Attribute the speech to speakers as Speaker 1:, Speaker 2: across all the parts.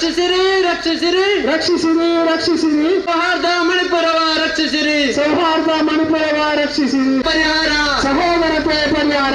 Speaker 1: ರಕ್ಷಿಸಿರಿ ರಕ್ಷಿಸಿರಿ
Speaker 2: ರಕ್ಷಿಸಿರಿ ರಕ್ಷಿಸಿರಿ
Speaker 1: ಸೌಹಾರ್ದ ಮಣಿಪುರವ ರಕ್ಷಿಸಿರಿ
Speaker 2: ಸೌಹಾರ್ದ ಮಣಿಪುರವ ರಕ್ಷಿಸಿರಿ
Speaker 1: ಪರಿಹಾರ
Speaker 2: ಸಹೋದರತೆ ಪರಿಹಾರ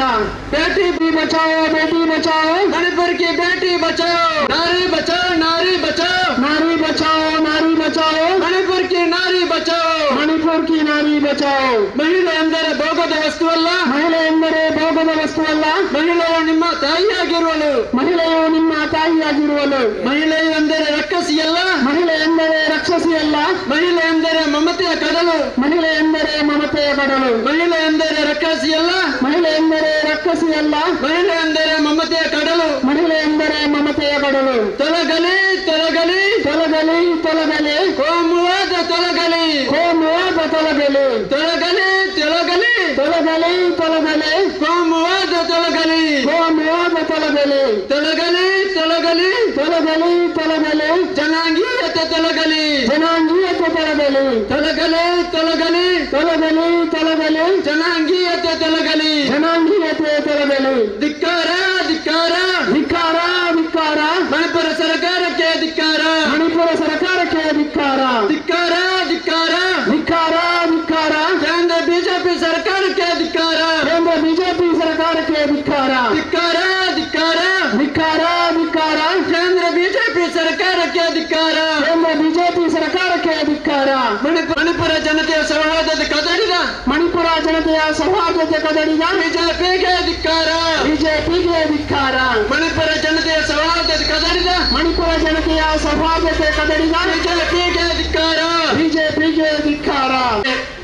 Speaker 1: ಬೇಟಿ ಬಚಾओ
Speaker 2: बेटी बचाओ
Speaker 1: मणिपुर की बेटी बचाओ नारी बचाओ नारी बचाओ
Speaker 2: नारी बचाओ नारी बचाओ
Speaker 1: मणिपुर की नारी बचाओ
Speaker 2: मणिपुर की नारी बचाओ
Speaker 1: ಮಹಿಳೆ ಎಂದರೆ ಭೋಗದ ವಸ್ತುವಲ್ಲ
Speaker 2: ಮಹಿಳೆ ಎಂದರೆ ಭೋಗದ ವಸ್ತುವಲ್ಲ
Speaker 1: ಮಹಿಳೆಯು ನಿಮ್ಮ ತಾಯಿಯಾಗಿರುವಳು
Speaker 2: ಮಹಿಳೆಯು ನಿಮ್ಮ ತಾಯಿಯಾಗಿರುವಳು
Speaker 1: ಮಹಿಳೆಯು ಎಂದರೆ ರಕ್ಕಸಿಯಲ್ಲ
Speaker 2: ಮಹಿಳೆ ಎಂದರೆ ರಕ್ಷಸಿಯಲ್ಲ
Speaker 1: ಮಹಿಳೆ ಎಂದರೆ ಮಮತೆಯ ಕಡಲು
Speaker 2: ಮಹಿಳೆ ಎಂದರೆ ಮಮತೆಯ ಕಡಲು
Speaker 1: ಮಹಿಳೆ ಎಂದರೆ ರಕ್ಕಸಿಯಲ್ಲ
Speaker 2: ಮಹಿಳೆ ಎಂದರೆ ರಕ್ಕಸಿಯಲ್ಲ
Speaker 1: ಮಹಿಳೆ ಎಂದರೆ ಮಮತೆಯ ಕಡಲು
Speaker 2: ಮಹಿಳೆ ಎಂದರೆ ಮಮತೆಯ ಕಡಲು
Speaker 1: ತೊಲಗಲಿ ತೊಲಗಲಿ
Speaker 2: ತೊಲಗಲಿ ತೊಲಗಲಿ
Speaker 1: ಕೋಮುವಾದ ತೊಲಗಲಿ
Speaker 2: ಕೋಮುವಾದ ತೊಲಗಲಿ
Speaker 1: ತೊಲಗಲಿ ತೊಲಗಲಿ
Speaker 2: ತೊಲಗಲಿ ತೊಲಗಲಿ
Speaker 1: ಕೋಮುವಾದ ತೊಲಗಲಿ
Speaker 2: ಕೋಮುವಾದ ತೊಲಗಲಿ
Speaker 1: ತೊಲಗಲಿ ತೊಲಗಲಿ
Speaker 2: ತೊಲಗಲಿ ತೊಲಗಲಿ
Speaker 1: ಜನಾಂಗೀಯತೆ ತೊಲಗಲಿ
Speaker 2: ಜನಾಂಗೀಯತೆ ತೊಲಗಲಿ
Speaker 1: ತೊಲಗಲಿ ತೊಲಗಲಿ
Speaker 2: ತೊಲಗಲಿ ತೊಲಗಲಿ
Speaker 1: ಜನಾಂಗೀಯತೆ ತೊಲಗಲಿ
Speaker 2: ಜನಾಂಗೀಯತೆ ತೊಲಗಲಿ
Speaker 1: ಧಿಕ್ಕಾರ ಧಿಕ್ಕಾರ
Speaker 2: ಧಿಕ್ಕಾರ ಧಿಕ್ಕಾರ
Speaker 1: ಮಣಿಪುರ ಸರ್ಕಾರಕ್ಕೆ ಧಿಕ್ಕಾರ
Speaker 2: ಮಣಿಪುರ ಸರ್ಕಾರಕ್ಕೆ ಧಿಕ್ಕಾರ
Speaker 1: ಧಿಕ್ಕಾರ ಧಿಕ್ಕಾರ
Speaker 2: ಧಿಕ್ಕಾರ ಧಿಕ್ಕಾರ
Speaker 1: ಕೇಂದ್ರ ಬಿಜೆಪಿ ಸರ್ಕಾರಕ್ಕೆ ಧಿಕ್ಕಾರ
Speaker 2: ಕೇಂದ್ರ ಬಿಜೆಪಿ ಸರ್ಕಾರಕ್ಕೆ ಧಿಕ್ಕಾರ
Speaker 1: ಧಿಕ್ಕಾರ ಧಿಕ್ಕಾರ
Speaker 2: ಧಿಕ್ಕಾರ ಧಿಕ್ಕಾರ
Speaker 1: ಕೇಂದ್ರ ಬಿಜೆಪಿ ಸರ್ಕಾರಕ್ಕೆ ಧಿಕ್ಕಾರ
Speaker 2: ಕೇಂದ್ರ ಬಿಜೆಪಿ ಸರ್ಕಾರಕ್ಕೆ ಧಿಕ್ಕಾರ
Speaker 1: ಮಣಿಪುರ ಜನತೆಯ ಸೌಹಾರ್ದದ ಕದಡಿದ
Speaker 2: ಮಣಿಪುರ ಜನತೆಯ ಸೌಹಾರ್ದತೆ ಕದಡಿದ
Speaker 1: ಬಿಜೆಪಿಗೆ ಧಿಕ್ಕಾರ
Speaker 2: ಬಿಜೆಪಿಗೆ ಧಿಕ್ಕಾರ
Speaker 1: ಮಣಿಪುರ ಜನತೆಯ ಸೌಹಾರ್ದದ ಕದಡಿದ
Speaker 2: ಮಣಿಪುರ ಜನತೆಯ ಸೌಹಾರ್ದತೆ ಕದಡಿದ
Speaker 1: ಬಿಜೆಪಿಗೆ ಧಿಕ್ಕಾರ
Speaker 2: ಬಿಜೆಪಿಗೆ ಧಿಕ್ಕಾರ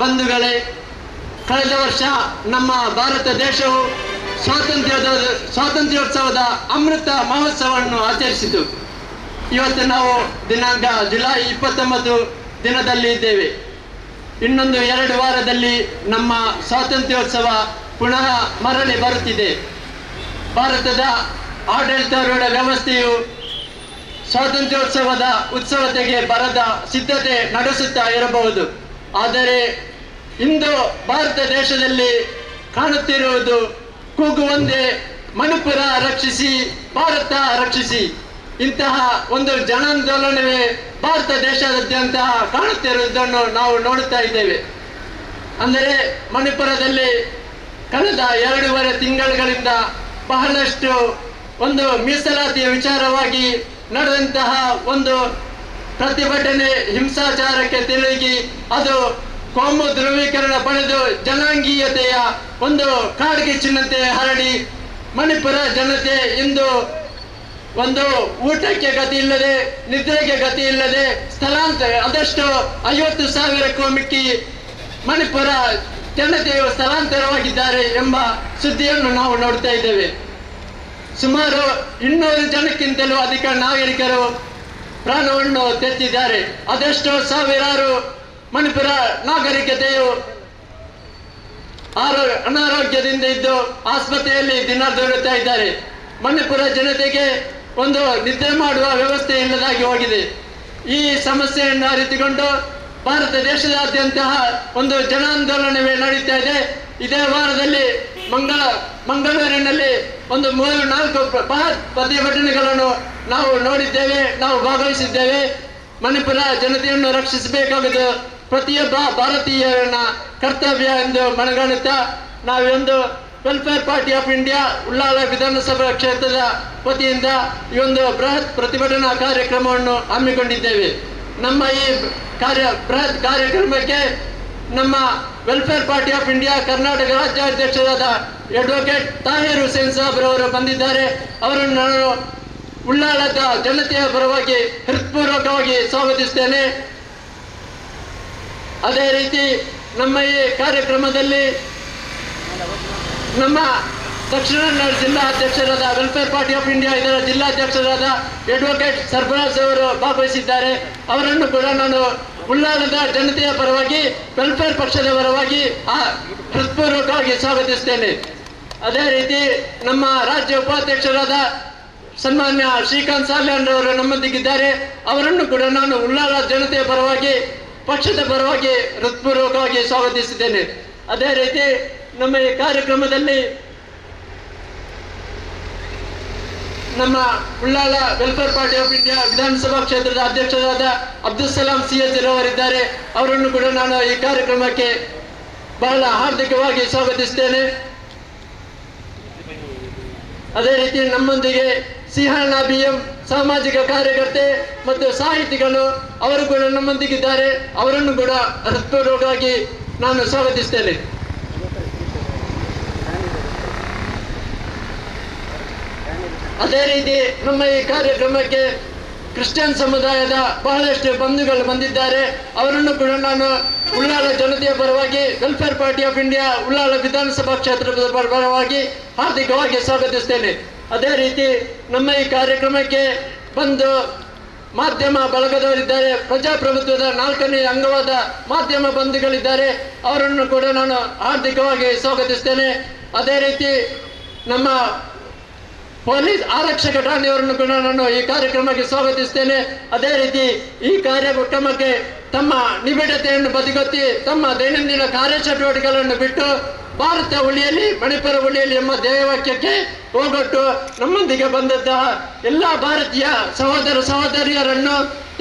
Speaker 1: ಬಂಧುಗಳೇ, ಕಳೆದ ವರ್ಷ ನಮ್ಮ ಭಾರತ ದೇಶವು ಸ್ವಾತಂತ್ರ್ಯೋತ್ಸವದ ಅಮೃತ ಮಹೋತ್ಸವವನ್ನು ಆಚರಿಸಿತು. ಇವತ್ತು ನಾವು ದಿನಾಂಕ ಜುಲೈ 29 ದಿನದಲ್ಲಿ ಇದ್ದೇವೆ. ಇನ್ನೊಂದು 2 ವಾರದಲ್ಲಿ ನಮ್ಮ ಸ್ವಾತಂತ್ರ್ಯೋತ್ಸವ ಪುನಃ ಮರಳಿ ಬರುತ್ತಿದೆ. ಭಾರತದ ಆಡಳಿತಾರೂಢ ವ್ಯವಸ್ಥೆಯು ಸ್ವಾತಂತ್ರ್ಯೋತ್ಸವದ ಉತ್ಸವತೆಗೆ ಬರದ ಸಿದ್ಧತೆ ನಡೆಸುತ್ತಾ ಇರಬಹುದು. ಆದರೆ ಇಂದು ಭಾರತ ದೇಶದಲ್ಲಿ ಕಾಣುತ್ತಿರುವುದು ಕೂಗು ಒಂದೇ, ಮಣಿಪುರ ರಕ್ಷಿಸಿ, ಭಾರತ ರಕ್ಷಿಸಿ. ಇಂತಹ ಒಂದು ಜನಾಂದೋಲನವೇ ಭಾರತ ದೇಶದಾದ್ಯಂತ ಕಾಣುತ್ತಿರುವುದನ್ನು ನಾವು ನೋಡುತ್ತಾ ಇದ್ದೇವೆ. ಅಂದರೆ ಮಣಿಪುರದಲ್ಲಿ ಕಳೆದ 2.5 ತಿಂಗಳುಗಳಿಂದ ಬಹಳಷ್ಟು ಒಂದು ಮೀಸಲಾತಿಯ ವಿಚಾರವಾಗಿ ನಡೆದಂತಹ ಒಂದು ಪ್ರತಿಭಟನೆ ಹಿಂಸಾಚಾರಕ್ಕೆ ತಿರುಗಿ ಅದು ಕೋಮು ಧ್ರುವೀಕರಣ ಪಡೆದು ಜನಾಂಗೀಯತೆಯ ಒಂದು ಕಾಡ್ಗಿಚ್ಚಿನಂತೆ ಹರಡಿ ಮಣಿಪುರ ಜನತೆ ಇಂದು ಒಂದು ಊಟಕ್ಕೆ ಗತಿ ಇಲ್ಲದೆ, ನಿದ್ರೆಗೆ ಗತಿ ಇಲ್ಲದೆ ಸ್ಥಳಾಂತರ ಅದಷ್ಟು 50,000ಕ್ಕೂ ಮಿಕ್ಕಿ ಮಣಿಪುರ ಜನತೆಯು ಸ್ಥಳಾಂತರವಾಗಿದ್ದಾರೆ ಎಂಬ ಸುದ್ದಿಯನ್ನು ನಾವು ನೋಡ್ತಾ ಇದ್ದೇವೆ. ಸುಮಾರು 200 ಜನಕ್ಕಿಂತಲೂ ಅಧಿಕ ನಾಗರಿಕರು ಪ್ರಾಣವನ್ನು ತೆತ್ತಿದ್ದಾರೆ. ಅದೆಷ್ಟೋ ಸಾವಿರಾರು ಮಣಿಪುರ ನಾಗರಿಕತೆಯು ಅನಾರೋಗ್ಯದಿಂದ ಇದ್ದು ಆಸ್ಪತ್ರೆಯಲ್ಲಿ ದಿನ ದೊರೆಯುತ್ತಾ ಇದ್ದಾರೆ. ಮಣಿಪುರ ಜನತೆಗೆ ಒಂದು ನಿದ್ರೆ ಮಾಡುವ ವ್ಯವಸ್ಥೆ ಇಲ್ಲದಾಗಿ ಹೋಗಿದೆ. ಈ ಸಮಸ್ಯೆಯನ್ನು ಅರಿತುಕೊಂಡು ಭಾರತ ದೇಶದಾದ್ಯಂತ ಒಂದು ಜನಾಂದೋಲನವೇ ನಡೀತಾ ಇದೆ. ಇದೇ ವಾರದಲ್ಲಿ ಮಂಗಳೂರಿನಲ್ಲಿ ಒಂದು 3-4 ಪ್ರತಿಭಟನೆಗಳನ್ನು ನಾವು ನೋಡಿದ್ದೇವೆ, ನಾವು ಭಾಗವಹಿಸಿದ್ದೇವೆ. ಮಣಿಪುರ ಜನತೆಯನ್ನು ರಕ್ಷಿಸಬೇಕಾಗುವುದು ಪ್ರತಿಯೊಬ್ಬ ಭಾರತೀಯರನ್ನ ಕರ್ತವ್ಯ ಎಂದು ಮನಗಾಣುತ್ತಾ ನಾವೊಂದು welfare party of India Ullal ವಿಧಾನಸಭಾ ಕ್ಷೇತ್ರದ ವತಿಯಿಂದ ಈ ಒಂದು ಬೃಹತ್ ಪ್ರತಿಭಟನಾ ಕಾರ್ಯಕ್ರಮವನ್ನು ಹಮ್ಮಿಕೊಂಡಿದ್ದೇವೆ. ನಮ್ಮ ಈ ಬೃಹತ್ ಕಾರ್ಯಕ್ರಮಕ್ಕೆ ನಮ್ಮ welfare party of India Karnataka ರಾಜ್ಯಾಧ್ಯಕ್ಷರಾದ ಅಡ್ವೊಕೇಟ್ ತಾಹಿರ್ ಹುಸೇನ್ ಸಾಬ್ರವರು ಬಂದಿದ್ದಾರೆ. ಅವರನ್ನು ನಾನು ಉಳ್ಳಾಳದ ಜನತೆಯ ಪರವಾಗಿ ಹೃತ್ಪೂರ್ವಕವಾಗಿ ಸ್ವಾಗತಿಸ್ತೇನೆ. ಅದೇ ರೀತಿ ನಮ್ಮ ಈ ಕಾರ್ಯಕ್ರಮದಲ್ಲಿ ನಮ್ಮ ದಕ್ಷಿಣ ಕನ್ನಡ ಜಿಲ್ಲಾ ಅಧ್ಯಕ್ಷರಾದ ವೆಲ್ಫೇರ್ ಪಾರ್ಟಿ ಆಫ್ ಇಂಡಿಯಾ ಇದರ ಜಿಲ್ಲಾಧ್ಯಕ್ಷರಾದ ಅಡ್ವೊಕೇಟ್ ಸರ್ಫರಾಜ್ ಅವರು ಭಾಗವಹಿಸಿದ್ದಾರೆ. ಅವರನ್ನು ಕೂಡ ನಾನು ಉಳ್ಳಾಳದ ಜನತೆಯ ಪರವಾಗಿ, ವೆಲ್ಫೇರ್ ಪಕ್ಷದ ಪರವಾಗಿ ಹೃತ್ಪೂರ್ವಕವಾಗಿ ಸ್ವಾಗತಿಸ್ತೇನೆ. ಅದೇ ರೀತಿ ನಮ್ಮ ರಾಜ್ಯ ಉಪಾಧ್ಯಕ್ಷರಾದ ಸನ್ಮಾನ್ಯ ಶ್ರೀಕಾಂತ್ ಸಾಲ್ಯಾನ್ ಅವರು ನಮ್ಮೊಂದಿಗಿದ್ದಾರೆ. ಅವರನ್ನು ಕೂಡ ನಾನು ಉಳ್ಳಾಳ ಜನತೆಯ ಪರವಾಗಿ, ಪಕ್ಷದ ಪರವಾಗಿ ಹೃತ್ಪೂರ್ವಕವಾಗಿ ಸ್ವಾಗತಿಸಿದ್ದೇನೆ. ಅದೇ ರೀತಿ ನಮ್ಮ ಈ ಕಾರ್ಯಕ್ರಮದಲ್ಲಿ ನಮ್ಮ Ullal welfare party of India ವಿಧಾನಸಭಾ ಕ್ಷೇತ್ರದ ಅಧ್ಯಕ್ಷರಾದ ಅಬ್ದುಲ್ ಸಲಾಂ CSG ರವರಿದ್ದಾರೆ. ಅವರನ್ನು ಕೂಡ ನಾನು ಈ ಕಾರ್ಯಕ್ರಮಕ್ಕೆ ಬಹಳ ಹಾರ್ದಿಕವಾಗಿ ಸ್ವಾಗತಿಸ್ತೇನೆ. ಅದೇ ರೀತಿ ನಮ್ಮೊಂದಿಗೆ ಸಿಂಹಣ್ಣ BM ಸಾಮಾಜಿಕ ಕಾರ್ಯಕರ್ತೆ ಮತ್ತು ಸಾಹಿತಿಗಳು ಅವರು ಕೂಡ ನಮ್ಮೊಂದಿಗಿದ್ದಾರೆ. ಅವರನ್ನು ಕೂಡ ಹೃತ್ಪೂರ್ವಕವಾಗಿ ನಾನು ಸ್ವಾಗತಿಸ್ತೇನೆ. ಅದೇ ರೀತಿ ನಮ್ಮ ಈ ಕಾರ್ಯಕ್ರಮಕ್ಕೆ ಕ್ರಿಶ್ಚಿಯನ್ ಸಮುದಾಯದ ಬಹಳಷ್ಟು ಬಂಧುಗಳು ಬಂದಿದ್ದಾರೆ. ಅವರನ್ನು ಕೂಡ ನಾನು ಉಳ್ಳಾಲ ಜನತೆಯ ಪರವಾಗಿ welfare party of India Ullal ವಿಧಾನಸಭಾ ಕ್ಷೇತ್ರದ ಪರವಾಗಿ ಹಾರ್ದಿಕವಾಗಿ ಸ್ವಾಗತಿಸ್ತೇನೆ. ಅದೇ ರೀತಿ ನಮ್ಮ ಈ ಕಾರ್ಯಕ್ರಮಕ್ಕೆ ಬಂದು ಮಾಧ್ಯಮ ಬಳಗದವರಿದ್ದಾರೆ, ಪ್ರಜಾಪ್ರಭುತ್ವದ 4ನೇ ಅಂಗವಾದ ಮಾಧ್ಯಮ ಬಂಧುಗಳಿದ್ದಾರೆ. ಅವರನ್ನು ಕೂಡ ನಾನು ಹಾರ್ದಿಕವಾಗಿ ಸ್ವಾಗತಿಸ್ತೇನೆ. ಅದೇ ರೀತಿ ನಮ್ಮ ಪೊಲೀಸ್ ಆರಕ್ಷಕ ಠಾಣೆಯವರನ್ನು ಕೂಡ ನಾನು ಈ ಕಾರ್ಯಕ್ರಮಕ್ಕೆ ಸ್ವಾಗತಿಸ್ತೇನೆ. ಅದೇ ರೀತಿ ಈ ಕಾರ್ಯಕ್ರಮಕ್ಕೆ ತಮ್ಮ ನಿಬಿಡತೆಯನ್ನು ಬದಿಗೊತ್ತಿ ತಮ್ಮ ದೈನಂದಿನ ಕಾರ್ಯಚಟುವಟಿಕೆಗಳನ್ನು ಬಿಟ್ಟು ಭಾರತ ಉಳಿಯಲಿ ಮಣಿಪುರ ಉಳಿಯಲಿ ಎಂಬ ಧ್ಯೇಯವಾಕ್ಯಕ್ಕೆ ಹೋಗೊಟ್ಟು ನಮ್ಮೊಂದಿಗೆ ಬಂದಂತಹ ಎಲ್ಲ ಭಾರತೀಯ ಸಹೋದರ ಸಹೋದರಿಯರನ್ನು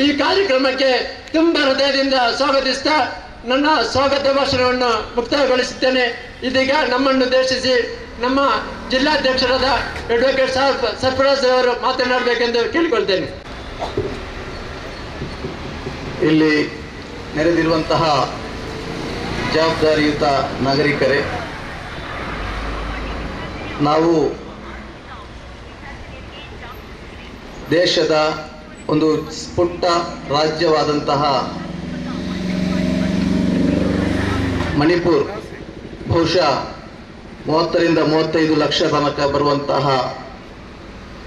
Speaker 1: ಈ ಕಾರ್ಯಕ್ರಮಕ್ಕೆ ತುಂಬ ಹೃದಯದಿಂದ ಸ್ವಾಗತಿಸ್ತಾ ನನ್ನ ಸ್ವಾಗತ ಭಾಷಣವನ್ನು ಮುಕ್ತಾಯಗೊಳಿಸುತ್ತೇನೆ. ಇದೀಗ ನಮ್ಮನ್ನು ಉದ್ದೇಶಿಸಿ ನಮ್ಮ ಜಿಲ್ಲಾಧ್ಯಕ್ಷರಾದ ಅಡ್ವೊಕೇಟ್ ಸರ್ಫರಾಜ್ ಅವರು ಮಾತನಾಡಬೇಕೆಂದು ಕೇಳಿಕೊಳ್ತೇನೆ.
Speaker 3: ಇಲ್ಲಿ ನೆರೆದಿರುವಂತಹ ಜವಾಬ್ದಾರಿಯುತ ನಾಗರಿಕರೇ, ನಾವು ದೇಶದ ಒಂದು ಪುಟ್ಟ ರಾಜ್ಯವಾದಂತಹ ಮಣಿಪುರ್ ಬಹುಶಃ 30ರಿಂದ 35 ಲಕ್ಷ ತನಕ ಬರುವಂತಹ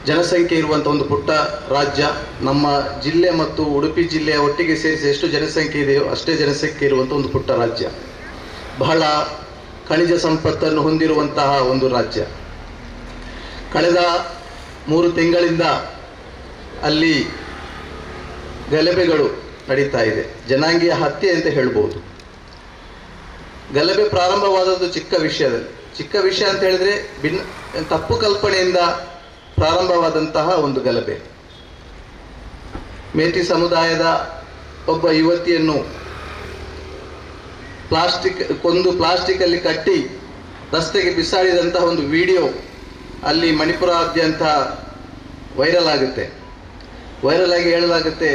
Speaker 3: ಜನಸಂಖ್ಯೆ ಇರುವಂಥ ಒಂದು ಪುಟ್ಟ ರಾಜ್ಯ. ನಮ್ಮ ಜಿಲ್ಲೆ ಮತ್ತು ಉಡುಪಿ ಜಿಲ್ಲೆಯ ಒಟ್ಟಿಗೆ ಸೇರಿಸಿ ಎಷ್ಟು ಜನಸಂಖ್ಯೆ ಇದೆಯೋ ಅಷ್ಟೇ ಜನಸಂಖ್ಯೆ ಇರುವಂಥ ಒಂದು ಪುಟ್ಟ ರಾಜ್ಯ. ಬಹಳ ಖನಿಜ ಸಂಪತ್ತನ್ನು ಹೊಂದಿರುವಂತಹ ಒಂದು ರಾಜ್ಯ. ಕಳೆದ 3 ತಿಂಗಳಿಂದ ಅಲ್ಲಿ ಗಲಭೆಗಳು ನಡೀತಾ ಇದೆ. ಜನಾಂಗೀಯ ಹತ್ಯೆ ಅಂತ ಹೇಳ್ಬೋದು. ಗಲಭೆ ಪ್ರಾರಂಭವಾದದ್ದು ಚಿಕ್ಕ ವಿಷಯ ಅಂತ ಹೇಳಿದ್ರೆ ತಪ್ಪು ಕಲ್ಪನೆಯಿಂದ ಪ್ರಾರಂಭವಾದಂತಹ ಒಂದು ಗಲಭೆ. ಮೇಟಿ ಸಮುದಾಯದ ಒಬ್ಬ ಯುವತಿಯನ್ನು ಪ್ಲಾಸ್ಟಿಕ್ ಅಲ್ಲಿ ಕಟ್ಟಿ ರಸ್ತೆಗೆ ಬಿಸಾಡಿದಂತಹ ಒಂದು ವಿಡಿಯೋ ಅಲ್ಲಿ ಮಣಿಪುರಾದ್ಯಂತ ವೈರಲ್ ಆಗಿ ಹೇಳಲಾಗುತ್ತೆ,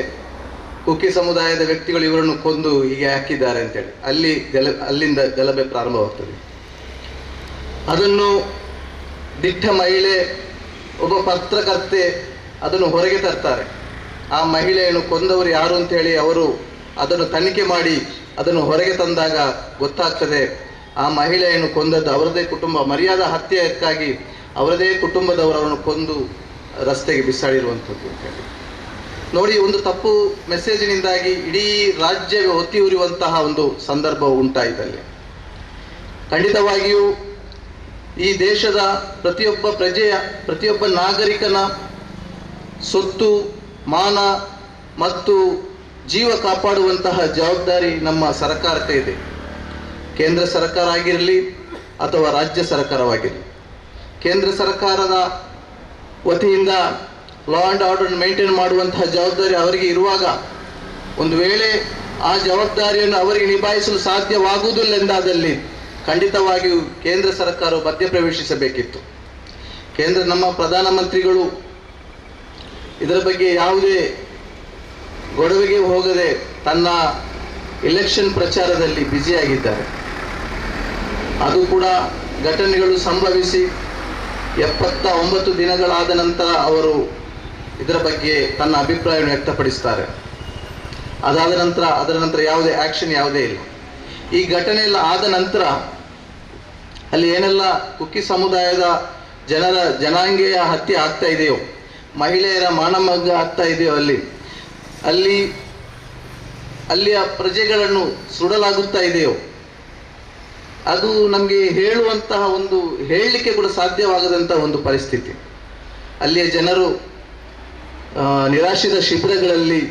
Speaker 3: ಕುಕ್ಕಿ ಸಮುದಾಯದ ವ್ಯಕ್ತಿಗಳು ಇವರನ್ನು ಕೊಂದು ಹೀಗೆ ಹಾಕಿದ್ದಾರೆ ಅಂತೇಳಿ. ಅಲ್ಲಿಂದ ಗಲಭೆ ಪ್ರಾರಂಭವಾಗ್ತದೆ. ಅದನ್ನು ದಿಟ್ಟ ಮಹಿಳೆ, ಒಬ್ಬ ಪತ್ರಕರ್ತೆ ಅದನ್ನು ಹೊರಗೆ ತರ್ತಾರೆ. ಆ ಮಹಿಳೆಯನ್ನು ಕೊಂದವರು ಯಾರು ಅಂತೇಳಿ ಅವರು ಅದನ್ನು ತನಿಖೆ ಮಾಡಿ ಅದನ್ನು ಹೊರಗೆ ತಂದಾಗ ಗೊತ್ತಾಗ್ತದೆ ಆ ಮಹಿಳೆಯನ್ನು ಕೊಂದದ್ದು ಅವರದೇ ಕುಟುಂಬ. ಮರ್ಯಾದಾ ಹತ್ಯೆಯಕ್ಕಾಗಿ ಅವರದೇ ಕುಟುಂಬದವರನ್ನು ಕೊಂದು ರಸ್ತೆಗೆ ಬಿಸಾಡಿರುವಂಥದ್ದು ಅಂತೇಳಿ ನೋಡಿ. ಒಂದು ತಪ್ಪು ಮೆಸೇಜಿನಿಂದಾಗಿ ಇಡೀ ರಾಜ್ಯವೇ ಹೊತ್ತಿ ಉರಿಯುವಂತಹ ಒಂದು ಸಂದರ್ಭ ಉಂಟಾಯಿತಲ್ಲಿ. ಖಂಡಿತವಾಗಿಯೂ ಈ ದೇಶದ ಪ್ರತಿಯೊಬ್ಬ ನಾಗರಿಕನ ಸ್ವತ್ತು, ಮಾನ ಮತ್ತು ಜೀವ ಕಾಪಾಡುವಂತಹ ಜವಾಬ್ದಾರಿ ನಮ್ಮ ಸರ್ಕಾರಕ್ಕೆ ಇದೆ. ಕೇಂದ್ರ ಸರ್ಕಾರ ಆಗಿರಲಿ ಅಥವಾ ರಾಜ್ಯ ಸರ್ಕಾರವಾಗಿರಲಿ. ಕೇಂದ್ರ ಸರ್ಕಾರದ ವತಿಯಿಂದ ಲಾ ಆ್ಯಂಡ್ ಆರ್ಡರ್ ಮೇಂಟೈನ್ ಮಾಡುವಂತಹ ಜವಾಬ್ದಾರಿ ಅವರಿಗೆ ಇರುವಾಗ ಒಂದು ವೇಳೆ ಆ ಜವಾಬ್ದಾರಿಯನ್ನು ಅವರಿಗೆ ನಿಭಾಯಿಸಲು ಸಾಧ್ಯವಾಗುವುದಿಲ್ಲ ಎಂದಾದಲ್ಲಿ ಖಂಡಿತವಾಗಿಯೂ ಕೇಂದ್ರ ಸರ್ಕಾರವು ಮಧ್ಯಪ್ರವೇಶಿಸಬೇಕಿತ್ತು. ನಮ್ಮ ಪ್ರಧಾನಮಂತ್ರಿಗಳು ಇದರ ಬಗ್ಗೆ ಯಾವುದೇ ಗೊಡವೆಗೆ ಹೋಗದೆ ತನ್ನ ಎಲೆಕ್ಷನ್ ಪ್ರಚಾರದಲ್ಲಿ ಬ್ಯುಸಿಯಾಗಿದ್ದಾರೆ. ಅದು ಕೂಡ ಘಟನೆಗಳು ಸಂಭವಿಸಿ 79 ದಿನಗಳಾದ ನಂತರ ಅವರು ಇದರ ಬಗ್ಗೆ ತನ್ನ ಅಭಿಪ್ರಾಯವನ್ನು ವ್ಯಕ್ತಪಡಿಸ್ತಾರೆ. ಅದರ ನಂತರ ಯಾವುದೇ ಆಕ್ಷನ್ ಯಾವುದೇ ಇಲ್ಲ. ಈ ಘಟನೆ ಎಲ್ಲ ಆದ ನಂತರ ಅಲ್ಲಿ ಏನೆಲ್ಲ ಕುಕ್ಕಿ ಸಮುದಾಯದ ಜನರ ಜನಾಂಗೀಯ ಹತ್ಯೆ ಆಗ್ತಾ ಇದೆಯೋ, ಮಹಿಳೆಯರ ಮಾನಭಂಗ ಆಗ್ತಾ ಇದೆಯೋ, ಅಲ್ಲಿಯ ಪ್ರಜೆಗಳನ್ನು ಸುಡಲಾಗುತ್ತಾ ಇದೆಯೋ, ಅದು ನಮಗೆ ಹೇಳಲಿಕ್ಕೆ ಕೂಡ ಸಾಧ್ಯವಾಗದಂತಹ ಒಂದು ಪರಿಸ್ಥಿತಿ. ಅಲ್ಲಿಯ ಜನರು ನಿರಾಶ್ರಿತ ಶಿಬಿರಗಳಲ್ಲಿ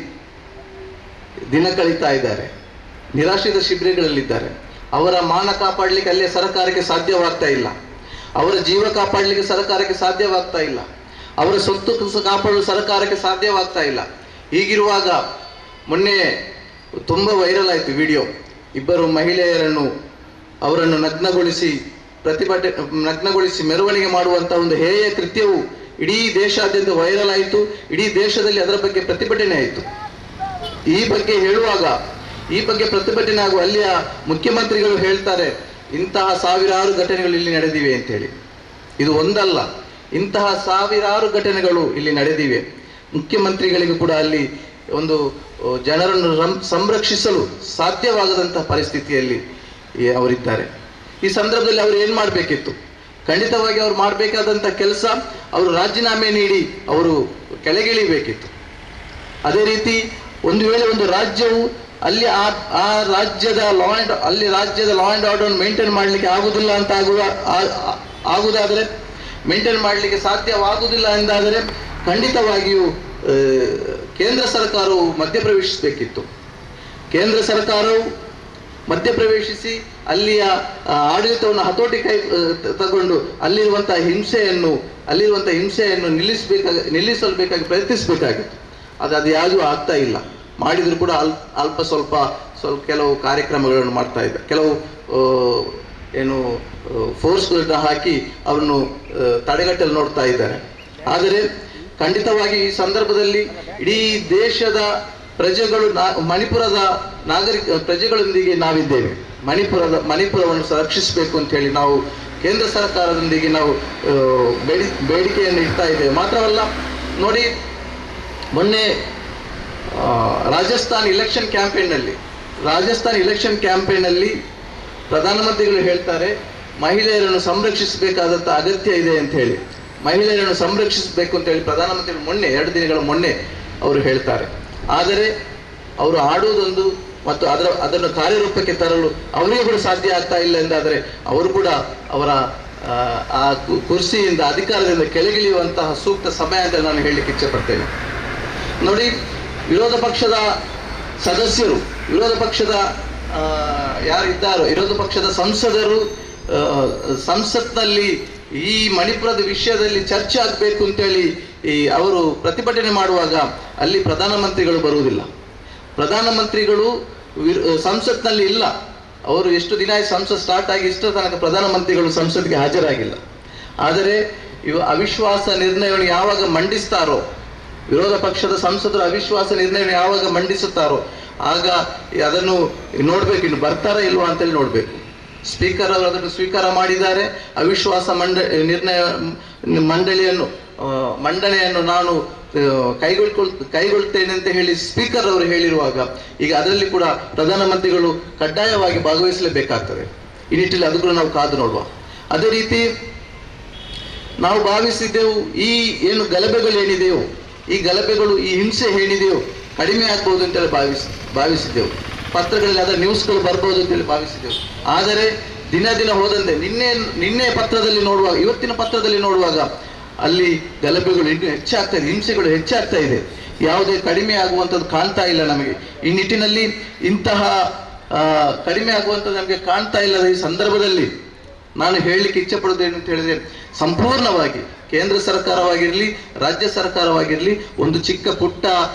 Speaker 3: ದಿನ ಕಳೀತಾ ಇದ್ದಾರೆ, ಶಿಬಿರಗಳಲ್ಲಿದ್ದಾರೆ. ಅವರ ಮಾನ ಕಾಪಾಡಲಿಕ್ಕೆ ಅಲ್ಲಿಯ ಸರ್ಕಾರಕ್ಕೆ ಸಾಧ್ಯವಾಗ್ತಾ ಇಲ್ಲ, ಅವರ ಜೀವ ಕಾಪಾಡಲಿಕ್ಕೆ ಸರ್ಕಾರಕ್ಕೆ ಸಾಧ್ಯವಾಗ್ತಾ ಇಲ್ಲ. ಅವರ ಸೊತ್ತು ಕಾಪಾಡಲು ಸರ್ಕಾರಕ್ಕೆ ಸಾಧ್ಯವಾಗ್ತಾ ಇಲ್ಲ. ಹೀಗಿರುವಾಗ ಮೊನ್ನೆ ತುಂಬ ವೈರಲ್ ಆಯಿತು ವಿಡಿಯೋ, ಇಬ್ಬರು ಮಹಿಳೆಯರನ್ನು ಅವರನ್ನು ನಗ್ನಗೊಳಿಸಿ ಮೆರವಣಿಗೆ ಮಾಡುವಂಥ ಒಂದು ಹೇಯ ಕೃತ್ಯವು ಇಡೀ ದೇಶಾದ್ಯಂತ ವೈರಲ್ ಆಯಿತು. ಇಡೀ ದೇಶದಲ್ಲಿ ಅದರ ಬಗ್ಗೆ ಪ್ರತಿಭಟನೆ ಆಯಿತು. ಈ ಬಗ್ಗೆ ಪ್ರತಿಭಟನೆ ಆಗುವ ಅಲ್ಲಿಯ ಮುಖ್ಯಮಂತ್ರಿಗಳು ಹೇಳ್ತಾರೆ, ಇಂತಹ ಸಾವಿರಾರು ಘಟನೆಗಳು ಇಲ್ಲಿ ನಡೆದಿವೆ ಅಂತೇಳಿ. ಇದು ಒಂದಲ್ಲ, ಇಂತಹ ಸಾವಿರಾರು ಘಟನೆಗಳು ಇಲ್ಲಿ ನಡೆದಿವೆ. ಮುಖ್ಯಮಂತ್ರಿಗಳಿಗೂ ಕೂಡ ಅಲ್ಲಿ ಒಂದು ಜನರನ್ನು ಸಂರಕ್ಷಿಸಲು ಸಾಧ್ಯವಾಗದಂತಹ ಪರಿಸ್ಥಿತಿಯಲ್ಲಿ ಅವರಿದ್ದಾರೆ. ಈ ಸಂದರ್ಭದಲ್ಲಿ ಅವರು ಏನು ಮಾಡಬೇಕಿತ್ತು? ಖಂಡಿತವಾಗಿ ಅವರು ಮಾಡಬೇಕಾದಂಥ ಕೆಲಸ, ಅವರು ರಾಜೀನಾಮೆ ನೀಡಿ ಅವರು ಕೆಳಗಿಳಿಬೇಕಿತ್ತು. ಅದೇ ರೀತಿ ಒಂದು ವೇಳೆ ಒಂದು ರಾಜ್ಯವು ಅಲ್ಲಿ ಆ ರಾಜ್ಯದ ಲಾ ಆ್ಯಂಡ್ ಆರ್ಡರ್ ಮೇಂಟೈನ್ ಮಾಡಲಿಕ್ಕೆ ಆಗುವುದಿಲ್ಲ ಅಂತ ಆಗುವುದಾದರೆ, ಮೇಂಟೈನ್ ಮಾಡಲಿಕ್ಕೆ ಸಾಧ್ಯವಾಗುವುದಿಲ್ಲ ಎಂದಾದರೆ ಖಂಡಿತವಾಗಿಯೂ ಕೇಂದ್ರ ಸರ್ಕಾರವು ಮಧ್ಯಪ್ರವೇಶಿಸಬೇಕಿತ್ತು. ಕೇಂದ್ರ ಸರ್ಕಾರವು ಮಧ್ಯಪ್ರವೇಶಿಸಿ ಅಲ್ಲಿಯ ಆಡಳಿತವನ್ನು ಹತೋಟಿ ತಗೊಂಡು ಅಲ್ಲಿರುವಂತಹ ಹಿಂಸೆಯನ್ನು ನಿಲ್ಲಿಸಲು ಬೇಕಾಗಿ ಪ್ರಯತ್ನಿಸಬೇಕಾಗಿತ್ತು. ಅದು ಯಾವುದೂ ಆಗ್ತಾ ಇಲ್ಲ. ಮಾಡಿದ್ರು ಕೂಡ ಅಲ್ಪ ಸ್ವಲ್ಪ ಕೆಲವು ಕಾರ್ಯಕ್ರಮಗಳನ್ನು ಮಾಡ್ತಾ ಇದ್ದಾರೆ, ಕೆಲವು ಫೋರ್ಸ್ಗಳನ್ನ ಹಾಕಿ ಅವರನ್ನು ತಡೆಗಟ್ಟಲು ನೋಡ್ತಾ ಇದ್ದಾರೆ. ಆದರೆ ಖಂಡಿತವಾಗಿ ಈ ಸಂದರ್ಭದಲ್ಲಿ ಇಡೀ ದೇಶದ ಪ್ರಜೆಗಳು, ಮಣಿಪುರದ ಪ್ರಜೆಗಳೊಂದಿಗೆ ನಾವಿದ್ದೇವೆ. ಮಣಿಪುರವನ್ನು ಸಂರಕ್ಷಿಸಬೇಕು ಅಂತ ಹೇಳಿ ನಾವು ಕೇಂದ್ರ ಸರ್ಕಾರದೊಂದಿಗೆ ನಾವು ಬೇಡಿಕೆಯನ್ನು ಇಡ್ತಾ ಇದ್ದೇವೆ. ಮಾತ್ರವಲ್ಲ, ನೋಡಿ, ಮೊನ್ನೆ ರಾಜಸ್ಥಾನ್ ಇಲೆಕ್ಷನ್ ಕ್ಯಾಂಪೇನ್ನಲ್ಲಿ ಪ್ರಧಾನಮಂತ್ರಿಗಳು ಹೇಳ್ತಾರೆ, ಮಹಿಳೆಯರನ್ನು ಸಂರಕ್ಷಿಸಬೇಕಾದಂಥ ಅಗತ್ಯ ಇದೆ ಅಂತ ಹೇಳಿ, ಮಹಿಳೆಯರನ್ನು ಸಂರಕ್ಷಿಸಬೇಕು ಅಂತ ಹೇಳಿ ಪ್ರಧಾನಮಂತ್ರಿಗಳು ಮೊನ್ನೆ 2 ದಿನಗಳ ಮೊನ್ನೆ ಅವರು ಹೇಳ್ತಾರೆ. ಆದರೆ ಅವರು ಆಡುವುದೊಂದು ಮತ್ತು ಅದನ್ನು ಕಾರ್ಯರೂಪಕ್ಕೆ ತರಲು ಅವರಿಗೆ ಕೂಡ ಸಾಧ್ಯ ಆಗ್ತಾ ಇಲ್ಲ ಎಂದಾದರೆ ಅವರು ಕೂಡ ಅವರ ಆ ಕುರ್ಸಿಯಿಂದ, ಅಧಿಕಾರದಿಂದ ಕೆಳಗಿಳಿಯುವಂತಹ ಸೂಕ್ತ ಸಮಯ ಅಂತ ನಾನು ಹೇಳಲಿಕ್ಕೆ ಇಚ್ಛೆಪಡ್ತೇನೆ. ನೋಡಿ, ವಿರೋಧ ಪಕ್ಷದ ಸದಸ್ಯರು, ವಿರೋಧ ಪಕ್ಷದ ಯಾರಿದ್ದಾರೋ, ವಿರೋಧ ಪಕ್ಷದ ಸಂಸದರು ಸಂಸತ್ನಲ್ಲಿ ಈ ಮಣಿಪುರದ ವಿಷಯದಲ್ಲಿ ಚರ್ಚೆ ಆಗಬೇಕು ಅಂತೇಳಿ ಅವರು ಪ್ರತಿಭಟನೆ ಮಾಡುವಾಗ ಅಲ್ಲಿ ಪ್ರಧಾನಮಂತ್ರಿಗಳು ಬರುವುದಿಲ್ಲ. ಪ್ರಧಾನಮಂತ್ರಿಗಳು ಸಂಸತ್ನಲ್ಲಿ ಇಲ್ಲ. ಅವರು ಎಷ್ಟು ದಿನ ಸಂಸತ್ ಸ್ಟಾರ್ಟ್ ಆಗಿ ಇಷ್ಟರ ತನಕ ಪ್ರಧಾನಮಂತ್ರಿಗಳು ಸಂಸತ್ಗೆ ಹಾಜರಾಗಿಲ್ಲ. ಆದರೆ ಅವಿಶ್ವಾಸ ನಿರ್ಣಯವನ್ನು ಯಾವಾಗ ಮಂಡಿಸ್ತಾರೋ, ವಿರೋಧ ಪಕ್ಷದ ಸಂಸದರು ಅವಿಶ್ವಾಸ ನಿರ್ಣಯವನ್ನು ಯಾವಾಗ ಮಂಡಿಸುತ್ತಾರೋ ಆಗ ಅದನ್ನು ನೋಡ್ಬೇಕು, ಇನ್ನು ಬರ್ತಾರಾ ಇಲ್ವಾ ಅಂತೇಳಿ ನೋಡ್ಬೇಕು. ಸ್ಪೀಕರ್ ಅವರು ಅದನ್ನು ಸ್ವೀಕಾರ ಮಾಡಿದ್ದಾರೆ. ಅವಿಶ್ವಾಸ ಮಂಡನೆಯನ್ನು ನಾನು ಕೈಗೊಳ್ತೇನೆ ಅಂತ ಹೇಳಿ ಸ್ಪೀಕರ್ ಅವರು ಹೇಳಿರುವಾಗ ಈಗ ಅದರಲ್ಲಿ ಕೂಡ ಪ್ರಧಾನಮಂತ್ರಿಗಳು ಕಡ್ಡಾಯವಾಗಿ ಭಾಗವಹಿಸಲೇಬೇಕಾಗ್ತದೆ. ಈ ನಿಟ್ಟಿನಲ್ಲಿ ಅದು ಕೂಡ ನಾವು ಕಾದು ನೋಡುವ. ಅದೇ ರೀತಿ ನಾವು ಭಾವಿಸಿದ್ದೆವು, ಈ ಏನು ಗಲಭೆಗಳೇನಿದೆಯೋ, ಈ ಗಲಭೆಗಳು, ಈ ಹಿಂಸೆ ಏನಿದೆಯೋ ಕಡಿಮೆ ಆಗ್ಬೋದು ಅಂತೇಳಿ ಭಾವಿಸಿದ್ದೆವು. ಪತ್ರಗಳಲ್ಲಿ ಅದರ ನ್ಯೂಸ್ಗಳು ಬರ್ಬೋದು ಅಂತೇಳಿ ಭಾವಿಸಿದ್ದೆವು. ಆದರೆ ದಿನ ಹೋದಂತೆ ನಿನ್ನೆ ಪತ್ರದಲ್ಲಿ ನೋಡುವಾಗ, ಇವತ್ತಿನ ಪತ್ರದಲ್ಲಿ ನೋಡುವಾಗ ಅಲ್ಲಿ ಗಲಭೆಗಳು ಇನ್ನೂ ಹೆಚ್ಚಾಗ್ತಾ ಇದೆ, ಹಿಂಸೆಗಳು ಹೆಚ್ಚಾಗ್ತಾ ಇದೆ. ಯಾವುದೇ ಕಡಿಮೆ ಆಗುವಂಥದ್ದು ಕಾಣ್ತಾ ಇಲ್ಲ ನಮಗೆ. ಈ ನಿಟ್ಟಿನಲ್ಲಿ ಇಂತಹ ಕಡಿಮೆ ಆಗುವಂಥದ್ದು ನಮಗೆ ಕಾಣ್ತಾ ಇಲ್ಲದ ಈ ಸಂದರ್ಭದಲ್ಲಿ ನಾನು ಹೇಳಲಿಕ್ಕೆ ಇಚ್ಛೆಪಡೋದೇನು ಅಂತ ಹೇಳಿದ್ರೆ, ಸಂಪೂರ್ಣವಾಗಿ ಕೇಂದ್ರ ಸರ್ಕಾರವಾಗಿರಲಿ, ರಾಜ್ಯ ಸರ್ಕಾರವಾಗಿರಲಿ, ಒಂದು ಚಿಕ್ಕ ಪುಟ್ಟ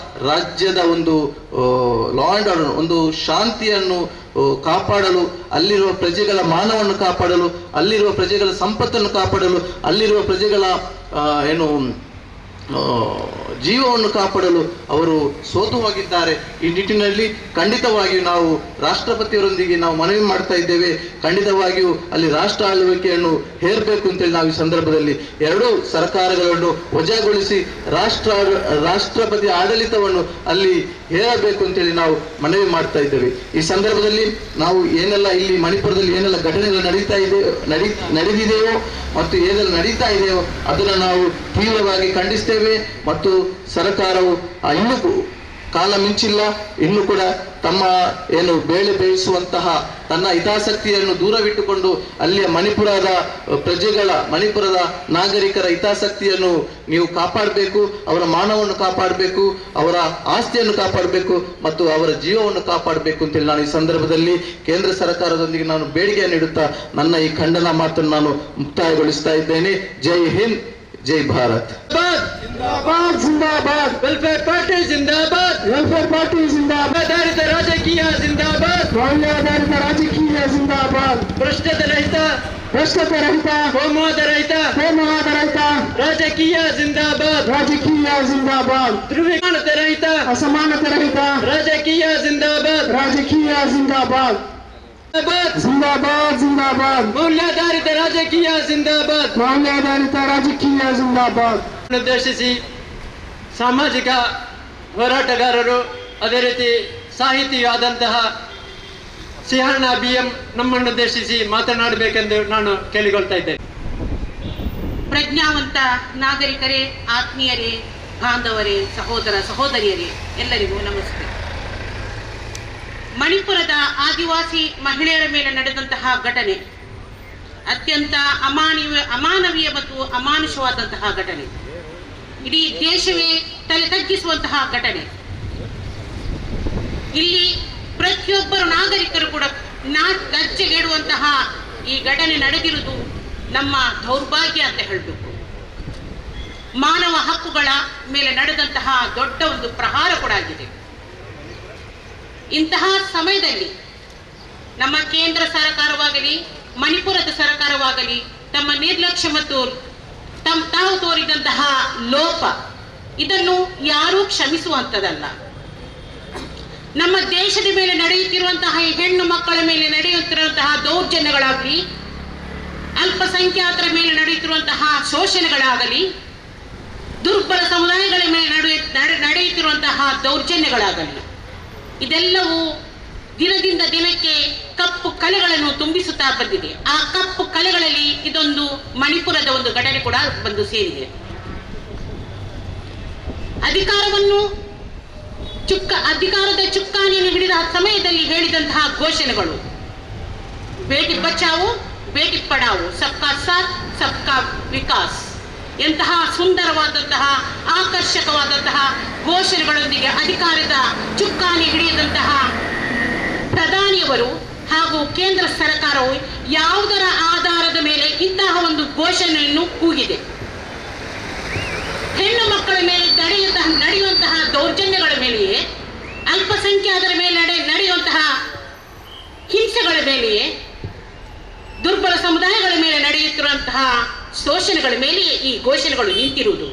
Speaker 3: ರಾಜ್ಯದ ಒಂದು ಲಾ ಆ್ಯಂಡ್ ಆರ್ಡರ್, ಒಂದು ಶಾಂತಿಯನ್ನು ಕಾಪಾಡಲು, ಅಲ್ಲಿರುವ ಪ್ರಜೆಗಳ ಮಾನವನ್ನು ಕಾಪಾಡಲು, ಅಲ್ಲಿರುವ ಪ್ರಜೆಗಳ ಸಂಪತ್ತನ್ನು ಕಾಪಾಡಲು, ಅಲ್ಲಿರುವ ಪ್ರಜೆಗಳ ಜೀವವನ್ನು ಕಾಪಾಡಲು ಅವರು ಸೋತು ಹೋಗಿದ್ದಾರೆ. ಈ ನಿಟ್ಟಿನಲ್ಲಿ ಖಂಡಿತವಾಗಿಯೂ ನಾವು ರಾಷ್ಟ್ರಪತಿಯವರೊಂದಿಗೆ ನಾವು ಮನವಿ ಮಾಡ್ತಾ ಇದ್ದೇವೆ. ಖಂಡಿತವಾಗಿಯೂ ಅಲ್ಲಿ ರಾಷ್ಟ್ರ ಆಳ್ವಿಕೆಯನ್ನು ಹೇರಬೇಕು ಅಂತೇಳಿ ನಾವು ಈ ಸಂದರ್ಭದಲ್ಲಿ ಎರಡೂ ಸರ್ಕಾರಗಳನ್ನು ವಜಾಗೊಳಿಸಿ ರಾಷ್ಟ್ರಪತಿ ಆಡಳಿತವನ್ನು ಅಲ್ಲಿ ಹೇರಬೇಕು ಅಂತೇಳಿ ನಾವು ಮನವಿ ಮಾಡ್ತಾ ಇದ್ದೇವೆ. ಈ ಸಂದರ್ಭದಲ್ಲಿ ನಾವು ಏನೆಲ್ಲ ಇಲ್ಲಿ ಮಣಿಪುರದಲ್ಲಿ ಏನೆಲ್ಲ ಘಟನೆಗಳು ನಡೆದಿದೆಯೋ ಮತ್ತು ಏನೆಲ್ಲ ನಡೀತಾ ಇದೆಯೋ ಅದನ್ನು ನಾವು ತೀವ್ರವಾಗಿ ಖಂಡಿಸ್ತೇವೆ. ಮತ್ತು ಸರ್ಕಾರವು ಇನ್ನೂ ಕಾಲ ಮಿಂಚಿಲ್ಲ, ಇನ್ನೂ ಕೂಡ ತಮ್ಮ ಬೇಳೆ ಬೇಯಿಸುವಂತಹ ತನ್ನ ಹಿತಾಸಕ್ತಿಯನ್ನು ದೂರವಿಟ್ಟುಕೊಂಡು ಅಲ್ಲಿಯ ಮಣಿಪುರದ ನಾಗರಿಕರ ಹಿತಾಸಕ್ತಿಯನ್ನು ನೀವು ಕಾಪಾಡಬೇಕು, ಅವರ ಮಾನವನ್ನು ಕಾಪಾಡಬೇಕು, ಅವರ ಆಸ್ತಿಯನ್ನು ಕಾಪಾಡಬೇಕು ಮತ್ತು ಅವರ ಜೀವವನ್ನು ಕಾಪಾಡಬೇಕು ಅಂತೇಳಿ ನಾನು ಈ ಸಂದರ್ಭದಲ್ಲಿ ಕೇಂದ್ರ ಸರ್ಕಾರದೊಂದಿಗೆ ನಾನು ಬೇಡಿಕೆಯನ್ನು ನೀಡುತ್ತಾ ನನ್ನ ಈ ಖಂಡನ ಮಾತನ್ನು ನಾನು ಮುಕ್ತಾಯಗೊಳಿಸ್ತಾ ಇದ್ದೇನೆ. ಜೈ ಹಿಂದ್, ಜೈ ಭಾರತ್.
Speaker 2: ಜಿಂದಾಬಾದ್ ಜಿಂದಾಬಾದ್
Speaker 1: ವೆಲ್ಫೇರ್ ಪಾರ್ಟಿ ಜಿಂದಾಬಾದ್
Speaker 2: ವೆಲ್ಫೇರ್ ಪಾರ್ಟಿ ಜಿಂದಾಬಾದ್
Speaker 1: ಆಧಾರಿತ ರಾಜಕೀಯ ಜಿಂದಾಬಾದ್
Speaker 2: ಮೌಲ್ಯಾಧಾರಿತ ರಾಜಕೀಯ ಜಿಂದಾಬಾದ್
Speaker 1: ಭ್ರಷ್ಟತೆ ರಹಿತ
Speaker 2: ಭ್ರಷ್ಟತೆ ರಹಿತ
Speaker 1: ಕೋಮುವಾದ ರಹಿತ
Speaker 2: ಕೋಮುವಾದ ರಹಿತ
Speaker 1: ರಾಜಕೀಯ ಜಿಂದಾಬಾದ್
Speaker 2: ರಾಜಕೀಯ ಜಿಂದಾಬಾದ್
Speaker 1: ಧ್ರುವೀಕರಣತೆ ರಹಿತ
Speaker 2: ಅಸಮಾನತೆ ರಹಿತ
Speaker 1: ರಾಜಕೀಯ ಜಿಂದಾಬಾದ್
Speaker 2: ರಾಜಕೀಯ ಜಿಂದಾಬಾದ್
Speaker 1: ಜಿಂದಾಬಾದ್
Speaker 2: ಜಿಂದಾಬಾದ್ ಜಿಂದಾಬಾದ್
Speaker 1: ಮೌಲ್ಯಾಧಾರಿತ ರಾಜಕೀಯ ಜಿಂದಾಬಾದ್
Speaker 2: ಮೌಲ್ಯಾಧಾರಿತ ರಾಜಕೀಯ ಜಿಂದಾಬಾದ್
Speaker 1: ಉದ್ದೇಶಿಸಿ ಸಾಮಾಜಿಕ ಹೋರಾಟಗಾರರು ಅದೇ ರೀತಿ ಸಾಹಿತಿಯೂ ಆದಂತಹ ಸಿಂಹಣ್ಣ BM ನಮ್ಮನ್ನುದ್ದೇಶಿಸಿ ಮಾತನಾಡಬೇಕೆಂದು ನಾನು ಕೇಳಿಕೊಳ್ತಾ ಇದ್ದೇನೆ.
Speaker 4: ಪ್ರಜ್ಞಾವಂತ ನಾಗರಿಕರೇ, ಆತ್ಮೀಯರೇ, ಬಾಂಧವರೇ, ಸಹೋದರ ಸಹೋದರಿಯರೇ, ಎಲ್ಲರಿಗೂ ನಮಸ್ತೆ. ಮಣಿಪುರದ ಆದಿವಾಸಿ ಮಹಿಳೆಯರ ಮೇಲೆ ನಡೆದಂತಹ ಘಟನೆ ಅತ್ಯಂತ ಅಮಾನವೀಯ ಮತ್ತು ಅಮಾನುಷವಾದಂತಹ ಘಟನೆ. ಇಡೀ ದೇಶವೇ ತಲೆ ತಗ್ಗಿಸುವಂತಹ ಘಟನೆ. ಇಲ್ಲಿ ಪ್ರತಿಯೊಬ್ಬರು ನಾಗರಿಕರು ಕೂಡ ಲಜ್ಜೆಗೆಡುವಂತಹ ಈ ಘಟನೆ ನಡೆದಿರುವುದು ನಮ್ಮ ದೌರ್ಭಾಗ್ಯ ಅಂತ ಹೇಳಬೇಕು. ಮಾನವ ಹಕ್ಕುಗಳ ಮೇಲೆ ನಡೆದಂತಹ ದೊಡ್ಡ ಒಂದು ಪ್ರಹಾರ ಕೂಡ ಆಗಿದೆ. ಇಂತಹ ಸಮಯದಲ್ಲಿ ನಮ್ಮ ಕೇಂದ್ರ ಸರ್ಕಾರವಾಗಲಿ ಮಣಿಪುರದ ಸರ್ಕಾರವಾಗಲಿ ತಮ್ಮ ನಿರ್ಲಕ್ಷ್ಯ ಮತ್ತು ತಾವು ತೋರಿದಂತಹ ಲೋಪ ಇದನ್ನು ಯಾರೂ ಕ್ಷಮಿಸುವಂಥದ್ದಲ್ಲ. ನಮ್ಮ ದೇಶದ ಮೇಲೆ ನಡೆಯುತ್ತಿರುವಂತಹ ಹೆಣ್ಣು ಮಕ್ಕಳ ಮೇಲೆ ನಡೆಯುತ್ತಿರುವಂತಹ ದೌರ್ಜನ್ಯಗಳಾಗಲಿ, ಅಲ್ಪಸಂಖ್ಯಾತರ ಮೇಲೆ ನಡೆಯುತ್ತಿರುವಂತಹ ಶೋಷಣೆಗಳಾಗಲಿ, ದುರ್ಬಲ ಸಮುದಾಯಗಳ ಮೇಲೆ ನಡೆಯುತ್ತಿರುವಂತಹ ದೌರ್ಜನ್ಯಗಳಾಗಲಿ, ಇದೆಲ್ಲವೂ ದಿನದಿಂದ ದಿನಕ್ಕೆ ಕಪ್ಪು ಕಲೆಗಳನ್ನು ತುಂಬಿಸುತ್ತಾ ಬಂದಿದೆ. ಆ ಕಪ್ಪು ಕಲೆಗಳಲ್ಲಿ ಇದೊಂದು ಮಣಿಪುರದ ಒಂದು ಘಟನೆ ಕೂಡ ಬಂದು ಸೇರಿದೆ. ಅಧಿಕಾರದ ಚುಕ್ಕಾಣಿಯನ್ನು ಹಿಡಿದ ಸಮಯದಲ್ಲಿ ಹೇಳಿದಂತಹ ಘೋಷಣೆಗಳು, ಬೇಟಿ ಬಚಾವೋ ಬೇಟಿ ಪಡಾವೋ, ಸಬ್ಕಾ ಸಾಥ್ ಸಬ್ಕಾ ವಿಕಾಸ್, ಎಂತಹ ಸುಂದರವಾದಂತಹ ಆಕರ್ಷಕವಾದಂತಹ ಘೋಷಣೆಗಳೊಂದಿಗೆ ಅಧಿಕಾರದ ಚುಕ್ಕಾಣಿ ಹಿಡಿಯದಂತಹ ಪ್ರಧಾನಿಯವರು ಹಾಗೂ ಕೇಂದ್ರ ಸರ್ಕಾರವು ಯಾವುದರ ಆಧಾರದ ಮೇಲೆ ಇಂತಹ ಒಂದು ಘೋಷಣೆಯನ್ನು ಕೂಗಿದೆ? ಹೆಣ್ಣು ಮಕ್ಕಳ ಮೇಲೆ ನಡೆಯುವಂತಹ ದೌರ್ಜನ್ಯಗಳ ಮೇಲೆಯೇ, ಅಲ್ಪಸಂಖ್ಯಾತರ ಮೇಲೆ ನಡೆಯುವಂತಹ ಹಿಂಸೆಗಳ ಮೇಲೆಯೇ, ದುರ್ಬಲ ಸಮುದಾಯಗಳ ಮೇಲೆ ನಡೆಯುತ್ತಿರುವಂತಹ ಶೋಷಣೆಗಳ ಮೇಲೆಯೇ ಈ ಘೋಷಣೆಗಳು ನಿಂತಿರುವುದು.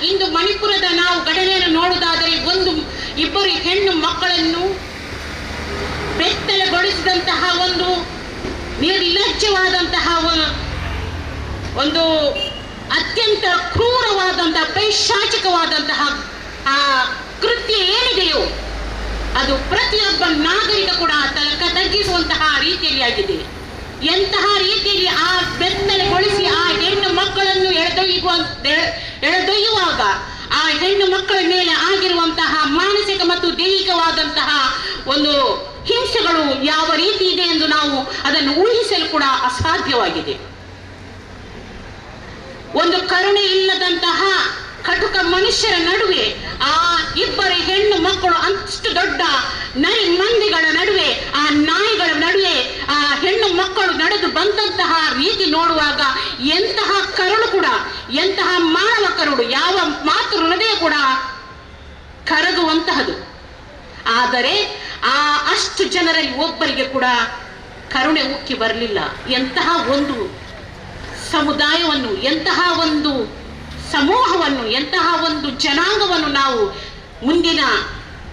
Speaker 4: ಇಂದು ಮಣಿಪುರದ ನಾವು ಘಟನೆಯನ್ನು ನೋಡುವುದಾದರೆ ಇಬ್ಬರು ಹೆಣ್ಣು ಮಕ್ಕಳನ್ನು ಬೆತ್ತಲೆಗೊಳಿಸಿದಂತಹ ಒಂದು ನಿರ್ಲಜ್ಜವಾದಂತಹ ಒಂದು ಅತ್ಯಂತ ಕ್ರೂರವಾದಂತಹ ಪೈಶಾಚಿಕವಾದಂತಹ ಆ ಕೃತ್ಯ ಏನಿದೆಯೋ ಅದು ಪ್ರತಿಯೊಬ್ಬ ನಾಗರಿಕ ಕೂಡ ತಗ್ಗಿಸುವಂತಹ ರೀತಿಯಲ್ಲಿ ಆಗಿದೆ. ಎಂತಹ ರೀತಿಯಲ್ಲಿ ಆ ಬೆತ್ತಲೆಗೊಳಿಸಿ ಆ ಹೆಣ್ಣು ಮಕ್ಕಳನ್ನು ಎಳೆದೊಯ್ಯುವಾಗ ಆ ಹೆಣ್ಣು ಮಕ್ಕಳ ಮೇಲೆ ಆಗಿರುವಂತಹ ಮಾನಸಿಕ ಮತ್ತು ದೈಹಿಕವಾದಂತಹ ಒಂದು ಹಿಂಸೆಗಳು ಯಾವ ರೀತಿ ಇದೆ ಎಂದು ನಾವು ಅದನ್ನು ಊಹಿಸಲು ಕೂಡ ಅಸಾಧ್ಯವಾಗಿದೆ. ಒಂದು ಕರುಣೆ ಇಲ್ಲದಂತಹ ಕಟುಕ ಮನುಷ್ಯರ ನಡುವೆ ಆ ಇಬ್ಬರು ಹೆಣ್ಣು ಮಕ್ಕಳು ಅಷ್ಟು ದೊಡ್ಡ ನರಿ ಮಂದಿಗಳ ನಡುವೆ, ಆ ನಾಯಿಗಳ ನಡುವೆ ಆ ಹೆಣ್ಣು ಮಕ್ಕಳು ನಡೆದು ಬಂದಂತಹ ರೀತಿ ನೋಡುವಾಗ ಎಂತಹ ಕರುಳು ಕೂಡ, ಎಂತಹ ಮಾನವ ಕರುಳು, ಯಾವ ಮಾತೃ ಹೃದಯ ಕೂಡ ಕರಗುವಂತಹದು. ಆದರೆ ಆ ಅಷ್ಟು ಜನರಲ್ಲಿ ಒಬ್ಬರಿಗೆ ಕೂಡ ಕರುಣೆ ಉಕ್ಕಿ ಬರಲಿಲ್ಲ. ಎಂತಹ ಒಂದು ಸಮುದಾಯವನ್ನು, ಎಂತಹ ಒಂದು ಸಮೂಹವನ್ನು, ಎಂತಹ ಒಂದು ಜನಾಂಗವನ್ನು ನಾವು ಮುಂದಿನ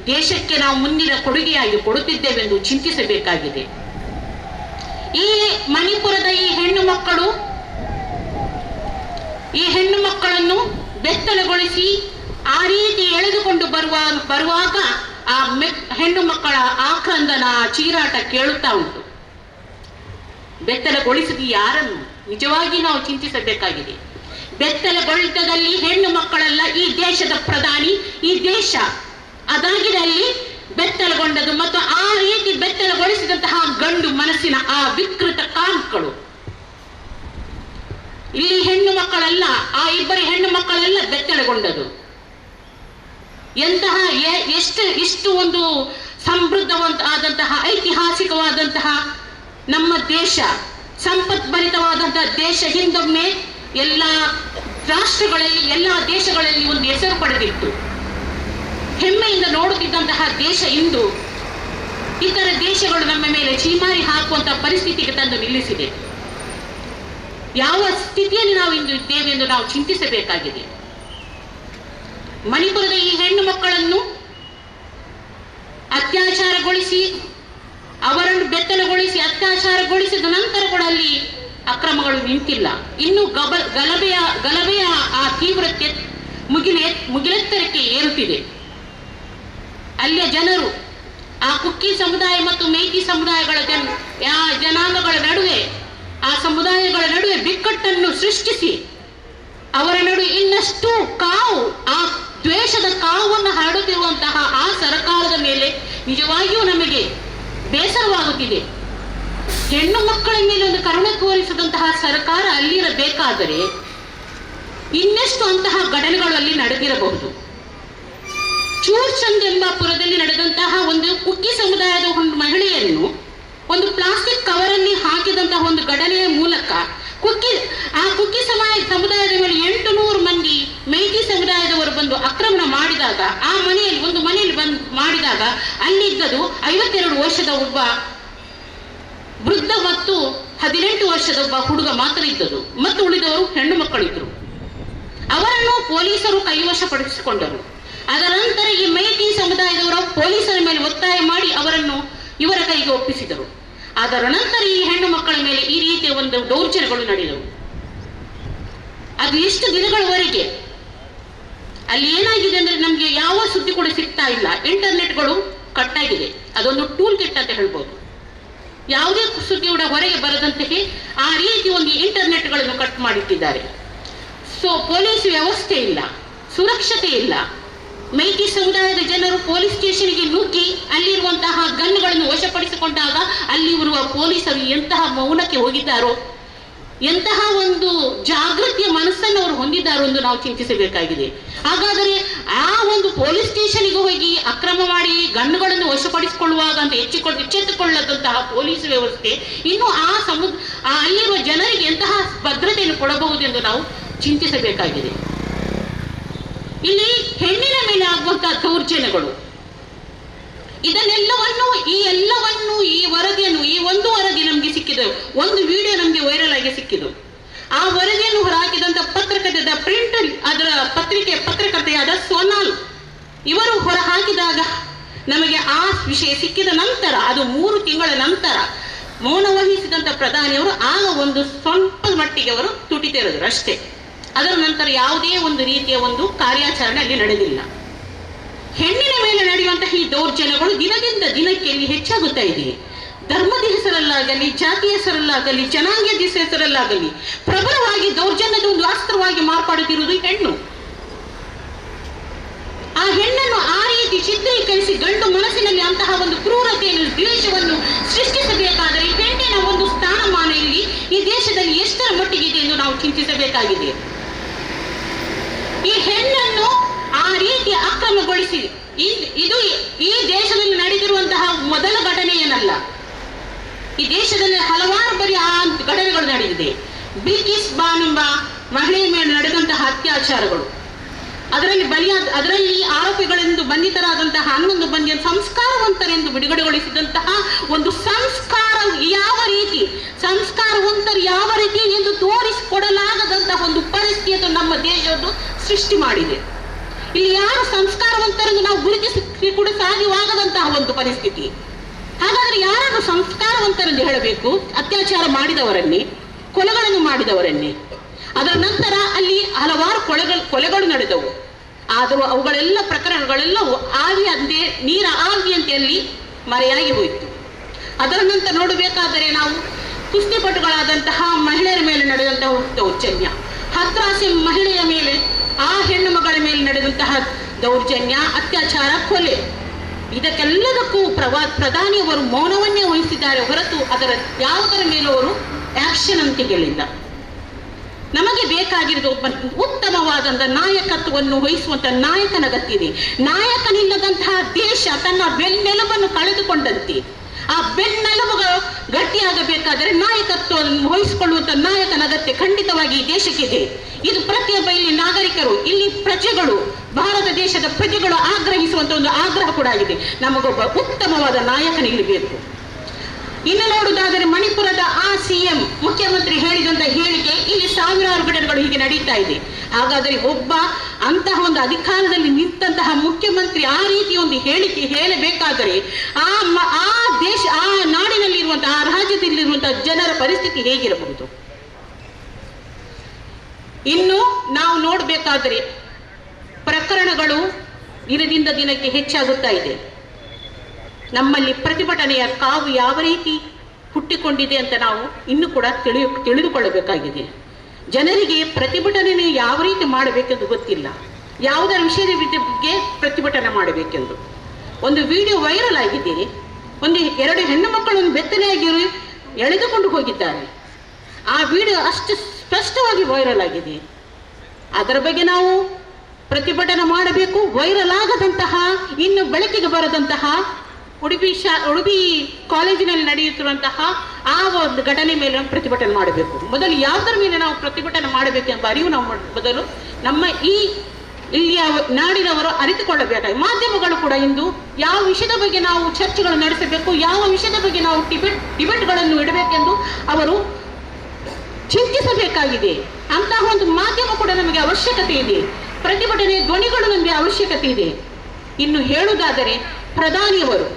Speaker 4: ದೇಶಕ್ಕೆ ನಾವು ಮುಂದಿನ ಕೊಡುಗೆಯಾಗಿ ಕೊಡುತ್ತಿದ್ದೇವೆಂದು ಚಿಂತಿಸಬೇಕಾಗಿದೆ. ಈ ಮಣಿಪುರದ ಈ ಹೆಣ್ಣು ಮಕ್ಕಳನ್ನು ಬೆತ್ತಲೆಗೊಳಿಸಿ ಆ ರೀತಿ ಎಳೆದುಕೊಂಡು ಬರುವಾಗ ಆ ಹೆಣ್ಣು ಮಕ್ಕಳ ಆಕ್ರಂದನ, ಚೀರಾಟ ಕೇಳುತ್ತಾ ಉಂಟು. ಬೆತ್ತಲೆಗೊಳಿಸಿದ ಯಾರನ್ನು ನಿಜವಾಗಿ ನಾವು ಚಿಂತಿಸಬೇಕಾಗಿದೆ. ಬೆತ್ತಲೆಗೊಳಿತದಲ್ಲಿ ಹೆಣ್ಣು ಮಕ್ಕಳಲ್ಲ, ಈ ದೇಶದ ಪ್ರಧಾನಿ, ಈ ದೇಶ ಅದಾಗಿದೆ ಅಲ್ಲಿ ಬೆತ್ತಲೆಗೊಂಡದು. ಮತ್ತು ಆ ರೀತಿ ಬೆತ್ತಲೆಗೊಳಿಸಿದಂತಹ ಗಂಡು ಮನಸ್ಸಿನ ಆ ವಿಕೃತ ಕಾಮಗಳು. ಇಲ್ಲಿ ಹೆಣ್ಣು ಮಕ್ಕಳಲ್ಲ, ಆ ಇಬ್ಬರು ಹೆಣ್ಣು ಮಕ್ಕಳೆಲ್ಲ ಬೆತ್ತಲೆಗೊಂಡದು. ಎಂತಹ ಇಷ್ಟು ಒಂದು ಸಮೃದ್ಧವಾದಂತಹ ಐತಿಹಾಸಿಕವಾದಂತಹ ನಮ್ಮ ದೇಶ, ಸಂಪತ್ಭರಿತವಾದಂತಹ ದೇಶ ಹಿಂದೊಮ್ಮೆ ಎಲ್ಲ ರಾಷ್ಟ್ರಗಳಲ್ಲಿ, ಎಲ್ಲ ದೇಶಗಳಲ್ಲಿ ಒಂದು ಹೆಸರು ಪಡೆದಿತ್ತು. ಹೆಮ್ಮೆಯಿಂದ ನೋಡುತ್ತಿದ್ದಂತಹ ದೇಶ ಇಂದು ಇತರ ದೇಶಗಳು ನಮ್ಮ ಮೇಲೆ ಚೀಮಾರಿ ಹಾಕುವಂತಹ ಪರಿಸ್ಥಿತಿಗೆ ತಂದು ನಿಲ್ಲಿಸಿದೆ. ಯಾವ ಸ್ಥಿತಿಯಲ್ಲಿ ನಾವು ಇಂದು ಇದ್ದೇವೆ ಎಂದು ನಾವು ಚಿಂತಿಸಬೇಕಾಗಿದೆ. ಮಣಿಪುರದ ಈ ಹೆಣ್ಣು ಮಕ್ಕಳನ್ನು ಅತ್ಯಾಚಾರಗೊಳಿಸಿ, ಅವರನ್ನು ಬೆತ್ತಲಗೊಳಿಸಿ ಅತ್ಯಾಚಾರಗೊಳಿಸಿದ ನಂತರ ಕೂಡ ಅಲ್ಲಿ ಅಕ್ರಮಗಳು ನಿಂತಿಲ್ಲ. ಇನ್ನು ಗಲಭೆಯ ಆ ತೀವ್ರತೆ ಮುಗಿಲೆತ್ತರಕ್ಕೆ ಏರುತ್ತಿದೆ. ಅಲ್ಲಿಯ ಜನರು, ಆ ಕುಕ್ಕಿ ಸಮುದಾಯ ಮತ್ತು ಮೇಟಿ ಸಮುದಾಯಗಳ ಜನಾಂಗಗಳ ನಡುವೆ, ಆ ಸಮುದಾಯಗಳ ನಡುವೆ ಬಿಕ್ಕಟ್ಟನ್ನು ಸೃಷ್ಟಿಸಿ ಅವರ ನಡುವೆ ಇನ್ನಷ್ಟು ಆ ದ್ವೇಷದ ಕಾವನ್ನು ಹರಡುತ್ತಿರುವಂತಹ ಆ ಸರ್ಕಾರದ ಮೇಲೆ ನಿಜವಾಗಿಯೂ ನಮಗೆ ಬೇಸರವಾಗುತ್ತಿದೆ. ಹೆಣ್ಣು ಮಕ್ಕಳ ಮೇಲೆ ಒಂದು ಕರುಣೆ ತೋರಿಸಿದಂತಹ ಸರ್ಕಾರ ಅಲ್ಲಿರಬೇಕಾದರೆ ಇನ್ನೆಷ್ಟು ಅಂತಹ ಘಟನೆಗಳು ಅಲ್ಲಿ ನಡೆದಿರಬಹುದು. ಚೂರ್ಚಂದ್ ಎಂಬ ಪುರದಲ್ಲಿ ನಡೆದಂತಹ ಒಂದು ಕುಕ್ಕಿ ಸಮುದಾಯದ ಒಂದು ಮಹಿಳೆಯನ್ನು ಒಂದು ಪ್ಲಾಸ್ಟಿಕ್ ಕವರಲ್ಲಿ ಹಾಕಿದಂತಹ ಒಂದು ಘಟನೆಯ ಮೂಲಕ ಕುಕ್ಕಿ ಸಮುದಾಯದ ಮೇಲೆ 800 ಮಂದಿ ಮೇಟಿ ಸಮುದಾಯದವರು ಬಂದು ಆಕ್ರಮಣ ಮಾಡಿದಾಗ, ಆ ಮನೆಯಲ್ಲಿ ಬಂದು ಮಾಡಿದಾಗ ಅಲ್ಲಿದ್ದದು 52 ವರ್ಷದ ಒಬ್ಬ ವೃದ್ಧ ಮತ್ತು 18 ವರ್ಷದ ಒಬ್ಬ ಹುಡುಗ ಮಾತ್ರ ಇದ್ದದು, ಮತ್ತು ಉಳಿದವರು ಹೆಣ್ಣು ಮಕ್ಕಳಿದ್ರು. ಅವರನ್ನು ಪೊಲೀಸರು ಕೈವಶಪಡಿಸಿಕೊಂಡರು. ಅದರ ನಂತರ ಈ ಮೇಟಿ ಸಮುದಾಯದವರು ಪೊಲೀಸರ ಮೇಲೆ ಒತ್ತಾಯ ಮಾಡಿ ಅವರನ್ನು ಇವರ ಕೈಗೆ ಒಪ್ಪಿಸಿದರು. ಅದರ ನಂತರ ಈ ಹೆಣ್ಣು ಮಕ್ಕಳ ಮೇಲೆ ಈ ರೀತಿಯ ಒಂದು ದೌರ್ಜನ್ಯಗಳು ನಡೆದವು. ಅದು ಎಷ್ಟು ದಿನಗಳವರೆಗೆ ಅಲ್ಲಿ ಏನಾಗಿದೆ ಅಂದ್ರೆ ನಮ್ಗೆ ಯಾವ ಸುದ್ದಿ ಕೂಡ ಸಿಗ್ತಾ ಇಲ್ಲ. ಇಂಟರ್ನೆಟ್ಗಳು ಕಟ್ ಆಗಿದೆ. ಅದೊಂದು ಟೂಲ್ ಕಿಟ್ ಅಂತ ಹೇಳ್ಬೋದು. ಯಾವುದೇ ಸುದ್ದಿ ಕೂಡ ಹೊರಗೆ ಬರದಂತೆಯೇ ಆ ರೀತಿ ಒಂದು ಇಂಟರ್ನೆಟ್ಗಳನ್ನು ಕಟ್ ಮಾಡಿಟ್ಟಿದ್ದಾರೆ. ಸೊ ಪೊಲೀಸ್ ವ್ಯವಸ್ಥೆ ಇಲ್ಲ, ಸುರಕ್ಷತೆ ಇಲ್ಲ. ಮೇಟಿ ಸಮುದಾಯದ ಜನರು ಪೊಲೀಸ್ ಸ್ಟೇಷನ್ಗೆ ನುಗ್ಗಿ ಅಲ್ಲಿರುವಂತಹ ಗನ್ಗಳನ್ನು ವಶಪಡಿಸಿಕೊಂಡಾಗ ಅಲ್ಲಿರುವ ಪೊಲೀಸರು ಎಂತಹ ಮೌನಕ್ಕೆ ಹೋಗಿದ್ದಾರೋ, ಎಂತಹ ಒಂದು ಜಾಗೃತಿಯ ಮನಸ್ಸನ್ನು ಅವರು ಹೊಂದಿದ್ದಾರೋ ಎಂದು ನಾವು ಚಿಂತಿಸಬೇಕಾಗಿದೆ. ಹಾಗಾದರೆ ಆ ಒಂದು ಪೊಲೀಸ್ ಸ್ಟೇಷನ್ಗೆ ಹೋಗಿ ಅಕ್ರಮ ಮಾಡಿ ಗನ್ನುಗಳನ್ನು ವಶಪಡಿಸಿಕೊಳ್ಳುವಾಗ ಅಂತ ಎಚ್ಚೆತ್ತುಕೊಳ್ಳದಂತಹ ಪೊಲೀಸ್ ವ್ಯವಸ್ಥೆ ಇನ್ನು ಅಲ್ಲಿರುವ ಜನರಿಗೆ ಎಂತಹ ಭದ್ರತೆಯನ್ನು ಕೊಡಬಹುದೆಂದು ನಾವು ಚಿಂತಿಸಬೇಕಾಗಿದೆ. ಇಲ್ಲಿ ಹೆಣ್ಣಿನ ಮೇಲೆ ಆಗುವಂತಹ ದೌರ್ಜನ್ಯಗಳು, ಇದನ್ನೆಲ್ಲವನ್ನು ಈ ಒಂದು ವರದಿ ನಮಗೆ ಸಿಕ್ಕಿದೆ. ಒಂದು ವಿಡಿಯೋ ನಮಗೆ ವೈರಲ್ ಆಗಿ ಸಿಕ್ಕಿದ್ದು. ಆ ವರದಿಯನ್ನು ಹೊರಹಾಕಿದಂತ ಪತ್ರಕರ್ತೆಯಾದ ಅದರ ಪತ್ರಕರ್ತೆಯಾದ ಸೋನಾಲ್ ಇವರು ಹೊರಹಾಕಿದಾಗ ನಮಗೆ ಆ ವಿಷಯ ಸಿಕ್ಕಿದ ನಂತರ, ಅದು 3 ತಿಂಗಳ ನಂತರ ಮೌನ ವಹಿಸಿದಂತ ಪ್ರಧಾನಿಯವರು ಆಗ ಒಂದು ಸ್ವಲ್ಪ ಮಟ್ಟಿಗೆ ಅವರು ತುಟಿತಿರೋದ್ರು ಅಷ್ಟೇ. ಅದರ ನಂತರ ಯಾವುದೇ ಒಂದು ರೀತಿಯ ಒಂದು ಕಾರ್ಯಾಚರಣೆ ಅಲ್ಲಿ ನಡೆದಿಲ್ಲ. ಹೆಣ್ಣಿನ ಮೇಲೆ ನಡೆಯುವಂತಹ ಈ ದೌರ್ಜನ್ಯಗಳು ದಿನದಿಂದ ದಿನಕ್ಕೆ ಇಲ್ಲಿ ಹೆಚ್ಚಾಗುತ್ತಾ ಇದೆ. ಧರ್ಮದ ಹೆಸರಲ್ಲಾಗಲಿ, ಜಾತಿಯ ಹೆಸರಲ್ಲಾಗಲಿ, ಜನಾಂಗದ ಹೆಸರಲ್ಲಾಗಲಿ ಪ್ರಬಲವಾಗಿ ದೌರ್ಜನ್ಯದ ಒಂದು ಅಸ್ತ್ರವಾಗಿ ಮಾರ್ಪಾಡುತ್ತಿರುವುದು ಹೆಣ್ಣು. ಆ ಹೆಣ್ಣನ್ನು ಆ ರೀತಿ ಚಿತ್ರೀಕರಿಸಿ ಗಂಡು ಮನಸ್ಸಿನಲ್ಲಿ ಅಂತಹ ಒಂದು ಕ್ರೂರತೆಯನ್ನು, ದ್ವೇಷವನ್ನು ಸೃಷ್ಟಿಸಬೇಕಾದರೆ ಹೆಣ್ಣಿನ ಒಂದು ಸ್ಥಾನಮಾನ ಇಲ್ಲಿ ಈ ದೇಶದಲ್ಲಿ ಎಷ್ಟರ ಮಟ್ಟಿಗಿದೆ ಎಂದು ನಾವು ಚಿಂತಿಸಬೇಕಾಗಿದೆ. ಈ ಹೆಣ್ಣನ್ನು ಆ ರೀತಿ ಅಕ್ರಮಗೊಳಿಸಿ ಇದು ಈ ದೇಶದಲ್ಲಿ ನಡೆದಿರುವಂತಹ ಮೊದಲ ಘಟನೆ ಏನಲ್ಲ. ಈ ದೇಶದಲ್ಲಿ ಹಲವಾರು ಬರಿ ಆ ಘಟನೆಗಳು ನಡೆದಿದೆ. ಬಿಲ್ಕಿಸ್ ಬಾನು ಎಂಬ ಮಹಿಳೆಯ ಮೇಲೆ ನಡೆದಂತಹ ಅತ್ಯಾಚಾರಗಳು, ಅದರಲ್ಲಿ ಆರೋಪಿಗಳೆಂದು ಬಂಧಿತರಾದಂತಹ 11 ಮಂದಿಯ ಸಂಸ್ಕಾರವಂತರೆಂದು ಬಿಡುಗಡೆಗೊಳಿಸಿದಂತಹ ಒಂದು ಸಂಸ್ಕಾರವಂತರು ಯಾವ ರೀತಿ ಎಂದು ತೋರಿಸಿಕೊಡಲಾಗದಂತಹ ಒಂದು ಪರಿಸ್ಥಿತಿಯನ್ನು ನಮ್ಮ ದೇಶವನ್ನು ಸೃಷ್ಟಿ ಮಾಡಿದೆ. ಇಲ್ಲಿ ಯಾರು ಸಂಸ್ಕಾರವಂತರೆಂದು ನಾವು ಗುರುತಿಸಿ ಕೂಡ ಸಾಧ್ಯವಾಗದಂತಹ ಒಂದು ಪರಿಸ್ಥಿತಿ. ಹಾಗಾದ್ರೆ ಯಾರನ್ನು ಸಂಸ್ಕಾರವಂತರೆಂದು ಹೇಳಬೇಕು? ಅತ್ಯಾಚಾರ ಮಾಡಿದವರನ್ನೇ, ಕೊಲೆಗಳನ್ನು ಮಾಡಿದವರನ್ನೇ. ಅದರ ನಂತರ ಅಲ್ಲಿ ಹಲವಾರು ಕೊಲೆಗಳು ನಡೆದವು. ಆದರೂ ಅವುಗಳೆಲ್ಲ ಪ್ರಕರಣಗಳೆಲ್ಲವೂ ನೀರ ಆವಿಯಂತೆ ಅಲ್ಲಿ ಮರೆಯಾಗಿ ಹೋಯಿತು. ಅದರ ನಂತರ ನೋಡಬೇಕಾದರೆ ನಾವು ಕುಸ್ತಿಪಟುಗಳಾದಂತಹ ಮಹಿಳೆಯರ ಮೇಲೆ ನಡೆದಂತಹ ದೌರ್ಜನ್ಯ, ಹತ್ರಾಸಿ ಮಹಿಳೆಯ ಮೇಲೆ, ಆ ಹೆಣ್ಣು ಮಗಳ ಮೇಲೆ ನಡೆದಂತಹ ದೌರ್ಜನ್ಯ, ಅತ್ಯಾಚಾರ, ಕೊಲೆ, ಇದಕ್ಕೆಲ್ಲದಕ್ಕೂ ಪ್ರಧಾನಿಯವರು ಮೌನವನ್ನೇ ವಹಿಸಿದ್ದಾರೆ ಹೊರತು ಅದರ ಯಾವುದರ ಮೇಲೂ ಅವರು ಆಕ್ಷನ್ ಅಂತ ಹೇಳಿಲ್ಲ. ನಮಗೆ ಬೇಕಾಗಿರೋದು ಒಬ್ಬ ಉತ್ತಮವಾದಂತಹ ನಾಯಕತ್ವವನ್ನು ವಹಿಸುವಂತ ನಾಯಕನ ಅಗತ್ಯ ಇದೆ. ನಾಯಕನಿಲ್ಲದಂತಹ ದೇಶ ತನ್ನ ಬೆನ್ನೆಲುಬನ್ನು ಕಳೆದುಕೊಂಡಂತೆ. ಆ ಬೆನ್ನೆಲುಬುಗಳು ಗಟ್ಟಿಯಾಗಬೇಕಾದರೆ ನಾಯಕತ್ವವನ್ನು ವಹಿಸಿಕೊಳ್ಳುವಂತ ನಾಯಕನ ಅಗತ್ಯ ಖಂಡಿತವಾಗಿ ಈ ದೇಶಕ್ಕಿದೆ. ಇದು ಪ್ರತಿಯೊಬ್ಬ ಇಲ್ಲಿ ನಾಗರಿಕರು, ಇಲ್ಲಿ ಪ್ರಜೆಗಳು, ಭಾರತ ದೇಶದ ಪ್ರಜೆಗಳು ಆಗ್ರಹಿಸುವಂತ ಒಂದು ಆಗ್ರಹ ಕೂಡ ಆಗಿದೆ. ನಮಗೊಬ್ಬ ಉತ್ತಮವಾದ ನಾಯಕನ ಇಲ್ಲಿ ಬೇಕು. ಇನ್ನು ನೋಡುವುದಾದರೆ ಮಣಿಪುರದ ಆ ಸಿಎಂ ಮುಖ್ಯಮಂತ್ರಿ ಹೇಳಿದಂತ ಹೇಳಿಕೆ, ಇಲ್ಲಿ ಸಾವಿರಾರು ಘಟನೆಗಳು ಹೀಗೆ ನಡೀತಾ ಇದೆ. ಹಾಗಾದರೆ ಒಬ್ಬ ಅಂತಹ ಒಂದು ಅಧಿಕಾರದಲ್ಲಿ ನಿಂತಹ ಮುಖ್ಯಮಂತ್ರಿ ಆ ರೀತಿ ಒಂದು ಹೇಳಿಕೆ ಹೇಳಬೇಕಾದರೆ ಆ ದೇಶ, ಆ ನಾಡಿನಲ್ಲಿರುವಂತಹ, ಆ ರಾಜ್ಯದಲ್ಲಿರುವಂತಹ ಜನರ ಪರಿಸ್ಥಿತಿ ಹೇಗಿರಬಹುದು? ಇನ್ನು ನಾವು ನೋಡಬೇಕಾದರೆ ಪ್ರಕರಣಗಳು ದಿನದಿಂದ ದಿನಕ್ಕೆ ಹೆಚ್ಚಾಗುತ್ತಾ ಇದೆ. ನಮ್ಮಲ್ಲಿ ಪ್ರತಿಭಟನೆಯ ಕಾವು ಯಾವ ರೀತಿ ಹುಟ್ಟಿಕೊಂಡಿದೆ ಅಂತ ನಾವು ಇನ್ನೂ ಕೂಡ ತಿಳಿದುಕೊಳ್ಳಬೇಕಾಗಿದೆ. ಜನರಿಗೆ ಪ್ರತಿಭಟನೆ ಯಾವ ರೀತಿ ಮಾಡಬೇಕೆಂದು ಗೊತ್ತಿಲ್ಲ. ಯಾವುದರ ವಿಷಯದ ಬಗ್ಗೆ ಪ್ರತಿಭಟನೆ ಮಾಡಬೇಕೆಂದು. ಒಂದು ವಿಡಿಯೋ ವೈರಲ್ ಆಗಿದೆ. ಎರಡು ಹೆಣ್ಣು ಮಕ್ಕಳನ್ನು ಬೆತ್ತಲೆಯಾಗಿ ಎಳೆದುಕೊಂಡು ಹೋಗಿದ್ದಾರೆ. ಆ ವಿಡಿಯೋ ಅಷ್ಟು ಸ್ಪಷ್ಟವಾಗಿ ವೈರಲ್ ಆಗಿದೆ. ಅದರ ಬಗ್ಗೆ ನಾವು ಪ್ರತಿಭಟನೆ ಮಾಡಬೇಕು. ವೈರಲ್ ಆಗದಂತಹ, ಇನ್ನು ಬೆಳಕಿಗೆ ಬರದಂತಹ ಉಡುಪಿ ಕಾಲೇಜಿನಲ್ಲಿ ನಡೆಯುತ್ತಿರುವಂತಹ ಆ ಒಂದು ಘಟನೆ ಮೇಲೆ ಪ್ರತಿಭಟನೆ ಮಾಡಬೇಕು. ಮೊದಲು ಯಾವುದರ ಮೇಲೆ ನಾವು ಪ್ರತಿಭಟನೆ ಮಾಡಬೇಕೆಂಬ ಅರಿವು ನಾವು ಮೊದಲು ನಮ್ಮ ಇಲ್ಲಿಯ ನಾಡಿನವರು ಅರಿತುಕೊಳ್ಳಬೇಕಾಗಿ. ಮಾಧ್ಯಮಗಳು ಕೂಡ ಇಂದು ಯಾವ ವಿಷಯದ ಬಗ್ಗೆ ನಾವು ಚರ್ಚೆಗಳು ನಡೆಸಬೇಕು, ಯಾವ ವಿಷಯದ ಬಗ್ಗೆ ನಾವು ಡಿಬೇಟ್ಗಳನ್ನು ಇಡಬೇಕೆಂದು ಅವರು ಚಿಂತಿಸಬೇಕಾಗಿದೆ. ಅಂತಹ ಒಂದು ಮಾಧ್ಯಮ ಕೂಡ ನಮಗೆ ಅವಶ್ಯಕತೆ ಇದೆ. ಪ್ರತಿಭಟನೆ ಧ್ವನಿಗಳು ನಮಗೆ ಅವಶ್ಯಕತೆ ಇದೆ. ಇನ್ನು ಹೇಳುವುದಾದರೆ ಪ್ರಧಾನಿಯವರು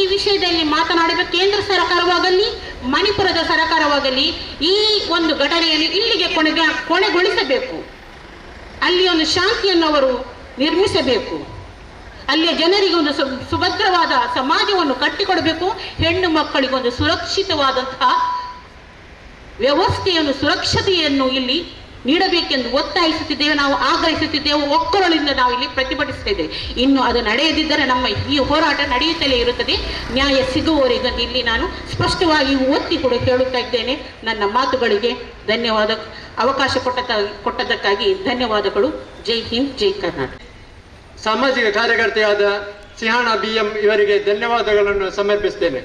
Speaker 4: ಈ ವಿಷಯದಲ್ಲಿ ಮಾತನಾಡಬೇಕು. ಕೇಂದ್ರ ಸರ್ಕಾರವಾಗಲಿ ಮಣಿಪುರದ ಸರ್ಕಾರವಾಗಲಿ ಈ ಒಂದು ಘಟನೆಯನ್ನು ಇಲ್ಲಿಗೆ ಕೊನೆಗೊಳಿಸಬೇಕು. ಅಲ್ಲಿ ಒಂದು ಶಾಂತಿಯನ್ನು ಅವರು ನಿರ್ಮಿಸಬೇಕು. ಅಲ್ಲಿಯ ಜನರಿಗೆ ಒಂದು ಸುಭದ್ರವಾದ ಸಮಾಜವನ್ನು ಕಟ್ಟಿಕೊಡಬೇಕು. ಹೆಣ್ಣು ಮಕ್ಕಳಿಗೊಂದು ಸುರಕ್ಷಿತವಾದಂತಹ ವ್ಯವಸ್ಥೆಯನ್ನು, ಸುರಕ್ಷತೆಯನ್ನು ಇಲ್ಲಿ ನೀಡಬೇಕೆಂದು ಒತ್ತಾಯಿಸುತ್ತಿದ್ದೇವೆ, ನಾವು ಆಗ್ರಹಿಸುತ್ತಿದ್ದೇವೆ. ಒಕ್ಕಲಿಂದ ನಾವು ಇಲ್ಲಿ ಪ್ರತಿಭಟಿಸುತ್ತಿದ್ದೇವೆ. ಇನ್ನು ಅದು ನಡೆಯದಿದ್ದರೆ ನಮ್ಮ ಈ ಹೋರಾಟ ನಡೆಯುತ್ತಲೇ ಇರುತ್ತದೆ. ನ್ಯಾಯ ಸಿಗುವವರೆಗೂ ಇಲ್ಲಿ ನಾನು ಸ್ಪಷ್ಟವಾಗಿ ಒತ್ತಿ ಕೂಡ ಹೇಳುತ್ತಾ ಇದ್ದೇನೆ. ನನ್ನ ಮಾತುಗಳಿಗೆ ಧನ್ಯವಾದ. ಅವಕಾಶ ಕೊಟ್ಟದಕ್ಕಾಗಿ ಧನ್ಯವಾದಗಳು. ಜೈ ಹಿಂದ್, ಜೈ ಕರ್ನಾಟಕ.
Speaker 1: ಸಾಮಾಜಿಕ ಕಾರ್ಯಕರ್ತೆಯಾದ ಸಿಂಹಣ BM ಇವರಿಗೆ ಧನ್ಯವಾದಗಳನ್ನು ಸಮರ್ಪಿಸುತ್ತೇನೆ.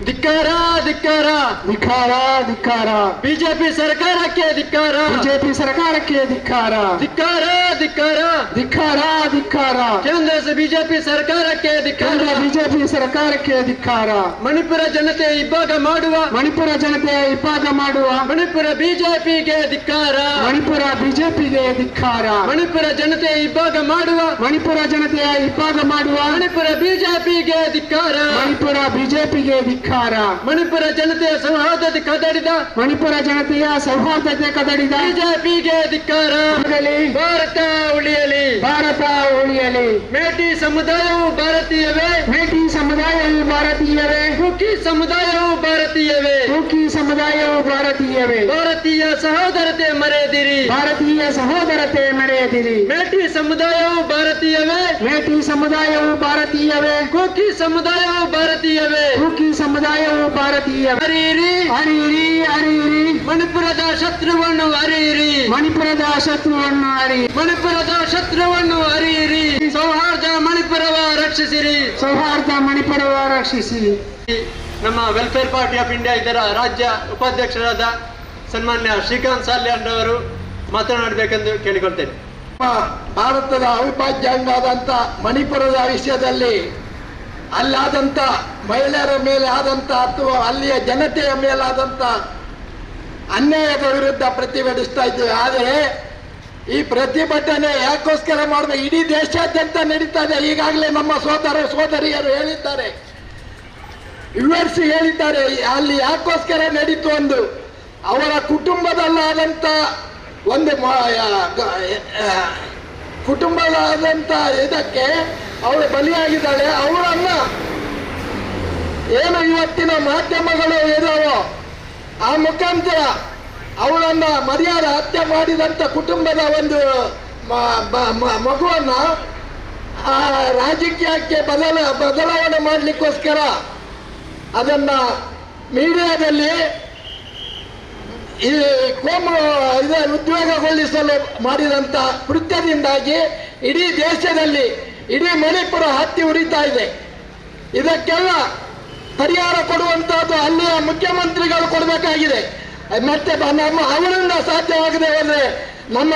Speaker 1: ಧಿಕ್ಕಾರ ಧಿಕ್ಕಾರ
Speaker 2: ಧಿಕ್ಕಾರ ಧಿಕ್ಕಾರ.
Speaker 1: ಬಿಜೆಪಿ ಸರ್ಕಾರಕ್ಕೆ ಧಿಕ್ಕಾರ.
Speaker 2: ಬಿಜೆಪಿ ಸರ್ಕಾರಕ್ಕೆ ಧಿಕ್ಕಾರ.
Speaker 1: ಧಿಕ್ಕಾರ ಧಿಕ್ಕಾರ.
Speaker 2: ಧಿಕ್ಕಾರ ಧಿಕ್ಕಾರ.
Speaker 1: ಕೇಂದ್ರ ಬಿಜೆಪಿ ಸರ್ಕಾರಕ್ಕೆ ಧಿಕ್ಕಾರ.
Speaker 2: ಬಿಜೆಪಿ ಸರ್ಕಾರಕ್ಕೆ ಧಿಕ್ಕಾರ.
Speaker 1: ಮಣಿಪುರ ಜನತೆ ಇಬ್ಬಾಗ ಮಾಡುವ,
Speaker 2: ಮಣಿಪುರ ಜನತೆ ಇಬ್ಬಾಗ ಮಾಡುವ,
Speaker 1: ಮಣಿಪುರ ಬಿಜೆಪಿಗೆ ಧಿಕ್ಕಾರ.
Speaker 2: ಮಣಿಪುರ ಬಿಜೆಪಿಗೆ ಧಿಕ್ಕಾರ.
Speaker 1: ಮಣಿಪುರ ಜನತೆ ಇಬ್ಬಾಗ ಮಾಡುವ,
Speaker 2: ಮಣಿಪುರ ಜನತೆಯ ಇಬ್ಬಾಗ ಮಾಡುವ,
Speaker 1: ಮಣಿಪುರ ಬಿಜೆಪಿಗೆ ಧಿಕ್ಕಾರ.
Speaker 2: ಮಣಿಪುರ ಬಿಜೆಪಿಗೆ ಧಿಕ್ಕಾರ.
Speaker 1: ಮಣಿಪುರ ಜನತೆಯ ಸೌಹಾರ್ದತೆ ಕದಡಿದ,
Speaker 2: ಮಣಿಪುರ ಜನತೆಯ ಸೌಹಾರ್ದತೆ ಕದಡಿದ
Speaker 1: ಬಿಜೆಪಿಗೆ ಧಿಕ್ಕಾರ. ಭಾರತ ಉಳಿಯಲಿ,
Speaker 2: ಭಾರತ ಉಳಿಯಲಿ.
Speaker 1: ಮೇಟಿ ಸಮುದಾಯವು ಭಾರತೀಯವೇ,
Speaker 2: ಮೇಟಿ ಸಮುದಾಯವು ಭಾರತೀಯವೇ,
Speaker 1: ಕುಕಿ ಸಮುದಾಯವು ಭಾರತೀಯವೇ,
Speaker 2: ಕುಕಿ ಸಮುದಾಯವು ಭಾರತೀಯವೇ.
Speaker 1: ಭಾರತೀಯ ಸಹೋದರತೆ ಮರೆಯದಿರಿ,
Speaker 2: ಭಾರತೀಯ ಸಹೋದರತೆ ಮೆರೆಯದಿರಿ.
Speaker 1: ಮೇಟಿ ಸಮುದಾಯವು ಭಾರತೀಯವೇ,
Speaker 2: ಮೇಟಿ ಸಮುದಾಯವು ಭಾರತೀಯವೇ,
Speaker 1: ಕುಕಿ ಸಮುದಾಯವು ಭಾರತೀಯವೇ,
Speaker 2: ಕುಕಿ ಸಮುದಾಯವು ಭಾರತೀಯವೇ.
Speaker 1: ಅರಿಯಿರಿ,
Speaker 2: ಅರಿಯಿರಿ, ಅರಿಯಿರಿ.
Speaker 1: ಮಣಿಪುರದ ಶತ್ರುವನ್ನು ಅರಿಯಿರಿ,
Speaker 2: ಮಣಿಪುರದ ಶತ್ರುವನ್ನು ಅರಿ,
Speaker 1: ಮಣಿಪುರದ ಶತ್ರುವನ್ನು ಅರಿಯಿರಿ. ಸೌಹಾರ್ದ ಮಣಿಪುರವ ರಕ್ಷಿಸಿರಿ,
Speaker 2: ಸೌಹಾರ್ದ ಮಣಿಪುರವ ರಕ್ಷಿಸಿ.
Speaker 1: ನಮ್ಮ ವೆಲ್ಫೇರ್ ಪಾರ್ಟಿ ಆಫ್ ಇಂಡಿಯಾ ಇದರ ರಾಜ್ಯ ಉಪಾಧ್ಯಕ್ಷರಾದ ಸನ್ಮಾನ್ಯ ಶ್ರೀಕಾಂತ್ ಸಾಲ್ಯಾನ್ ಅವರು ಮಾತನಾಡಬೇಕೆಂದು ಕೇಳಿಕೊಳ್ತೇನೆ.
Speaker 5: ಭಾರತದ ಅವಿಭಾಜ್ಯ ಅಂಗಾದಂಥ ಮಣಿಪುರದ ವಿಷಯದಲ್ಲಿ ಅಲ್ಲಾದಂಥ ಮಹಿಳೆಯರ ಮೇಲೆ ಆದಂಥ ಅಥವಾ ಅಲ್ಲಿಯ ಜನತೆಯ ಮೇಲಾದಂಥ ಅನ್ಯಾಯದ ವಿರುದ್ಧ ಪ್ರತಿಭಟಿಸ್ತಾ ಇದ್ದೇವೆ. ಆದರೆ ಈ ಪ್ರತಿಭಟನೆ ಯಾಕೋಸ್ಕರ ಮಾಡಬೇಕು? ಇಡೀ ದೇಶಾದ್ಯಂತ ನಡೀತಾ ಇದೆ. ಈಗಾಗಲೇ ನಮ್ಮ ಸೋದರಿಯರು ಹೇಳಿದ್ದಾರೆ, ವಿವರಿಸಿ ಹೇಳಿದ್ದಾರೆ ಅಲ್ಲಿ ಯಾಕೋಸ್ಕರ ನಡೀತು ಎಂದು. ಅವರ ಕುಟುಂಬದಲ್ಲಾದಂಥ ಒಂದು ಕುಟುಂಬದಾದಂಥ ಇದಕ್ಕೆ ಅವಳು ಬಲಿಯಾಗಿದ್ದಾಳೆ. ಅವರನ್ನ ಏನು ಇವತ್ತಿನ ಮಾಧ್ಯಮಗಳು ಇದಾವೋ ಆ ಮುಖಾಂತರ ಅವಳನ್ನ ಮರ್ಯಾದೆ ಹತ್ಯೆ ಮಾಡಿದಂಥ ಕುಟುಂಬದ ಒಂದು ಮಗುವನ್ನ ಆ ರಾಜಕೀಯಕ್ಕೆ ಬದಲಾವಣೆ ಮಾಡಲಿಕ್ಕೋಸ್ಕರ ಅದನ್ನ ಮೀಡಿಯಾದಲ್ಲಿ ಈ ಕೋಮು ಉದ್ಯೋಗಗೊಳಿಸಲು ಮಾಡಿದಂಥ ಕೃತ್ಯದಿಂದಾಗಿ ಇಡೀ ದೇಶದಲ್ಲಿ ಇಡೀ ಮಣಿಪುರ ಹತ್ತಿ ಉರಿತಾ ಇದೆ. ಇದಕ್ಕೆಲ್ಲ ಪರಿಹಾರ ಕೊಡುವಂತಹದ್ದು ಅಲ್ಲಿಯ ಮುಖ್ಯಮಂತ್ರಿಗಳು ಕೊಡಬೇಕಾಗಿದೆ. ಮತ್ತೆ ಅವರಿಂದ ಸಾಧ್ಯವಾಗದೆ ಹೋದ್ರೆ ನಮ್ಮ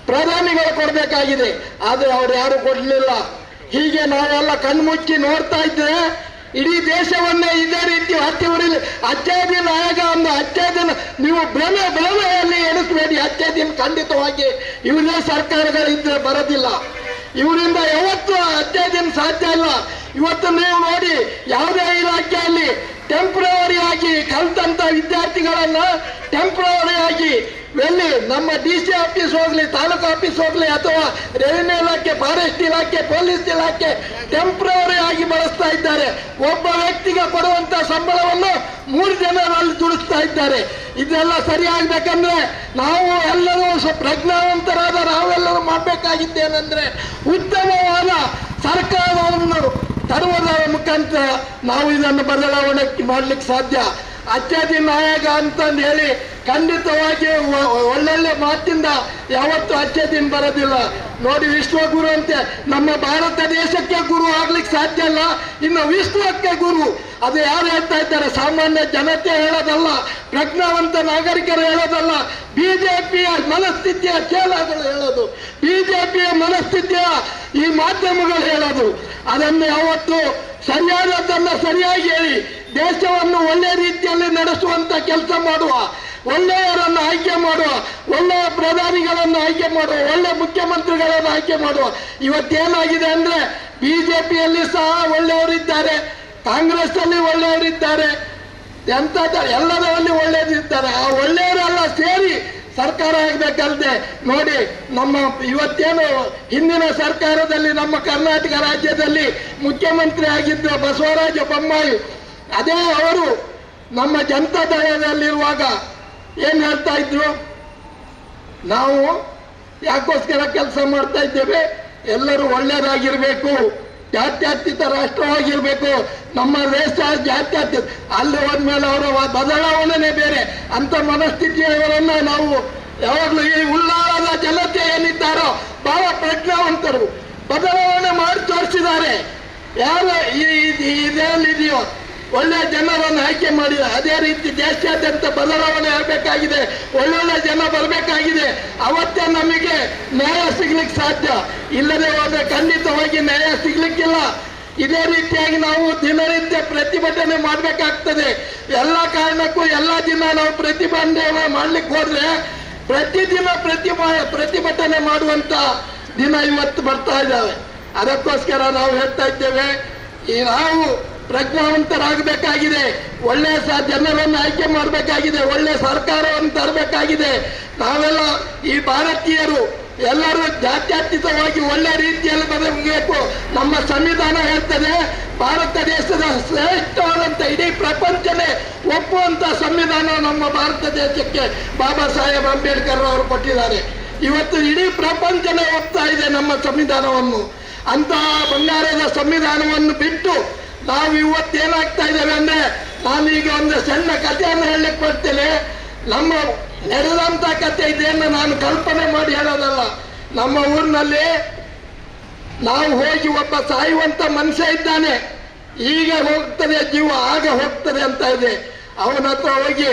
Speaker 5: ಪ್ರಧಾನಿಗಳು ಕೊಡಬೇಕಾಗಿದೆ. ಆದರೆ ಅವರು ಯಾರು ಕೊಡಲಿಲ್ಲ. ಹೀಗೆ ನಾವೆಲ್ಲ ಕಣ್ಮುಚ್ಚಿ ನೋಡ್ತಾ ಇದ್ರೆ ಇಡೀ ದೇಶವನ್ನೇ ಇದೇ ರೀತಿ ಹತ್ತಿ ಉರಿಲಿ. ಅಚ್ಚೇ ದಿನ ಆಗ ಒಂದು ಅಚ್ಚೇ ದಿನ ನೀವು ಭ್ರಮೆಯಲ್ಲಿ ಎಣಿಸಬೇಡಿ. ಅಚ್ಚೇ ದಿನ ಖಂಡಿತವಾಗಿ ಇವರೇ ಸರ್ಕಾರಗಳಿದ್ರೆ ಬರೋದಿಲ್ಲ. ಇವರಿಂದ ಯಾವತ್ತೂ ಅಚ್ಚೇ ದಿನ ಸಾಧ್ಯ ಇಲ್ಲ. ಇವತ್ತು ನೀವು ನೋಡಿ, ಯಾವುದೇ ಇಲಾಖೆಯಲ್ಲಿ ಟೆಂಪ್ರವರಿ ಆಗಿ ಕಲ್ತಂತ ವಿದ್ಯಾರ್ಥಿಗಳನ್ನ ಟೆಂಪ್ರವರಿ ಆಗಿ ಎಲ್ಲಿ ನಮ್ಮ DC ಆಫೀಸ್ ಹೋಗ್ಲಿ, ತಾಲೂಕು ಆಫೀಸ್ ಹೋಗ್ಲಿ, ಅಥವಾ ರೆವಿನ್ಯೂ ಇಲಾಖೆ, ಫಾರೆಸ್ಟ್ ಇಲಾಖೆ, ಪೊಲೀಸ್ ಇಲಾಖೆ ಟೆಂಪ್ರವರಿ ಆಗಿ ಬಳಸ್ತಾ ಇದ್ದಾರೆ. ಒಬ್ಬ ವ್ಯಕ್ತಿಗೆ ಕೊಡುವಂತ ಸಂಬಳವನ್ನು 3 ಜನರಲ್ಲಿ ದುಡಿಸ್ತಾ ಇದ್ದಾರೆ. ಇದೆಲ್ಲ ಸರಿಯಾಗಬೇಕಂದ್ರೆ ನಾವು ಎಲ್ಲರೂ ಪ್ರಜ್ಞಾವಂತರಾದ ನಾವೆಲ್ಲರೂ ಮಾಡಬೇಕಾಗಿದ್ದೇನೆಂದ್ರೆ ಉತ್ತಮವಾದ ಸರ್ಕಾರವನ್ನು ತರುವುದರ ಮುಖಾಂತರ ನಾವು ಇದನ್ನು ಬದಲಾವಣೆ ಮಾಡ್ಲಿಕ್ಕೆ ಸಾಧ್ಯ. ಅಚ್ಚೇದಿ ನಾಯಕ ಅಂತಂದು ಹೇಳಿ ಖಂಡಿತವಾಗಿ ಒಳ್ಳೊಳ್ಳೆ ಮಾತಿಂದ ಯಾವತ್ತೂ ಅಚ್ಚೇದಿನ ಬರೋದಿಲ್ಲ. ನೋಡಿ, ವಿಶ್ವಗುರು ಅಂತೆ ನಮ್ಮ ಭಾರತ ದೇಶಕ್ಕೆ ಗುರು ಆಗ್ಲಿಕ್ಕೆ ಸಾಧ್ಯ ಇಲ್ಲ, ಇನ್ನು ವಿಶ್ವಕ್ಕೆ ಗುರು. ಅದು ಯಾರು ಹೇಳ್ತಾ ಇದ್ದಾರೆ? ಸಾಮಾನ್ಯ ಜನತೆ ಹೇಳೋದಲ್ಲ, ಪ್ರಜ್ಞಾವಂತ ನಾಗರಿಕರು ಹೇಳೋದಲ್ಲ, ಬಿಜೆಪಿಯ ಮನಸ್ಥಿತಿಯ ಚೇಲಾಗಳು ಹೇಳೋದು, ಬಿಜೆಪಿಯ ಮನಸ್ಥಿತಿಯ ಈ ಮಾಧ್ಯಮಗಳು ಹೇಳೋದು. ಅದನ್ನು ಯಾವತ್ತು ಸರಿಯಾದದ್ದನ್ನು ಸರಿಯಾಗಿ ಹೇಳಿ ದೇಶವನ್ನು ಒಳ್ಳೆ ರೀತಿಯಲ್ಲಿ ನಡೆಸುವಂತ ಕೆಲಸ ಮಾಡುವ, ಒಳ್ಳೆಯವರನ್ನು ಆಯ್ಕೆ ಮಾಡುವ, ಒಳ್ಳೆಯ ಪ್ರಧಾನಿಗಳನ್ನು ಆಯ್ಕೆ ಮಾಡುವ, ಒಳ್ಳೆ ಮುಖ್ಯಮಂತ್ರಿಗಳನ್ನು ಆಯ್ಕೆ ಮಾಡುವ. ಇವತ್ತೇನಾಗಿದೆ ಅಂದ್ರೆ ಬಿಜೆಪಿಯಲ್ಲಿ ಸಹ ಒಳ್ಳೆಯವರಿದ್ದಾರೆ, ಕಾಂಗ್ರೆಸ್ ಅಲ್ಲಿ ಒಳ್ಳೆಯವರಿದ್ದಾರೆ, ಎಲ್ಲದರಲ್ಲಿ ಒಳ್ಳೆಯದಿದ್ದಾರೆ. ಆ ಒಳ್ಳೆಯವರೆಲ್ಲ ಸೇರಿ ಸರ್ಕಾರ ಆಗಬೇಕಲ್ಲದೆ ನೋಡಿ, ನಮ್ಮ ಇವತ್ತೇನು ಹಿಂದಿನ ಸರ್ಕಾರದಲ್ಲಿ ನಮ್ಮ ಕರ್ನಾಟಕ ರಾಜ್ಯದಲ್ಲಿ ಮುಖ್ಯಮಂತ್ರಿ ಆಗಿದ್ದ ಬಸವರಾಜ ಬೊಮ್ಮಾಯಿ, ಅದೇ ಅವರು ನಮ್ಮ ಜನತಾ ದಳದಲ್ಲಿರುವಾಗ ಏನ್ ಹೇಳ್ತಾ ಇದ್ರು? ನಾವು ಯಾಕೋಸ್ಕರ ಕೆಲಸ ಮಾಡ್ತಾ ಇದ್ದೇವೆ, ಎಲ್ಲರೂ ಒಳ್ಳೆಯದಾಗಿರ್ಬೇಕು, ಜಾತ್ಯತೀತ ರಾಷ್ಟ್ರವಾಗಿರ್ಬೇಕು, ನಮ್ಮ ದೇಶ ಜಾತ್ಯತೀತ. ಅಲ್ಲಿ ಹೋದ್ಮೇಲೆ ಅವರ ಬದಲಾವಣೆನೇ ಬೇರೆ. ಅಂತ ಮನಸ್ಥಿತಿಯವರನ್ನ ನಾವು ಯಾವಾಗಲೂ ಈ ಉಳ್ಳಾಳದ ಜನತೆ ಏನಿದ್ದಾರೋ ಬಹಳ ಪ್ರಜ್ಞಾವಂತರು ಬದಲಾವಣೆ ಮಾಡಿ ತೋರಿಸಿದ್ದಾರೆ. ಯಾರು ಇದೇನಿದೆಯೋ ಒಳ್ಳೆ ಜನರನ್ನು ಆಯ್ಕೆ ಮಾಡಿ ಅದೇ ರೀತಿ ದೇಶಾದ್ಯಂತ ಬದಲಾವಣೆ ಆಗಬೇಕಾಗಿದೆ. ಒಳ್ಳೊಳ್ಳೆ ಜನ ಬರಬೇಕಾಗಿದೆ. ಅವತ್ತೇ ನಮಗೆ ನ್ಯಾಯ ಸಿಗ್ಲಿಕ್ಕೆ ಸಾಧ್ಯ. ಇಲ್ಲದೆ ಹೋದ್ರೆ ಖಂಡಿತವಾಗಿ ನ್ಯಾಯ ಸಿಗ್ಲಿಕ್ಕಿಲ್ಲ. ಇದೇ ರೀತಿಯಾಗಿ ನಾವು ದಿನನಿತ್ಯ ಪ್ರತಿಭಟನೆ ಮಾಡಬೇಕಾಗ್ತದೆ. ಎಲ್ಲ ಕಾರಣಕ್ಕೂ ಎಲ್ಲ ದಿನ ನಾವು ಪ್ರತಿಭಟನೆ ಮಾಡ್ಲಿಕ್ಕೆ ಹೋದ್ರೆ ಪ್ರತಿದಿನ ಪ್ರತಿಭಟನೆ ಮಾಡುವಂತ ದಿನ ಇವತ್ತು ಬರ್ತಾ ಇದ್ದಾವೆ. ಅದಕ್ಕೋಸ್ಕರ ನಾವು ಹೇಳ್ತಾ ಇದ್ದೇವೆ, ಈ ನಾವು ಪ್ರಜ್ಞಾವಂತರಾಗಬೇಕಾಗಿದೆ, ಒಳ್ಳೆ ಜನರನ್ನು ಆಯ್ಕೆ ಮಾಡಬೇಕಾಗಿದೆ, ಒಳ್ಳೆ ಸರ್ಕಾರವನ್ನು ತರಬೇಕಾಗಿದೆ. ನಾವೆಲ್ಲ ಈ ಭಾರತೀಯರು ಎಲ್ಲರೂ ಜಾತ್ಯತೀತವಾಗಿ ಒಳ್ಳೆ ರೀತಿಯಲ್ಲಿ ಬರಬೇಕು. ನಮ್ಮ ಸಂವಿಧಾನ ಹೇಳ್ತದೆ, ಭಾರತ ದೇಶದ ಶ್ರೇಷ್ಠವಾದಂತ ಇಡೀ ಪ್ರಪಂಚನೇ ಒಪ್ಪುವಂತ ಸಂವಿಧಾನ ನಮ್ಮ ಭಾರತ ದೇಶಕ್ಕೆ ಬಾಬಾ ಸಾಹೇಬ್ ಅಂಬೇಡ್ಕರ್ ಅವರು ಕೊಟ್ಟಿದ್ದಾರೆ. ಇವತ್ತು ಇಡೀ ಪ್ರಪಂಚನೇ ಒಪ್ತಾ ಇದೆ ನಮ್ಮ ಸಂವಿಧಾನವನ್ನು. ಅಂತಹ ಬಂಗಾರದ ಸಂವಿಧಾನವನ್ನು ಬಿಟ್ಟು ನಾವು ಇವತ್ತೇನಾಗ್ತಾ ಇದ್ದೇವೆ ಅಂದ್ರೆ, ನಾನೀಗ ಒಂದು ಸಣ್ಣ ಕಥೆಯನ್ನು ಹೇಳಲಿಕ್ಕೆ ಬರ್ತೇನೆ. ನಮ್ಮ ನಡೆದಂತ ಕಥೆ ಇದೆಯನ್ನು ನಾನು ಕಲ್ಪನೆ ಮಾಡಿ ಹೇಳೋದಲ್ಲ. ನಮ್ಮ ಊರಿನಲ್ಲಿ ನಾವು ಹೋಗಿ ಒಬ್ಬ ಸಾಯುವಂತ ಮನುಷ್ಯ ಇದ್ದಾನೆ, ಈಗ ಹೋಗ್ತದೆ ಜೀವ, ಆಗ ಹೋಗ್ತದೆ ಅಂತ ಇದೆ. ಅವನ ಹತ್ರ ಹೋಗಿ,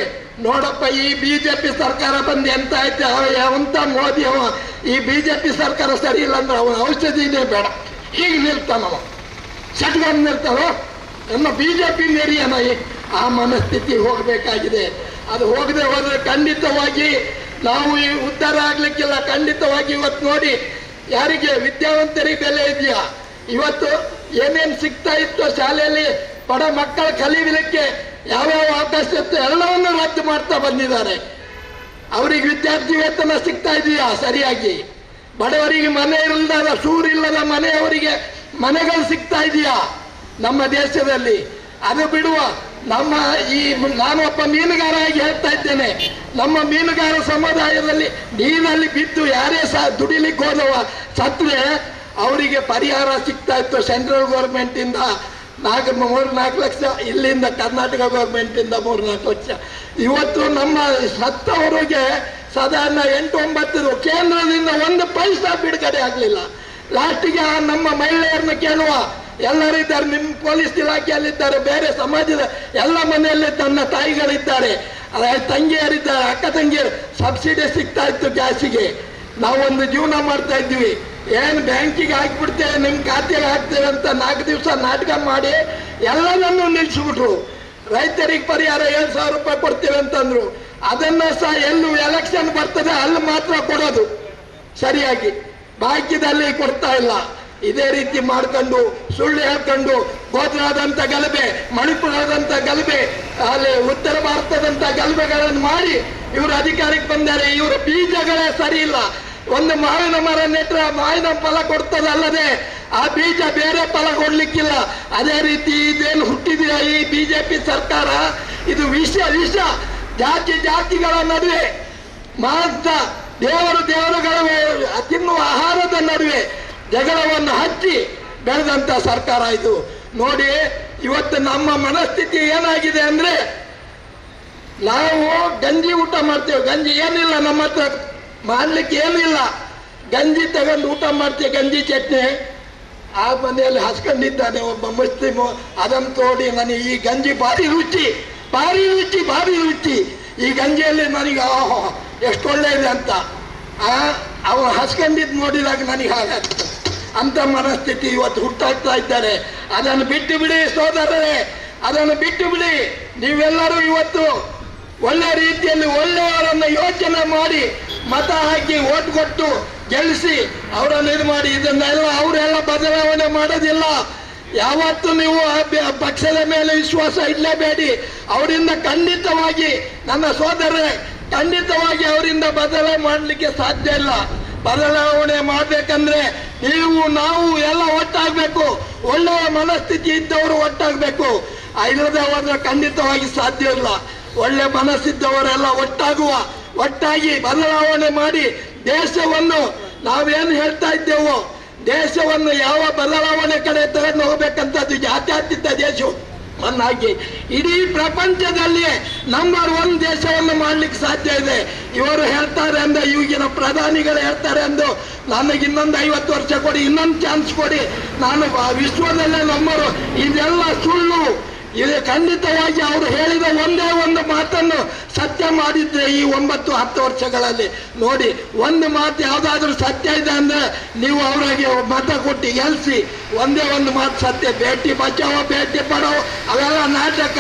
Speaker 5: ನೋಡಪ್ಪ ಈ ಬಿಜೆಪಿ ಸರ್ಕಾರ ಬಂದು ಎಂತ ಆಯ್ತು, ಅವಂತ ಮೋದಿ ಅವ, ಈ ಬಿಜೆಪಿ ಸರ್ಕಾರ ಸರಿ ಇಲ್ಲ ಅಂದ್ರೆ ಅವನ ಔಷಧಿನೇ ಬೇಡ, ಹೀಗೆ ನಿಲ್ತಾನವ, ಸಟ್ಕೊಂಡು ನಿಲ್ತಾನೋ, ನಮ್ಮ ಬಿಜೆಪಿ ಮೇರಿಯನ. ಆ ಮನಸ್ಥಿತಿ ಹೋಗಬೇಕಾಗಿದೆ. ಅದು ಹೋಗದೆ ಹೋದ್ರೆ ಖಂಡಿತವಾಗಿ ನಾವು ಈ ಉದ್ಧಾರ ಆಗ್ಲಿಕ್ಕಿಲ್ಲ. ಖಂಡಿತವಾಗಿ ಇವತ್ತು ನೋಡಿ, ಯಾರಿಗೆ ವಿದ್ಯಾವಂತರಿಗೆ ಬೆಲೆ ಇದೆಯಾ? ಇವತ್ತು ಏನೇನು ಸಿಗ್ತಾ ಇತ್ತು ಶಾಲೆಯಲ್ಲಿ ಬಡ ಮಕ್ಕಳ ಕಲಿಯಲಿಕ್ಕೆ ಯಾವ್ಯಾವ ಅವಕಾಶ ಇತ್ತು ಎಲ್ಲವನ್ನು ರದ್ದು ಮಾಡ್ತಾ ಬಂದಿದ್ದಾರೆ. ಅವರಿಗೆ ವಿದ್ಯಾರ್ಥಿ ವೇತನ ಸಿಗ್ತಾ ಇದೆಯಾ ಸರಿಯಾಗಿ? ಬಡವರಿಗೆ ಮನೆ ಇಲ್ಲದ, ಸೂರಿಲ್ಲದ ಮನೆಯವರಿಗೆ ಮನೆಗಳು ಸಿಗ್ತಾ ಇದೆಯಾ ನಮ್ಮ ದೇಶದಲ್ಲಿ? ಅದು ಬಿಡುವ, ನಮ್ಮ ನಾನೊಬ್ಬ ಮೀನುಗಾರಾಗಿ ಹೇಳ್ತಾ ಇದ್ದೇನೆ, ನಮ್ಮ ಮೀನುಗಾರ ಸಮುದಾಯದಲ್ಲಿ ನೀರಲ್ಲಿ ಬಿದ್ದು ಯಾರೇ ದುಡಿಲಿಕ್ಕೆ ಹೋದವ ಸತ್ರೆ ಅವರಿಗೆ ಪರಿಹಾರ ಸಿಗ್ತಾ ಇತ್ತು ಸೆಂಟ್ರಲ್ ಗೌರ್ಮೆಂಟ್ ಇಂದ 3-4 ಲಕ್ಷ, ಇಲ್ಲಿಂದ ಕರ್ನಾಟಕ ಗೌರ್ಮೆಂಟ್ ಇಂದ 3-4 ಲಕ್ಷ. ಇವತ್ತು ನಮ್ಮ ಸತ್ತವರಿಗೆ ಸಾಧಾರಣ 8-9 ಕೇಂದ್ರದಿಂದ 1 ಪೈಸಾ ಬಿಡುಗಡೆ ಆಗಲಿಲ್ಲ. ಲಾಸ್ಟಿಗೆ ನಮ್ಮ ಮಹಿಳೆಯರನ್ನು ಕೇಳುವ ಎಲ್ಲರಿದ್ದಾರೆ, ನಿಮ್ಮ ಪೊಲೀಸ್ ಇಲಾಖೆಯಲ್ಲಿದ್ದಾರೆ, ಬೇರೆ ಸಮಾಜದ ಎಲ್ಲ ಮನೆಯಲ್ಲಿ ತನ್ನ ತಾಯಿಗಳಿದ್ದಾರೆ, ತಂಗಿಯರಿದ್ದಾರೆ, ಅಕ್ಕ ತಂಗಿಯರು. ಸಬ್ಸಿಡಿ ಸಿಗ್ತಾ ಇತ್ತು ಗ್ಯಾಸಿಗೆ, ನಾವೊಂದು ಜೀವನ ಮಾಡ್ತಾ ಇದ್ವಿ. ಏನು ಬ್ಯಾಂಕಿಗೆ ಹಾಕ್ಬಿಡ್ತೇವೆ, ನಿಮ್ಮ ಖಾತೆಗೆ ಹಾಕ್ತೇವೆ ಅಂತ 4 ದಿವಸ ನಾಟಕ ಮಾಡಿ ಎಲ್ಲರನ್ನೂ ನಿಲ್ಲಿಸ್ಬಿಟ್ರು. ರೈತರಿಗೆ ಪರಿಹಾರ 7,000 ರೂಪಾಯಿ ಕೊಡ್ತೇವೆ ಅಂತಂದ್ರು. ಅದನ್ನ ಸಹ ಎಲ್ಲೂ ಎಲೆಕ್ಷನ್ ಬರ್ತದೆ ಅಲ್ಲಿ ಮಾತ್ರ ಕೊಡೋದು ಸರಿಯಾಗಿ, ಬಾಕಿದಲ್ಲಿ ಕೊಡ್ತಾ ಇಲ್ಲ. ಇದೇ ರೀತಿ ಮಾಡ್ಕೊಂಡು ಸುಳ್ಳು ಹೇಳ್ಕೊಂಡು ಗೋಧ್ರಾದಂತ ಗಲಭೆ, ಮಣಿಪುರದಂತ ಗಲಭೆ, ಅಲ್ಲಿ ಉತ್ತರ ಭಾರತದಂತ ಗಲಭೆಗಳನ್ನು ಮಾಡಿ ಇವರು ಅಧಿಕಾರಕ್ಕೆ ಬಂದರೆ ಇವರ ಬೀಜಗಳೇ ಸರಿ ಇಲ್ಲ. ಒಂದು ಮಾವಿನ ಮರ ನೆಟ್ರೆ ಮಾವಿನ ಫಲ ಕೊಡ್ತದಲ್ಲದೆ ಆ ಬೀಜ ಬೇರೆ ಫಲ ಕೊಡ್ಲಿಕ್ಕಿಲ್ಲ. ಅದೇ ರೀತಿ ಇದೇನು ಹುಟ್ಟಿದೆಯಾ ಈ ಬಿಜೆಪಿ ಸರ್ಕಾರ, ಇದು ವಿಷ ಜಾತಿಗಳ ನಡುವೆ, ಮಾಂಸ ದೇವರುಗಳ ತಿನ್ನುವ ಆಹಾರದ ನಡುವೆ ಜಗಳವನ್ನು ಹಚ್ಚಿ ಬೆಳೆದಂತ ಸರ್ಕಾರ ಇದು. ನೋಡಿ ಇವತ್ತು ನಮ್ಮ ಮನಸ್ಥಿತಿ ಏನಾಗಿದೆ ಅಂದ್ರೆ, ನಾವು ಗಂಜಿ ಊಟ ಮಾಡ್ತೇವೆ, ಗಂಜಿ ಏನಿಲ್ಲ ನಮ್ಮ ಹತ್ರ ಮಾಡ್ಲಿಕ್ಕೆ ಏನಿಲ್ಲ, ಗಂಜಿ ತಗೊಂಡು ಊಟ ಮಾಡ್ತೇವೆ, ಗಂಜಿ ಚಟ್ನಿ. ಆ ಮನೆಯಲ್ಲಿ ಹಸ್ಕೊಂಡಿದ್ದಾನೆ ಒಬ್ಬ ಮುಸ್ಲಿಮು, ಅದನ್ನು ತೋಡಿ ನನಗೆ ಈ ಗಂಜಿ ಭಾರಿ ರುಚಿ, ಈ ಗಂಜಿಯಲ್ಲಿ ನನಗೆ ಎಷ್ಟು ಒಳ್ಳೆ ಇದೆ ಅಂತ ಅವನು ಹಸ್ಕೊಂಡಿದ್ದು ನೋಡಿದಾಗ ನನಗೆ ಹಾಗಾಗ್ತದೆ. ಅಂತ ಮನಸ್ಥಿತಿ ಇವತ್ತು ಹುಟ್ಟಾಗ್ತಾ ಇದ್ದಾರೆ. ಅದನ್ನು ಬಿಟ್ಟು ಬಿಡಿ ಸೋದರರೇ, ಅದನ್ನು ಬಿಟ್ಟು ಬಿಡಿ. ನೀವೆಲ್ಲರೂ ಇವತ್ತು ಒಳ್ಳೆ ರೀತಿಯಲ್ಲಿ ಒಳ್ಳೆಯವರನ್ನು ಯೋಚನೆ ಮಾಡಿ ಮತ ಹಾಕಿ ಓಟ್ ಕೊಟ್ಟು ಗೆಲ್ಲಿಸಿ ಅವರನ್ನು ಇದು ಮಾಡಿ. ಇದನ್ನೆಲ್ಲ ಅವರೆಲ್ಲ ಬದಲಾವಣೆ ಮಾಡೋದಿಲ್ಲ. ಯಾವತ್ತು ನೀವು ಪಕ್ಷದ ಮೇಲೆ ವಿಶ್ವಾಸ ಇಡಲೇಬೇಡಿ. ಅವರಿಂದ ಖಂಡಿತವಾಗಿ ನನ್ನ ಸೋದರರೇ, ಖಂಡಿತವಾಗಿ ಅವರಿಂದ ಬದಲಾವಣೆ ಮಾಡಲಿಕ್ಕೆ ಸಾಧ್ಯ ಇಲ್ಲ. ಬದಲಾವಣೆ ಮಾಡಬೇಕಂದ್ರೆ ನೀವು ನಾವು ಎಲ್ಲ ಒಟ್ಟಾಗಬೇಕು. ಒಳ್ಳೆಯ ಮನಸ್ಥಿತಿ ಇದ್ದವರು ಒಟ್ಟಾಗಬೇಕು. ಇಲ್ಲದೆ ಹೋದ್ರೆ ಖಂಡಿತವಾಗಿ ಸಾಧ್ಯ ಇಲ್ಲ. ಒಳ್ಳೆ ಮನಸ್ಸಿದ್ದವರೆಲ್ಲ ಒಟ್ಟಾಗಿ ಬದಲಾವಣೆ ಮಾಡಿ ದೇಶವನ್ನು, ನಾವೇನು ಹೇಳ್ತಾ ಇದ್ದೇವೋ, ದೇಶವನ್ನು ಯಾವ ಬದಲಾವಣೆ ಕಡೆ ತಗೊಂಡು ಹೋಗ್ಬೇಕಂತದ್ದು ಜಾತ್ಯತೀತ ದೇಶವನ್ನಾಗಿ ಇಡೀ ಪ್ರಪಂಚದಲ್ಲಿಯೇ ನಂಬರ್ 1 ದೇಶವನ್ನು ಮಾಡ್ಲಿಕ್ಕೆ ಸಾಧ್ಯ ಇದೆ. ಇವರು ಹೇಳ್ತಾರೆ ಅಂದ್ರೆ, ಈಗಿನ ಪ್ರಧಾನಿಗಳು ಹೇಳ್ತಾರೆ ಎಂದು ನನಗೆ ಇನ್ನೊಂದು 50 ವರ್ಷ ಕೊಡಿ, ಇನ್ನೊಂದು ಚಾನ್ಸ್ ಕೊಡಿ, ನಾನು ವಿಶ್ವದಲ್ಲೇ ನಂಬರು. ಇದೆಲ್ಲ ಸುಳ್ಳು. ಇದು ಖಂಡಿತವಾಗಿ ಅವರು ಹೇಳಿದ ಒಂದೇ ಒಂದು ಮಾತನ್ನು ಸತ್ಯ ಮಾಡಿದ್ರೆ ಈ 9-10 ವರ್ಷಗಳಲ್ಲಿ ನೋಡಿ, ಒಂದು ಮಾತು ಯಾವ್ದಾದ್ರು ಸತ್ಯ ಇದೆ ಅಂದ್ರೆ ನೀವು ಅವರಿಗೆ ಮತ ಕೊಟ್ಟು ಗೆಲ್ಸಿ. ಒಂದೇ ಒಂದು ಮಾತು ಸತ್ಯ, ಬೇಟಿ ಬಚಾವೋ ಬೇಟಿ ಪಡೋ ಅವೆಲ್ಲ ನಾಟಕ,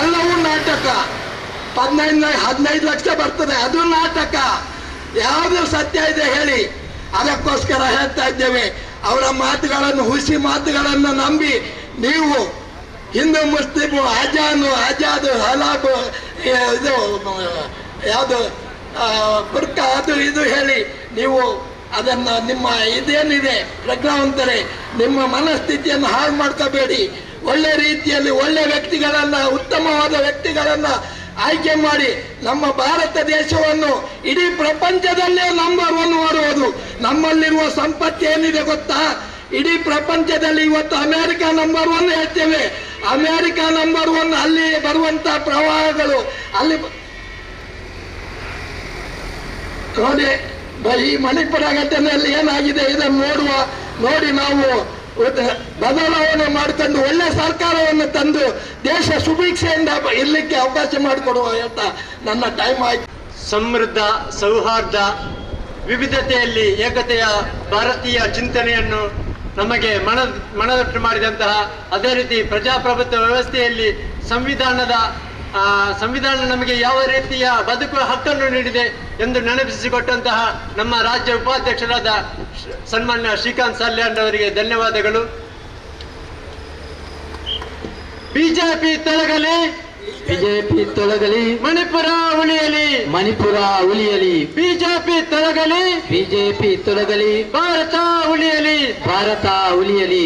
Speaker 5: ಎಲ್ಲವೂ ನಾಟಕ. 15 ಲಕ್ಷ ಬರ್ತದೆ, ಅದು ನಾಟಕ. ಯಾವ್ದು ಸತ್ಯ ಇದೆ ಹೇಳಿ. ಅದಕ್ಕೋಸ್ಕರ ಹೇಳ್ತಾ ಇದ್ದೇವೆ, ಅವರ ಮಾತುಗಳನ್ನು, ಹುಸಿ ಮಾತುಗಳನ್ನು ನಂಬಿ ನೀವು ಹಿಂದೂ ಮುಸ್ಲಿಮು ಆಜಾದ್ ಹಲಾಬ್ ಇದು ಯಾವುದು ಬುರ್ಕ ಅದು ಇದು ಹೇಳಿ ನೀವು ಅದನ್ನು ನಿಮ್ಮ ಇದೇನಿದೆ ಪ್ರಜ್ಞಾವಂತರೇ, ನಿಮ್ಮ ಮನಸ್ಥಿತಿಯನ್ನು ಹಾಳು ಮಾಡ್ಕೋಬೇಡಿ. ಒಳ್ಳೆ ರೀತಿಯಲ್ಲಿ ಒಳ್ಳೆ ವ್ಯಕ್ತಿಗಳನ್ನ, ಉತ್ತಮವಾದ ವ್ಯಕ್ತಿಗಳನ್ನ ಆಯ್ಕೆ ಮಾಡಿ ನಮ್ಮ ಭಾರತ ದೇಶವನ್ನು ಇಡೀ ಪ್ರಪಂಚದಲ್ಲೇ ನಂಬರ್ 1 ಮಾಡುವುದು. ನಮ್ಮಲ್ಲಿರುವ ಸಂಪತ್ತು ಏನಿದೆ ಗೊತ್ತಾ, ಇಡೀ ಪ್ರಪಂಚದಲ್ಲಿ ಇವತ್ತು ಅಮೆರಿಕ ನಂಬರ್ 1 ಹೇಳ್ತೇವೆ. ಅಮೆರಿಕ ನಂಬರ್ 1, ಅಲ್ಲಿ ಬರುವಂತ ಪ್ರವಾಹಗಳು, ಅಲ್ಲಿ ನೋಡಿ ಈ ಮಣಿಪುರ ಘಟನೆಯಲ್ಲಿ ಏನಾಗಿದೆ ಇದನ್ನು ನೋಡಿ ನಾವು ಬದಲಾವಣೆ ಮಾಡಿಕೊಂಡು ಒಳ್ಳೆ ಸರ್ಕಾರವನ್ನು ತಂದು ದೇಶ ಸುಭಿಕ್ಷೆಯಿಂದ ಇರ್ಲಿಕ್ಕೆ ಅವಕಾಶ ಮಾಡಿಕೊಡುವ ಹೇಳ್ತಾ ನನ್ನ ಟೈಮ್ ಆಯ್ತು.
Speaker 6: ಸಮೃದ್ಧ, ಸೌಹಾರ್ದ, ವಿವಿಧತೆಯಲ್ಲಿ ಏಕತೆಯ ಭಾರತೀಯ ಚಿಂತನೆಯನ್ನು ನಮಗೆ ಮನದಟ್ಟು ಮಾಡಿದಂತಹ, ಅದೇ ರೀತಿ ಪ್ರಜಾಪ್ರಭುತ್ವ ವ್ಯವಸ್ಥೆಯಲ್ಲಿ ಸಂವಿಧಾನ ನಮಗೆ ಯಾವ ರೀತಿಯ ಬದುಕುವ ಹಕ್ಕನ್ನು ನೀಡಿದೆ ಎಂದು ನೆನಪಿಸಿಕೊಟ್ಟಂತಹ ನಮ್ಮ ರಾಜ್ಯ ಉಪಾಧ್ಯಕ್ಷರಾದ ಸನ್ಮಾನ್ಯ ಶ್ರೀಕಾಂತ್ ಸಾಲ್ಯಾನ್ ಅವರಿಗೆ ಧನ್ಯವಾದಗಳು. ಬಿಜೆಪಿ ತೊಲಗಲಿ,
Speaker 1: ಬಿಜೆಪಿ ತೊಲಗಲಿ,
Speaker 6: ಮಣಿಪುರ ಉಳಿಯಲಿ,
Speaker 1: ಮಣಿಪುರ ಉಳಿಯಲಿ.
Speaker 6: ಬಿಜೆಪಿ ತೊಲಗಲಿ,
Speaker 1: ಬಿಜೆಪಿ ತೊಲಗಲಿ,
Speaker 6: ಭಾರತ ಉಳಿಯಲಿ,
Speaker 1: ಭಾರತ ಉಳಿಯಲಿ.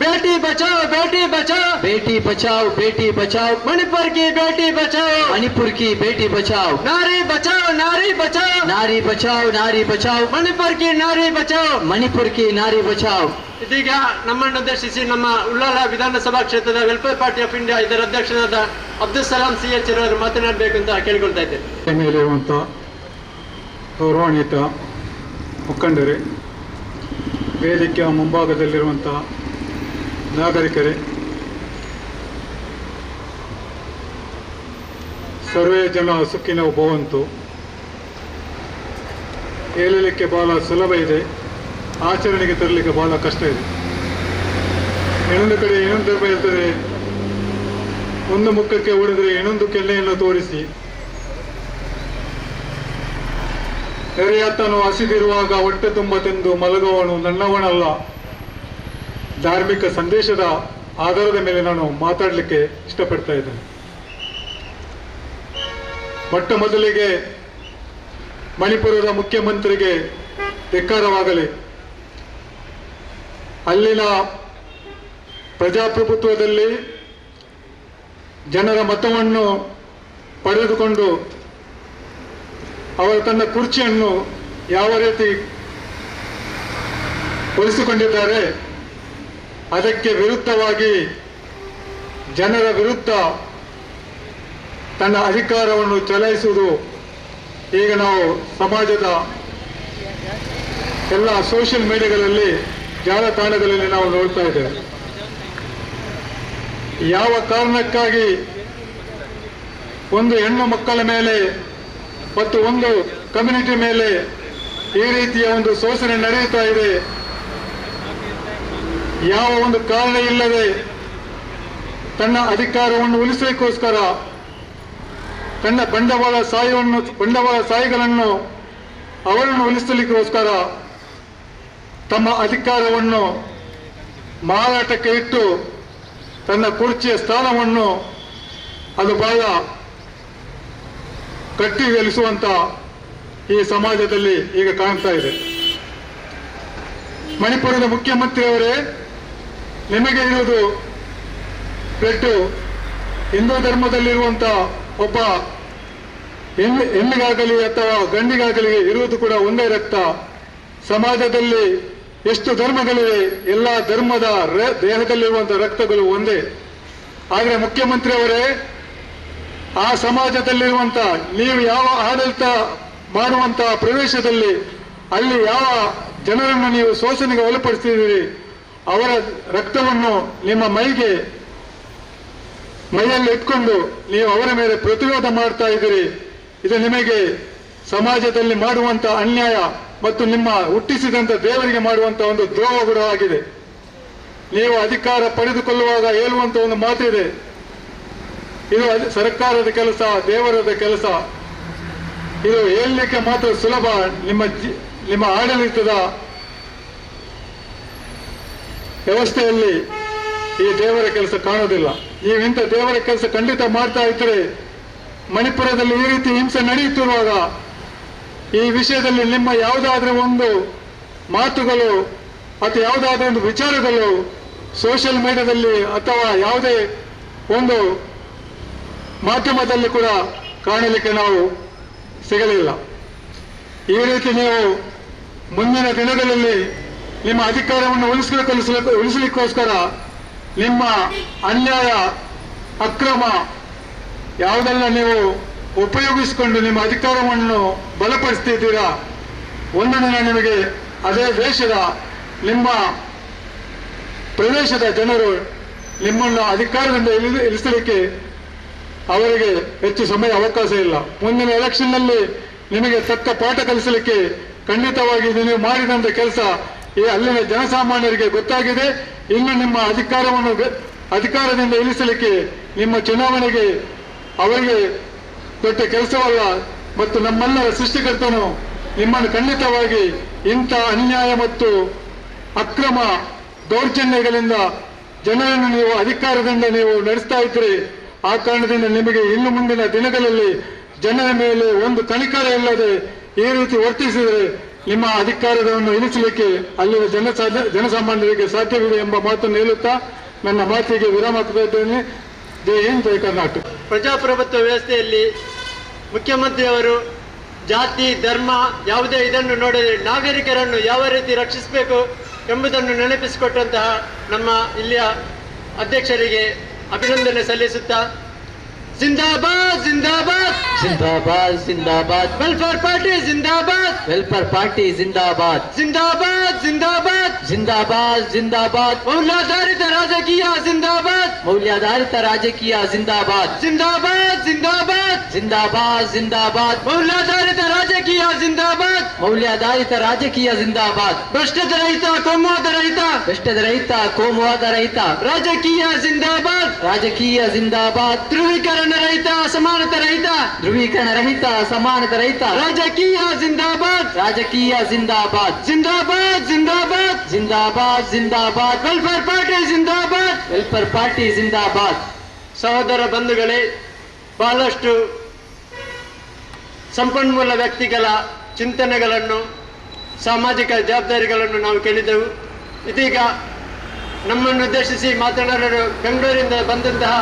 Speaker 6: ಬೇಟಿ ಬಚಾओ ಬೇಟಿ ಬಚಾओ,
Speaker 1: ಬೇಟಿ ಬಚಾओ ಬೇಟಿ ಬಚಾओ,
Speaker 6: मणिपुर की बेटी बचाओ,
Speaker 1: मणिपुर की बेटी बचाओ,
Speaker 6: नारी बचाओ नारी बचाओ,
Speaker 1: नारी बचाओ नारी बचाओ,
Speaker 6: मणिपुर की नारी बचाओ.
Speaker 1: मणिपुर की नारी बचाओ.
Speaker 6: ಇದೀಗ ನಮ್ಮನ್ನು ಉದ್ದೇಶಿಸಿ ನಮ್ಮ ಉಳ್ಳಾಲ ವಿಧಾನಸಭಾ ಕ್ಷೇತ್ರದ ವೆಲ್ಫೇರ್ ಪಾರ್ಟಿ ಆಫ್ ಇಂಡಿಯಾ ಇದರ ಅಧ್ಯಕ್ಷರಾದ ಅಬ್ದುಲ್ ಸಲಾಂ CH ಅವರು ಮಾತನಾಡಬೇಕು ಅಂತ ಕೇಳಿಕೊಳ್ತಾ ಇದ್ದೇನೆ.
Speaker 7: ಮೇಲಿರುವಂಥ ಗೌರವಾನ್ವಿತ ಮುಖಂಡರೇ, ವೇದಿಕೆಯ ಮುಂಭಾಗದಲ್ಲಿರುವಂತಹ ನಾಗರಿಕರೇ, ಸರ್ವೇ ಜನ ಸುಖಿನೋ ಭವಂತು ಹೇಳಲಿಕ್ಕೆ ಬಹಳ ಸುಲಭ ಇದೆ, ಆಚರಣೆಗೆ ತರಲಿಕ್ಕೆ ಬಹಳ ಕಷ್ಟ ಇದೆ. ಇನ್ನೊಂದು ಕಡೆ ಇನ್ನೊಂದು ಧರ್ಮ ಇರ್ತದೆ, ಒಂದು ಮುಖಕ್ಕೆ ಹೊಡೆದರೆ ಇನ್ನೊಂದು ಕೆನ್ನೆಯನ್ನು ತೋರಿಸಿ, ನೆರೆಯಾತನು ಹಸಿದಿರುವಾಗ ಹೊಟ್ಟೆ ತುಂಬ ತಿಂದು ಮಲಗುವವನು ನನ್ನವನಲ್ಲ. ಧಾರ್ಮಿಕ ಸಂದೇಶದ ಆಧಾರದ ಮೇಲೆ ನಾನು ಮಾತಾಡಲಿಕ್ಕೆ ಇಷ್ಟಪಡ್ತಾ ಇದ್ದೇನೆ. ಮೊಟ್ಟ ಮೊದಲಿಗೆ ಮಣಿಪುರದ ಮುಖ್ಯಮಂತ್ರಿಗೆ ಧಿಕ್ಕಾರವಾಗಲಿ. ಅಲ್ಲಿನ ಪ್ರಜಾಪ್ರಭುತ್ವದಲ್ಲಿ ಜನರ ಮತವನ್ನು ಪಡೆದುಕೊಂಡು ಅವರು ತನ್ನ ಕುರ್ಚಿಯನ್ನು ಯಾವ ರೀತಿ ಉಳಿಸಿಕೊಂಡಿದ್ದಾರೆ, ಅದಕ್ಕೆ ವಿರುದ್ಧವಾಗಿ ಜನರ ವಿರುದ್ಧ ತನ್ನ ಅಧಿಕಾರವನ್ನು ಚಲಾಯಿಸುವುದು ಈಗ ನಾವು ಸಮಾಜದ ಎಲ್ಲ ಸೋಷಿಯಲ್ ಮೀಡಿಯಾಗಳಲ್ಲಿ, ಜಾಲತಾಣಗಳಲ್ಲಿ ನಾವು ನೋಡ್ತಾ ಇದ್ದೇವೆ. ಯಾವ ಕಾರಣಕ್ಕಾಗಿ ಒಂದು ಹೆಣ್ಣು ಮಕ್ಕಳ ಮೇಲೆ ಮತ್ತು ಒಂದು ಕಮ್ಯುನಿಟಿ ಮೇಲೆ ಈ ರೀತಿಯ ಒಂದು ಶೋಷಣೆ ನಡೆಯುತ್ತಾ ಇದೆ, ಯಾವ ಒಂದು ಕಾರಣ ಇಲ್ಲದೆ ತನ್ನ ಅಧಿಕಾರವನ್ನು ಉಳಿಸಲಿಕ್ಕೋಸ್ಕರ ತನ್ನ ಬಂಡವಾಳಶಾಹಿಗಳನ್ನು ಅವರನ್ನು ಉಳಿಸಲಿಕ್ಕೋಸ್ಕರ ತಮ್ಮ ಅಧಿಕಾರವನ್ನು ಮಾರಾಟಕ್ಕೆ ಇಟ್ಟು ತನ್ನ ಕುರ್ಚಿಯ ಸ್ಥಾನವನ್ನು ಅದು ಬಹಳ ಕಟ್ಟಿಗೆಲಿಸುವಂತ ಈ ಸಮಾಜದಲ್ಲಿ ಈಗ ಕಾಣ್ತಾ ಇದೆ. ಮಣಿಪುರದ ಮುಖ್ಯಮಂತ್ರಿಯವರೇ, ನಿಮಗೆ ಇರುವುದು ಪೆಟ್ಟು. ಹಿಂದೂ ಧರ್ಮದಲ್ಲಿರುವಂತ ಒಬ್ಬ ಹೆಣ್ಣಿಗಾಗಲಿ ಅಥವಾ ಗಂಡಿಗಾಗಲಿ ಇರುವುದು ಕೂಡ ಒಂದೇ ರಕ್ತ. ಸಮಾಜದಲ್ಲಿ ಎಷ್ಟು ಧರ್ಮಗಳಿವೆ, ಎಲ್ಲ ಧರ್ಮದ ದೇಹದಲ್ಲಿರುವಂತಹ ರಕ್ತಗಳು ಒಂದೇ. ಆದರೆ ಮುಖ್ಯಮಂತ್ರಿಯವರೇ, ಆ ಸಮಾಜದಲ್ಲಿರುವಂತ ನೀವು ಯಾವ ಆಡಳಿತ ಮಾಡುವಂತಹ ಪ್ರದೇಶದಲ್ಲಿ ಅಲ್ಲಿ ಯಾವ ಜನರನ್ನು ನೀವು ಶೋಷಣೆಗೆ ಒಳಪಡಿಸ್ತಿದ್ದೀರಿ, ಅವರ ರಕ್ತವನ್ನು ನಿಮ್ಮ ಮೈಯಲ್ಲಿ ಇಟ್ಕೊಂಡು ನೀವು ಅವರ ಮೇಲೆ ಪ್ರತಿರೋಧ ಮಾಡ್ತಾ ಇದ್ದೀರಿ. ಇದು ನಿಮಗೆ ಸಮಾಜದಲ್ಲಿ ಮಾಡುವಂತ ಅನ್ಯಾಯ ಮತ್ತು ನಿಮ್ಮ ಹುಟ್ಟಿಸಿದಂತ ದೇವರಿಗೆ ಮಾಡುವಂತ ಒಂದು ದ್ರೋಹ ಕೂಡ ಆಗಿದೆ. ನೀವು ಅಧಿಕಾರ ಪಡೆದುಕೊಳ್ಳುವಾಗ ಹೇಳುವಂತ ಒಂದು ಮಾತಿದೆ, ಇದು ಸರ್ಕಾರದ ಕೆಲಸ, ದೇವರದ ಕೆಲಸ. ಇದು ಹೇಳಲಿಕ್ಕೆ ಮಾತ್ರ ಸುಲಭ, ನಿಮ್ಮ ಆಡಳಿತದ ವ್ಯವಸ್ಥೆಯಲ್ಲಿ ಈ ದೇವರ ಕೆಲಸ ಕಾಣೋದಿಲ್ಲ. ನೀವು ಇಂಥ ದೇವರ ಕೆಲಸ ಖಂಡಿತ ಮಾಡ್ತಾ ಇದ್ರೆ, ಮಣಿಪುರದಲ್ಲಿ ಈ ರೀತಿ ಹಿಂಸೆ ನಡೆಯುತ್ತಿರುವಾಗ ಈ ವಿಷಯದಲ್ಲಿ ನಿಮ್ಮ ಯಾವುದಾದ್ರೂ ಒಂದು ಮಾತುಗಳು ಅಥವಾ ಯಾವುದಾದ್ರೂ ಒಂದು ವಿಚಾರಗಳು ಸೋಷಿಯಲ್ ಮೀಡಿಯಾದಲ್ಲಿ ಅಥವಾ ಯಾವುದೇ ಒಂದು ಮಾಧ್ಯಮದಲ್ಲಿ ಕೂಡ ಕಾಣಲಿಕ್ಕೆ ನಾವು ಸಿಗಲಿಲ್ಲ. ಈ ರೀತಿ ನೀವು ಮುಂದಿನ ದಿನಗಳಲ್ಲಿ ನಿಮ್ಮ ಅಧಿಕಾರವನ್ನು ಉಳಿಸಲಿಕ್ಕೋಸ್ಕರ ನಿಮ್ಮ ಅನ್ಯಾಯ, ಅಕ್ರಮ ಯಾವುದೆಲ್ಲ ನೀವು ಉಪಯೋಗಿಸಿಕೊಂಡು ನಿಮ್ಮ ಅಧಿಕಾರವನ್ನು ಬಲಪಡಿಸ್ತಿದ್ದೀರಾ, ಒಂದು ದಿನ ನಿಮಗೆ ಅದೇ ದೇಶದ ನಿಮ್ಮ ಪ್ರದೇಶದ ಜನರು ನಿಮ್ಮನ್ನು ಅಧಿಕಾರದಿಂದ ಇಳಿಸಲಿಕ್ಕೆ ಅವರಿಗೆ ಹೆಚ್ಚು ಸಮಯ ಅವಕಾಶ ಇಲ್ಲ. ಮುಂದಿನ ಎಲೆಕ್ಷನ್ನಲ್ಲಿ ನಿಮಗೆ ತಕ್ಕ ಪಾಠ ಕಲಿಸಲಿಕ್ಕೆ ಖಂಡಿತವಾಗಿ ನೀವು ಮಾಡಿದಂತ ಕೆಲಸ ಈ ಅಲ್ಲಿನ ಜನಸಾಮಾನ್ಯರಿಗೆ ಗೊತ್ತಾಗಿದೆ. ಇನ್ನು ನಿಮ್ಮ ಅಧಿಕಾರದಿಂದ ಇಳಿಸಲಿಕ್ಕೆ ನಿಮ್ಮ ಚುನಾವಣೆಗೆ ಅವರಿಗೆ ದೊಡ್ಡ ಕೆಲಸವಲ್ಲ. ಮತ್ತು ನಮ್ಮೆಲ್ಲರ ಸೃಷ್ಟಿಕರ್ತನು ನಿಮ್ಮನ್ನು ಖಂಡಿತವಾಗಿ ಇಂಥ ಅನ್ಯಾಯ ಮತ್ತು ಅಕ್ರಮ ದೌರ್ಜನ್ಯಗಳಿಂದ ಜನರನ್ನು ನೀವು ಅಧಿಕಾರದಿಂದ ನೀವು ನಡೆಸ್ತಾ ಇದ್ರಿ. ಆ ಕಾರಣದಿಂದ ನಿಮಗೆ ಇನ್ನು ಮುಂದಿನ ದಿನಗಳಲ್ಲಿ ಜನರ ಮೇಲೆ ಒಂದು ಕನಿಕರ ಇಲ್ಲದೆ ಈ ರೀತಿ ವರ್ತಿಸಿದರೆ ನಿಮ್ಮ ಅಧಿಕಾರವನ್ನು ಇಳಿಸಲಿಕ್ಕೆ ಅಲ್ಲಿನ ಜನಸಾಮಾನ್ಯರಿಗೆ ಸಾಧ್ಯವಿದೆ ಎಂಬ ಮಾತನ್ನು ಹೇಳುತ್ತಾ ನನ್ನ ಮಾತಿಗೆ ವಿರಾಮ ಕೊಡುತ್ತೇನೆ. ಜೈ ಹಿಂದ್, ಜೈ ಕರ್ನಾಟಕ.
Speaker 6: ಪ್ರಜಾಪ್ರಭುತ್ವ ವ್ಯವಸ್ಥೆಯಲ್ಲಿ ಮುಖ್ಯಮಂತ್ರಿಯವರು ಜಾತಿ, ಧರ್ಮ ಯಾವುದೇ ಇದನ್ನು ನೋಡದೆ ನಾಗರಿಕರನ್ನು ಯಾವ ರೀತಿ ರಕ್ಷಿಸಬೇಕು ಎಂಬುದನ್ನು ನೆನಪಿಸಿಕೊಟ್ಟಂತಹ ನಮ್ಮ ಇಲ್ಲಿಯ ಅಧ್ಯಕ್ಷರಿಗೆ ಅಭಿನಂದನೆ ಸಲ್ಲಿಸುತ್ತಾ, जिंदाबाद जिंदाबाद
Speaker 1: जिंदाबाद जिंदाबाद
Speaker 6: वेलफेयर पार्टी जिंदाबाद
Speaker 1: वेलफेयर पार्टी जिंदाबाद
Speaker 6: जिंदाबाद जिंदाबाद
Speaker 1: जिंदाबाद जिंदाबाद
Speaker 6: ಮೌಲ್ಯಾಧಾರಿತ ರಾಜಕೀಯ जिंदाबाद
Speaker 1: ಮೌಲ್ಯಾಧಾರಿತ ರಾಜಕೀಯ जिंदाबाद
Speaker 6: जिंदाबाद जिंदाबाद
Speaker 1: जिंदाबाद जिंदाबाद
Speaker 6: ಮೌಲ್ಯಾಧಾರಿತ ರಾಜಕೀಯ जिंदाबाद
Speaker 1: ಮೌಲ್ಯಾಧಾರಿತ ರಾಜಕೀಯ जिंदाबाद
Speaker 6: ಭ್ರಷ್ಟದ ರಹಿತ ಕೋಮುವಾದ ರಹಿತ
Speaker 1: ಭ್ರಷ್ಟದ ರಹಿತ ಕೋಮುವಾದ ರಹಿತ
Speaker 6: ರಾಜಕೀಯ जिंदाबाद
Speaker 1: ರಾಜಕೀಯ जिंदाबाद
Speaker 6: ಧ್ರುವೀಕರಣ ರಹಿತ ಅಸಮಾನತೆ ರಹಿತ
Speaker 1: ಧ್ರುವೀಕರಣ ರಹಿತ ಸಮಾನತೆ ರಹಿತ
Speaker 6: ರಾಜಕೀಯ जिंदाबाद
Speaker 1: ರಾಜಕೀಯ जिंदाबाद
Speaker 6: जिंदाबाद जिंदाबाद
Speaker 1: जिंदाबाद जिंदाबाद
Speaker 6: ವೆಲ್ಫೇರ್ ಪಾರ್ಟಿ जिंदाबाद
Speaker 1: ವೆಲ್ಫೇರ್ ಪಾರ್ಟಿ जिंदाबाद
Speaker 6: ಸಹೋದರ ಬಂಧುಗಳೇ, ಬಹಳಷ್ಟು ಸಂಪನ್ಮೂಲ ವ್ಯಕ್ತಿಗಳ ಚಿಂತನೆಗಳನ್ನು ಸಾಮಾಜಿಕ ಜವಾಬ್ದಾರಿಗಳನ್ನು ನಾವು ಕೇಳಿದೆವು. ಇದೀಗ ನಮ್ಮನ್ನು ಉದ್ದೇಶಿಸಿ ಮಾತನಾಡಲು ಬೆಂಗಳೂರಿಂದ ಬಂದಂತಹ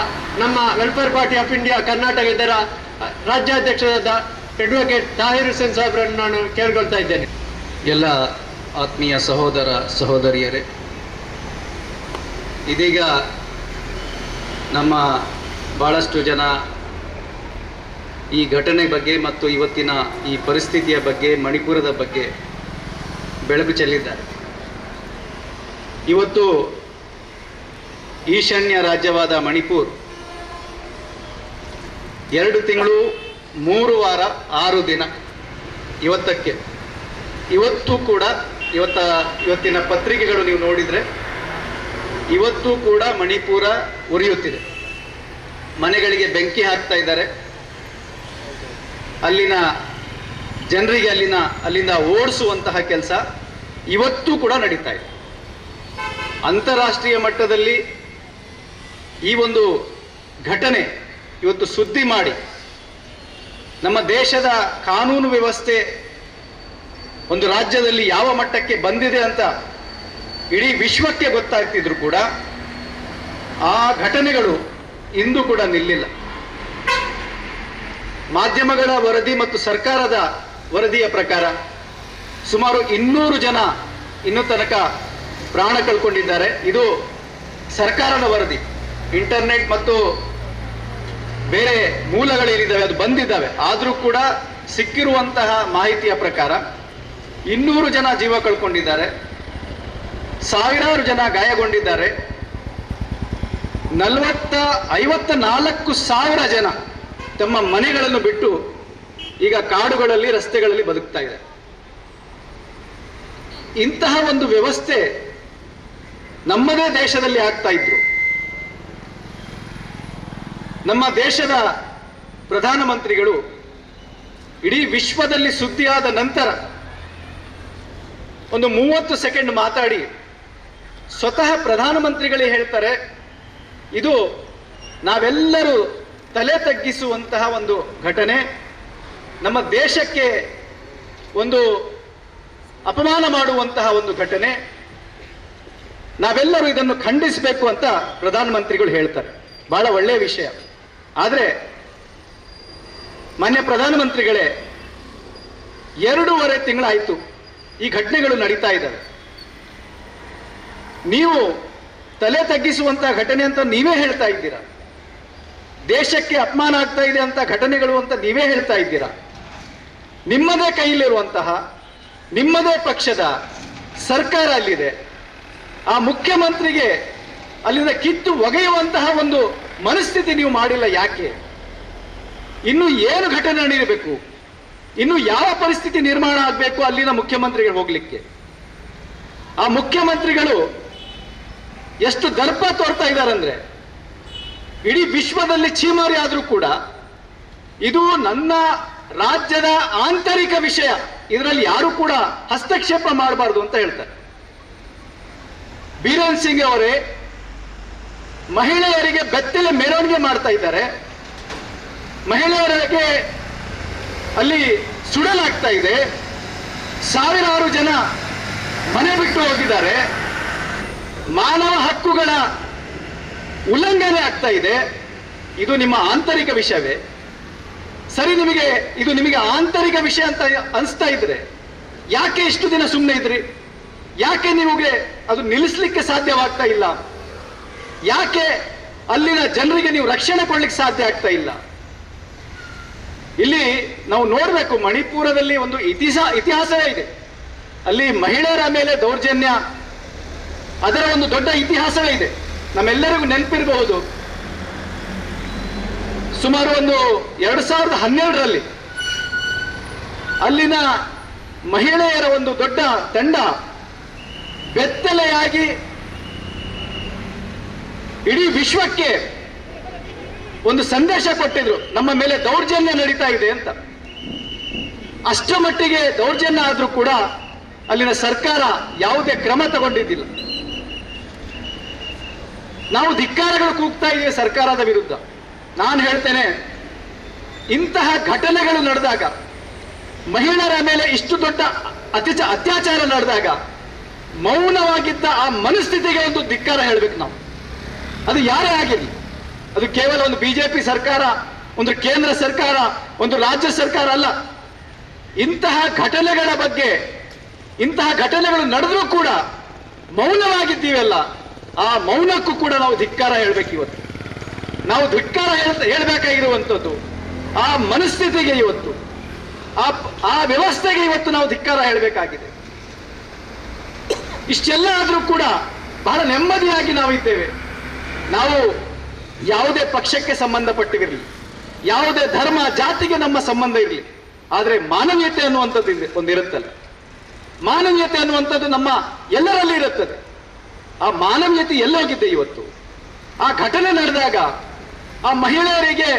Speaker 6: ನಮ್ಮ welfare party of India Karnataka ಇದರ ರಾಜ್ಯಾಧ್ಯಕ್ಷರಾದ ಅಡ್ವೊಕೇಟ್ ತಾಹಿರ್ ಹುಸೇನ್ ಸಾಹೇಬ್ರನ್ನು ನಾನು ಕೇಳ್ಕೊಳ್ತಾ ಇದ್ದೇನೆ.
Speaker 3: ಎಲ್ಲ ಆತ್ಮೀಯ ಸಹೋದರ ಸಹೋದರಿಯರೇ, ಇದೀಗ ನಮ್ಮ ಭಾಳಷ್ಟು ಜನ ಈ ಘಟನೆ ಬಗ್ಗೆ ಮತ್ತು ಇವತ್ತಿನ ಈ ಪರಿಸ್ಥಿತಿಯ ಬಗ್ಗೆ, ಮಣಿಪುರದ ಬಗ್ಗೆ ಬೆಳಕು ಚೆಲ್ಲಿದ್ದಾರೆ. ಇವತ್ತು ಈಶಾನ್ಯ ರಾಜ್ಯವಾದ ಮಣಿಪುರ್ 2 ತಿಂಗಳು 3 ವಾರ 6 ದಿನ ಇವತ್ತಕ್ಕೆ ಇವತ್ತು ಕೂಡ ಇವತ್ತಿನ ಪತ್ರಿಕೆಗಳು ನೀವು ನೋಡಿದರೆ ಇವತ್ತು ಕೂಡ ಮಣಿಪುರ ಉರಿಯುತ್ತಿದೆ. ಮನೆಗಳಿಗೆ ಬೆಂಕಿ ಹಾಕ್ತಾ ಇದ್ದಾರೆ. ಅಲ್ಲಿನ ಜನರಿಗೆ ಅಲ್ಲಿಂದ ಓಡಿಸುವಂತಹ ಕೆಲಸ ಇವತ್ತು ಕೂಡ ನಡೀತಾ ಇದೆ. ಅಂತಾರಾಷ್ಟ್ರೀಯ ಮಟ್ಟದಲ್ಲಿ ಈ ಒಂದು ಘಟನೆ ಇವತ್ತು ಸುದ್ದಿ ಮಾಡಿ ನಮ್ಮ ದೇಶದ ಕಾನೂನು ವ್ಯವಸ್ಥೆ ಒಂದು ರಾಜ್ಯದಲ್ಲಿ ಯಾವ ಮಟ್ಟಕ್ಕೆ ಬಂದಿದೆ ಅಂತ ಇಡೀ ವಿಶ್ವಕ್ಕೆ ಗೊತ್ತಾಗ್ತಿದ್ರು ಕೂಡ ಆ ಘಟನೆಗಳು ಇಂದು ಕೂಡ ನಿಲ್ಲಿಲ್ಲ. ಮಾಧ್ಯಮಗಳ ವರದಿ ಮತ್ತು ಸರ್ಕಾರದ ವರದಿಯ ಪ್ರಕಾರ ಸುಮಾರು 200 ಜನ ಇನ್ನೂ ತನಕ ಪ್ರಾಣ ಕಳ್ಕೊಂಡಿದ್ದಾರೆ. ಇದು ಸರ್ಕಾರದ ವರದಿ. ಇಂಟರ್ನೆಟ್ ಮತ್ತು ಬೇರೆ ಮೂಲಗಳೇನಿದ್ದಾವೆ ಅದು ಬಂದಿದ್ದಾವೆ. ಆದರೂ ಕೂಡ ಸಿಕ್ಕಿರುವಂತಹ ಮಾಹಿತಿಯ ಪ್ರಕಾರ 200 ಜನ ಜೀವ ಕಳ್ಕೊಂಡಿದ್ದಾರೆ, ಸಾವಿರಾರು ಜನ ಗಾಯಗೊಂಡಿದ್ದಾರೆ, 54,000 ಜನ ತಮ್ಮ ಮನೆಗಳನ್ನು ಬಿಟ್ಟು ಈಗ ಕಾಡುಗಳಲ್ಲಿ ರಸ್ತೆಗಳಲ್ಲಿ ಬದುಕ್ತಾ ಇದೆ. ಇಂತಹ ಒಂದು ವ್ಯವಸ್ಥೆ ನಮ್ಮದೇ ದೇಶದಲ್ಲಿ ಆಗ್ತಾ ಇದ್ರು. ನಮ್ಮ ದೇಶದ ಪ್ರಧಾನಮಂತ್ರಿಗಳು ಇಡೀ ವಿಶ್ವದಲ್ಲಿ ಸುದ್ದಿಯಾದ ನಂತರ ಒಂದು 30 ಸೆಕೆಂಡ್ ಮಾತಾಡಿ ಸ್ವತಃ ಪ್ರಧಾನಮಂತ್ರಿಗಳೇ ಹೇಳ್ತಾರೆ, ಇದು ನಾವೆಲ್ಲರೂ ತಲೆ ತಗ್ಗಿಸುವಂತಹ ಒಂದು ಘಟನೆ, ನಮ್ಮ ದೇಶಕ್ಕೆ ಒಂದು ಅಪಮಾನ ಮಾಡುವಂತಹ ಒಂದು ಘಟನೆ, ನಾವೆಲ್ಲರೂ ಇದನ್ನು ಖಂಡಿಸಬೇಕು ಅಂತ ಪ್ರಧಾನಮಂತ್ರಿಗಳು ಹೇಳ್ತಾರೆ. ಬಹಳ ಒಳ್ಳೆಯ ವಿಷಯ. ಆದರೆ ಮಾನ್ಯ ಪ್ರಧಾನಮಂತ್ರಿಗಳೇ, 2.5 ತಿಂಗಳಾಯಿತು ಈ ಘಟನೆಗಳು ನಡೀತಾ ಇದ್ದಾವೆ. ನೀವು ತಲೆ ತಗ್ಗಿಸುವಂತಹ ಘಟನೆ ಅಂತ ನೀವೇ ಹೇಳ್ತಾ ಇದ್ದೀರಾ, ದೇಶಕ್ಕೆ ಅಪಮಾನ ಆಗ್ತಾ ಇದೆ ಅಂತ ಘಟನೆಗಳು ಅಂತ ನೀವೇ ಹೇಳ್ತಾ ಇದ್ದೀರಾ. ನಿಮ್ಮದೇ ಕೈಲಿರುವಂತಹ ನಿಮ್ಮದೇ ಪಕ್ಷದ ಸರ್ಕಾರ ಅಲ್ಲಿದೆ. ಆ ಮುಖ್ಯಮಂತ್ರಿಗೆ ಅಲ್ಲಿಂದ ಕಿತ್ತು ಒಗೆಯುವಂತಹ ಒಂದು ಮನಸ್ಥಿತಿ ನೀವು ಮಾಡಿಲ್ಲ. ಯಾಕೆ? ಇನ್ನು ಏನು ಘಟನೆ ನಡೆಯಬೇಕು, ಇನ್ನು ಯಾವ ಪರಿಸ್ಥಿತಿ ನಿರ್ಮಾಣ ಆಗಬೇಕು ಅಲ್ಲಿನ ಮುಖ್ಯಮಂತ್ರಿಗಳು ಹೋಗ್ಲಿಕ್ಕೆ? ಆ ಮುಖ್ಯಮಂತ್ರಿಗಳು ಎಷ್ಟು ದರ್ಪ ತೋರ್ತಾ ಇದ್ದಾರಂದ್ರೆ, ಇಡೀ ವಿಶ್ವದಲ್ಲಿ ಚೀಮಾರಿ ಆದರೂ ಕೂಡ ಇದು ನನ್ನ ರಾಜ್ಯದ ಆಂತರಿಕ ವಿಷಯ, ಇದರಲ್ಲಿ ಯಾರು ಕೂಡ ಹಸ್ತಕ್ಷೇಪ ಮಾಡಬಾರ್ದು ಅಂತ ಹೇಳ್ತಾರೆ. ಬೀರೇನ್ ಸಿಂಗ್ ಅವರೇ ಮಹಿಳೆಯರಿಗೆ ಬೆತ್ತಲೆ ಮೆರವಣಿಗೆ ಮಾಡ್ತಾ ಇದ್ದಾರೆ, ಮಹಿಳೆಯರಿಗೆ ಅಲ್ಲಿ ಸುಡಲಾಗ್ತಾ ಇದೆ, ಸಾವಿರಾರು ಜನ ಮನೆ ಬಿಟ್ಟು ಹೋಗಿದ್ದಾರೆ, ಮಾನವ ಹಕ್ಕುಗಳ ಉಲ್ಲಂಘನೆ ಆಗ್ತಾ ಇದೆ. ಇದು ನಿಮ್ಮ ಆಂತರಿಕ ವಿಷಯವೇ? ಸರಿ, ಇದು ನಿಮಗೆ ಆಂತರಿಕ ವಿಷಯ ಅಂತ ಅನಿಸ್ತಾ ಇದ್ರೆ ಯಾಕೆ ಇಷ್ಟು ದಿನ ಸುಮ್ಮನೆ ಇದ್ರಿ? ಯಾಕೆ ನಿಮಗೆ ಅದು ನಿಲ್ಲಿಸಲಿಕ್ಕೆ ಸಾಧ್ಯವಾಗ್ತಾ ಇಲ್ಲ? ಯಾಕೆ ಅಲ್ಲಿನ ಜನರಿಗೆ ನೀವು ರಕ್ಷಣೆ ಕೊಡ್ಲಿಕ್ಕೆ ಸಾಧ್ಯ ಆಗ್ತಾ ಇಲ್ಲ. ಇಲ್ಲಿ ನಾವು ನೋಡ್ಬೇಕು, ಮಣಿಪುರದಲ್ಲಿ ಒಂದು ಇತಿಹಾಸವೇ ಇದೆ. ಅಲ್ಲಿ ಮಹಿಳೆಯರ ಮೇಲೆ ದೌರ್ಜನ್ಯ, ಅದರ ಒಂದು ದೊಡ್ಡ ಇತಿಹಾಸವೇ ಇದೆ. ನಮ್ಮೆಲ್ಲರಿಗೂ ನೆನಪಿರಬಹುದು, ಸುಮಾರು ಒಂದು 2012ರಲ್ಲಿ ಅಲ್ಲಿನ ಮಹಿಳೆಯರ ಒಂದು ದೊಡ್ಡ ತಂಡ ಬೆತ್ತಲೆಯಾಗಿ ಇಡೀ ವಿಶ್ವಕ್ಕೆ ಒಂದು ಸಂದೇಶ ಕೊಟ್ಟಿದ್ರು, ನಮ್ಮ ಮೇಲೆ ದೌರ್ಜನ್ಯ ನಡೀತಾ ಇದೆ ಅಂತ. ಅಷ್ಟರ ಮಟ್ಟಿಗೆ ದೌರ್ಜನ್ಯ ಆದ್ರೂ ಕೂಡ ಅಲ್ಲಿನ ಸರ್ಕಾರ ಯಾವುದೇ ಕ್ರಮ ತಗೊಂಡಿದ್ದಿಲ್ಲ. ನಾವು ಧಿಕ್ಕಾರಗಳು ಕೂಗ್ತಾ ಇದ್ದೀವಿ ಸರ್ಕಾರದ ವಿರುದ್ಧ. ನಾನು ಹೇಳ್ತೇನೆ, ಇಂತಹ ಘಟನೆಗಳು ನಡೆದಾಗ, ಮಹಿಳೆಯರ ಮೇಲೆ ಇಷ್ಟು ದೊಡ್ಡ ಅತ್ಯಾಚಾರ ನಡೆದಾಗ ಮೌನವಾಗಿದ್ದ ಆ ಮನಸ್ಥಿತಿಗೆ ಒಂದು ಧಿಕ್ಕಾರ ಹೇಳ್ಬೇಕು ನಾವು. ಅದು ಯಾರೇ ಆಗಿರಲಿ, ಅದು ಕೇವಲ ಒಂದು ಬಿಜೆಪಿ ಸರ್ಕಾರ, ಒಂದು ಕೇಂದ್ರ ಸರ್ಕಾರ, ಒಂದು ರಾಜ್ಯ ಸರ್ಕಾರ ಅಲ್ಲ. ಇಂತಹ ಘಟನೆಗಳ ಬಗ್ಗೆ, ಇಂತಹ ಘಟನೆಗಳು ನಡೆದ್ರೂ ಕೂಡ ಮೌನವಾಗಿದ್ದೀವಲ್ಲ, ಆ ಮೌನಕ್ಕೂ ಕೂಡ ನಾವು ಧಿಕ್ಕಾರ ಹೇಳ್ಬೇಕು. ಇವತ್ತು ನಾವು ಧಿಕ್ಕಾರ ಹೇಳ್ಬೇಕಾಗಿರುವಂಥದ್ದು ಆ ಮನಸ್ಥಿತಿಗೆ, ಇವತ್ತು ಆ ವ್ಯವಸ್ಥೆಗೆ ಇವತ್ತು ನಾವು ಧಿಕ್ಕಾರ ಹೇಳಬೇಕಾಗಿದೆ. ಇಷ್ಟೆಲ್ಲ ಆದ್ರೂ ಕೂಡ ಬಹಳ ನೆಮ್ಮದಿಯಾಗಿ ನಾವು ಇದ್ದೇವೆ. ನಾವು ಯಾವುದೇ ಪಕ್ಷಕ್ಕೆ ಸಂಬಂಧಪಟ್ಟಿರಲಿ, ಯಾವುದೇ ಧರ್ಮ ಜಾತಿಗೆ ನಮ್ಮ ಸಂಬಂಧ ಇರಲಿ, ಆದರೆ ಮಾನವೀಯತೆ ಅನ್ನುವಂಥದ್ದು ಒಂದಿರುತ್ತಲ್ಲ, ಮಾನವೀಯತೆ ಅನ್ನುವಂಥದ್ದು ನಮ್ಮ ಎಲ್ಲರಲ್ಲಿ ಇರುತ್ತದೆ. ಆ ಮಾನವೀಯತೆ ಎಲ್ಲೋಗಿದ್ದೆ ಇವತ್ತು? ಆ ಘಟನೆ ನಡೆದಾಗ ಆ ಮಹಿಳೆಯರಿಗೆ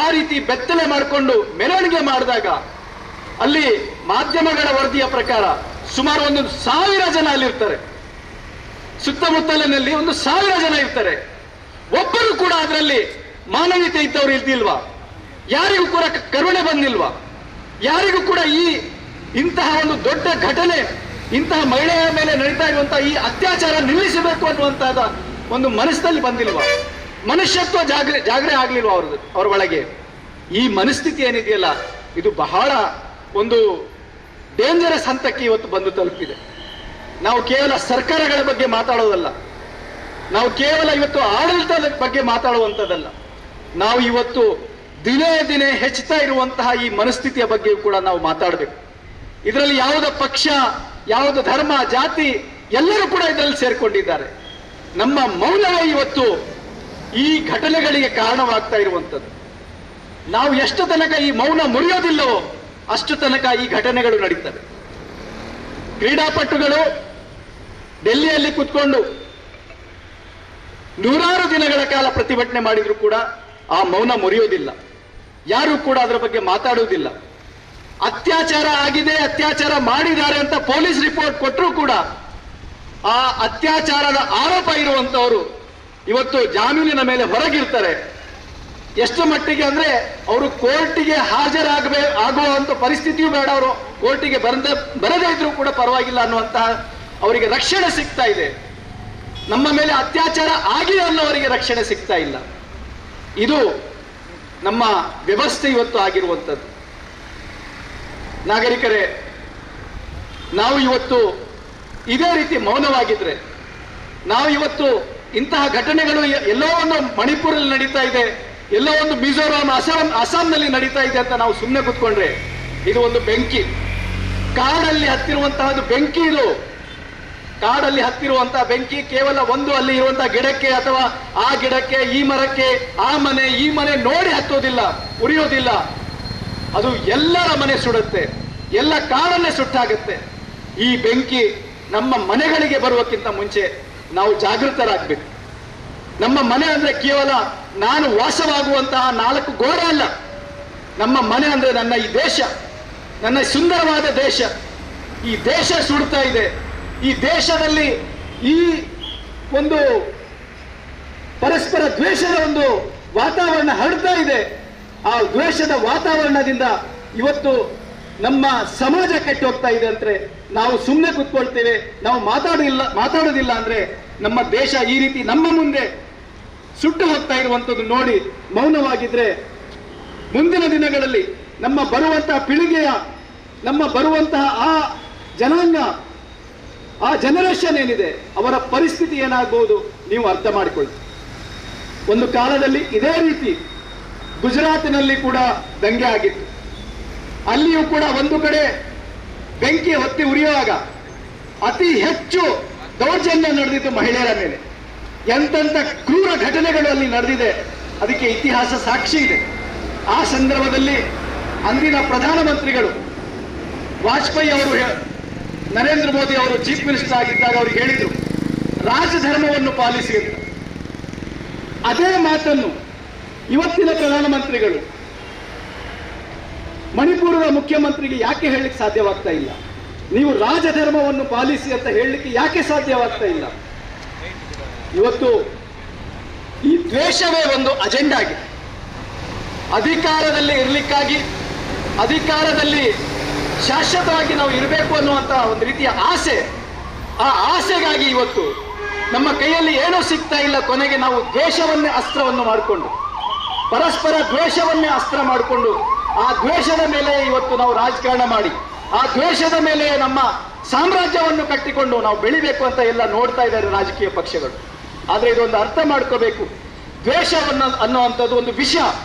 Speaker 3: ಆ ರೀತಿ ಬೆತ್ತಲೆ ಮಾಡಿಕೊಂಡು ಮೆರವಣಿಗೆ ಮಾಡಿದಾಗ ಅಲ್ಲಿ ಮಾಧ್ಯಮಗಳ ವರದಿಯ ಪ್ರಕಾರ ಸುಮಾರು 1,000 ಜನ ಅಲ್ಲಿರ್ತಾರೆ. ಸುತ್ತಮುತ್ತಲಿನಲ್ಲಿ 1,000 ಜನ ಇರ್ತಾರೆ. ಒಬ್ಬರು ಕೂಡ ಅದರಲ್ಲಿ ಮಾನವೀಯತೆ ಇದ್ದವರು ಇಲ್ದಿಲ್ವಾ? ಯಾರಿಗೂ ಕೂಡ ಕರುಣೆ ಬಂದಿಲ್ವಾ? ಯಾರಿಗೂ ಕೂಡ ಇಂತಹ ಒಂದು ದೊಡ್ಡ ಘಟನೆ, ಇಂತಹ ಮಹಿಳೆಯ ಮೇಲೆ ನಡೀತಾ ಇರುವಂತಹ ಈ ಅತ್ಯಾಚಾರ ನಿಲ್ಲಿಸಬೇಕು ಅನ್ನುವಂತಹ ಒಂದು ಮನಸ್ಸಿನಲ್ಲಿ ಬಂದಿಲ್ವಾ? ಮನುಷ್ಯತ್ವ ಜಾಗೃತಿ ಆಗ್ಲಿಲ್ವಾ ಅವ್ರ ಒಳಗೆ? ಈ ಮನಸ್ಥಿತಿ ಏನಿದೆಯಲ್ಲ, ಇದು ಬಹಳ ಒಂದು ಡೇಂಜರಸ್ ಹಂತಕ್ಕೆ ಇವತ್ತು ಬಂದು ತಲುಪಿದೆ. ನಾವು ಕೇವಲ ಸರ್ಕಾರಗಳ ಬಗ್ಗೆ ಮಾತಾಡೋದಲ್ಲ, ನಾವು ಕೇವಲ ಇವತ್ತು ಆಡಳಿತದ ಬಗ್ಗೆ ಮಾತಾಡುವಂಥದ್ದಲ್ಲ, ನಾವು ಇವತ್ತು ದಿನೇ ದಿನೇ ಹೆಚ್ಚುತ್ತಾ ಇರುವಂತಹ ಈ ಮನಸ್ಥಿತಿಯ ಬಗ್ಗೆ ಕೂಡ ನಾವು ಮಾತಾಡಬೇಕು. ಇದರಲ್ಲಿ ಯಾವುದೇ ಪಕ್ಷ, ಯಾವುದೇ ಧರ್ಮ, ಜಾತಿ ಎಲ್ಲರೂ ಕೂಡ ಇದರಲ್ಲಿ ಸೇರ್ಕೊಂಡಿದ್ದಾರೆ. ನಮ್ಮ ಮೌನವೇ ಇವತ್ತು ಈ ಘಟನೆಗಳಿಗೆ ಕಾರಣವಾಗ್ತಾ ಇರುವಂಥದ್ದು. ನಾವು ಎಷ್ಟು ತನಕ ಈ ಮೌನ ಮುರಿಯೋದಿಲ್ಲವೋ ಅಷ್ಟು ತನಕ ಈ ಘಟನೆಗಳು ನಡೀತವೆ. ಕ್ರೀಡಾಪಟುಗಳು ಡೆಲ್ಲಿಯಲ್ಲಿ ಕೂತ್ಕೊಂಡು 100 ದಿನಗಳ ಕಾಲ ಪ್ರತಿಭಟನೆ ಮಾಡಿದ್ರು ಕೂಡ ಆ ಮೌನ ಮುರಿಯೋದಿಲ್ಲ. ಯಾರು ಕೂಡ ಅದರ ಬಗ್ಗೆ ಮಾತಾಡುವುದಿಲ್ಲ. ಅತ್ಯಾಚಾರ ಆಗಿದೆ, ಅತ್ಯಾಚಾರ ಮಾಡಿದ್ದಾರೆ ಅಂತ ಪೊಲೀಸ್ ರಿಪೋರ್ಟ್ ಕೊಟ್ಟರೂ ಕೂಡ ಆ ಅತ್ಯಾಚಾರದ ಆರೋಪ ಇರುವಂತವರು ಇವತ್ತು ಜಾಮೀನಿನ ಮೇಲೆ ಹೊರಗಿರ್ತಾರೆ. ಎಷ್ಟು ಮಟ್ಟಿಗೆ ಅಂದ್ರೆ ಅವರು ಕೋರ್ಟಿಗೆ ಆಗುವಂತ ಪರಿಸ್ಥಿತಿಯೂ ಬೇಡ, ಅವರು ಕೋರ್ಟಿಗೆ ಬರದೇ ಇದ್ರೂ ಕೂಡ ಪರವಾಗಿಲ್ಲ ಅನ್ನುವಂತಹ ಅವರಿಗೆ ರಕ್ಷಣೆ ಸಿಗ್ತಾ ಇದೆ. ನಮ್ಮ ಮೇಲೆ ಅತ್ಯಾಚಾರ ಆಗಿದೆ ಅನ್ನೋವರಿಗೆ ರಕ್ಷಣೆ ಸಿಗ್ತಾ ಇಲ್ಲ. ಇದು ನಮ್ಮ ವ್ಯವಸ್ಥೆ ಇವತ್ತು ಆಗಿರುವಂಥದ್ದು. ನಾಗರಿಕರೇ, ನಾವು ಇವತ್ತು ಇದೇ ರೀತಿ ಮೌನವಾಗಿದ್ರೆ, ನಾವು ಇವತ್ತು ಇಂತಹ ಘಟನೆಗಳು ಎಲ್ಲೋ ಒಂದು ಮಣಿಪುರಲ್ಲಿ ನಡೀತಾ ಇದೆ, ಎಲ್ಲೋ ಒಂದು ಮಿಜೋರಾಂ, ಅಸ್ಸಾಂನಲ್ಲಿ ನಡೀತಾ ಇದೆ ಅಂತ ನಾವು ಸುಮ್ಮನೆ ಕೂತ್ಕೊಂಡ್ರೆ ಇದು ಒಂದು ಬೆಂಕಿ. ಕಾಡಲ್ಲಿ ಹತ್ತಿರುವಂತಹ ಬೆಂಕಿ ಇದು. ಕಾಡಲ್ಲಿ ಹತ್ತಿರುವಂತಹ ಬೆಂಕಿ ಕೇವಲ ಒಂದು ಅಲ್ಲಿ ಇರುವಂತಹ ಗಿಡಕ್ಕೆ ಅಥವಾ ಆ ಗಿಡಕ್ಕೆ, ಈ ಮರಕ್ಕೆ, ಆ ಮನೆ, ಈ ಮನೆ ನೋಡಿ ಹತ್ತೋದಿಲ್ಲ, ಉರಿಯೋದಿಲ್ಲ. ಅದು ಎಲ್ಲರ ಮನೆ ಸುಡುತ್ತೆ, ಎಲ್ಲ ಕಾಡನ್ನೇ ಸುಟ್ಟಾಗುತ್ತೆ. ಈ ಬೆಂಕಿ ನಮ್ಮ ಮನೆಗಳಿಗೆ ಬರುವಕ್ಕಿಂತ ಮುಂಚೆ ನಾವು ಜಾಗೃತರಾಗಬೇಕು. ನಮ್ಮ ಮನೆ ಅಂದ್ರೆ ಕೇವಲ ನಾನು ವಾಸವಾಗುವಂತಹ 4 ಗೋಡೆ ಅಲ್ಲ. ನಮ್ಮ ಮನೆ ಅಂದ್ರೆ ನನ್ನ ಈ ದೇಶ, ನನ್ನ ಸುಂದರವಾದ ದೇಶ. ಈ ದೇಶ ಸುಡ್ತಾ ಇದೆ. ಈ ದೇಶದಲ್ಲಿ ಈ ಒಂದು ಪರಸ್ಪರ ದ್ವೇಷದ ಒಂದು ವಾತಾವರಣ ಹರಡ್ತಾ ಇದೆ. ಆ ದ್ವೇಷದ ವಾತಾವರಣದಿಂದ ಇವತ್ತು ನಮ್ಮ ಸಮಾಜ ಕೆಟ್ಟು ಹೋಗ್ತಾ ಇದೆ ಅಂದ್ರೆ ನಾವು ಸುಮ್ಮನೆ ಕೂತ್ಕೊಳ್ತೇವೆ, ನಾವು ಮಾತಾಡೋದಿಲ್ಲ ಅಂದ್ರೆ ನಮ್ಮ ದೇಶ ಈ ರೀತಿ ನಮ್ಮ ಮುಂದೆ ಸುಟ್ಟು ಹೋಗ್ತಾ ಇರುವಂಥದ್ದು ನೋಡಿ ಮೌನವಾಗಿದ್ರೆ ಮುಂದಿನ ದಿನಗಳಲ್ಲಿ ನಮ್ಮ ಬರುವಂತಹ ಪೀಳಿಗೆಯ, ನಮ್ಮ ಬರುವಂತಹ ಆ ಜನಾಂಗ, ಆ ಜನರೇಷನ್ ಏನಿದೆ, ಅವರ ಪರಿಸ್ಥಿತಿ ಏನಾಗಬಹುದು ನೀವು ಅರ್ಥ ಮಾಡಿಕೊಳ್ಳಿ.
Speaker 5: ಒಂದು ಕಾಲದಲ್ಲಿ ಇದೇ ರೀತಿ ಗುಜರಾತಿನಲ್ಲಿ ಕೂಡ ದಂಗೆ ಆಗಿತ್ತು. ಅಲ್ಲಿಯೂ ಕೂಡ ಒಂದು ಕಡೆ ಬೆಂಕಿ ಹೊತ್ತಿ ಉರಿಯುವಾಗ ಅತಿ ಹೆಚ್ಚು ದೌರ್ಜನ್ಯ ನಡೆದಿತ್ತು ಮಹಿಳೆಯರ ಮೇಲೆ. ಎಂತೆಂಥ ಕ್ರೂರ ಘಟನೆಗಳು ಅಲ್ಲಿ ನಡೆದಿದೆ, ಅದಕ್ಕೆ ಇತಿಹಾಸ ಸಾಕ್ಷಿ ಇದೆ. ಆ ಸಂದರ್ಭದಲ್ಲಿ ಅಂದಿನ ಪ್ರಧಾನಮಂತ್ರಿಗಳು ವಾಜಪೇಯಿ ಅವರು, ನರೇಂದ್ರ ಮೋದಿ ಅವರು ಚೀಫ್ ಮಿನಿಸ್ಟರ್ ಆಗಿದ್ದಾಗ ಅವ್ರಿಗೆ ಹೇಳಿದ್ರು ರಾಜಧರ್ಮವನ್ನು ಪಾಲಿಸಿ ಅಂತ. ಅದೇ ಮಾತನ್ನು ಇವತ್ತಿನ ಪ್ರಧಾನಮಂತ್ರಿಗಳು ಮಣಿಪುರದ ಮುಖ್ಯಮಂತ್ರಿಗೆ ಯಾಕೆ ಹೇಳಲಿಕ್ಕೆ ಸಾಧ್ಯವಾಗ್ತಾ ಇಲ್ಲ? ನೀವು ರಾಜಧರ್ಮವನ್ನು ಪಾಲಿಸಿ ಅಂತ ಹೇಳಲಿಕ್ಕೆ ಯಾಕೆ ಸಾಧ್ಯವಾಗ್ತಾ ಇಲ್ಲ? ಇವತ್ತು ಈ ದ್ವೇಷವೇ ಒಂದು ಅಜೆಂಡಾ ಆಗಿದೆ. ಅಧಿಕಾರದಲ್ಲಿ ಇರಲಿಕ್ಕಾಗಿ, ಅಧಿಕಾರದಲ್ಲಿ ಶಾಶ್ವತವಾಗಿ ನಾವು ಇರಬೇಕು ಅನ್ನುವಂತಹ ಒಂದು ರೀತಿಯ ಆಸೆ, ಆ ಆಸೆಗಾಗಿ ಇವತ್ತು ನಮ್ಮ ಕೈಯಲ್ಲಿ ಏನೂ ಸಿಗ್ತಾ ಇಲ್ಲ. ಕೊನೆಗೆ ನಾವು ದ್ವೇಷವನ್ನೇ ಅಸ್ತ್ರವನ್ನು ಮಾಡಿಕೊಂಡು, ಪರಸ್ಪರ ದ್ವೇಷವನ್ನೇ ಅಸ್ತ್ರ ಮಾಡಿಕೊಂಡು, ಆ ದ್ವೇಷದ ಮೇಲೆ ಇವತ್ತು ನಾವು ರಾಜಕಾರಣ ಮಾಡಿ, ಆ ದ್ವೇಷದ ಮೇಲೆ ನಮ್ಮ ಸಾಮ್ರಾಜ್ಯವನ್ನು ಕಟ್ಟಿಕೊಂಡು ನಾವು ಬೆಳಿಬೇಕು ಅಂತ ಎಲ್ಲ ನೋಡ್ತಾ ಇದ್ದಾರೆ ರಾಜಕೀಯ ಪಕ್ಷಗಳು. ಆದರೆ ಇದೊಂದು ಅರ್ಥ ಮಾಡ್ಕೋಬೇಕು, ದ್ವೇಷವನ್ನು ಅನ್ನುವಂಥದ್ದು ಒಂದು ವಿಷ,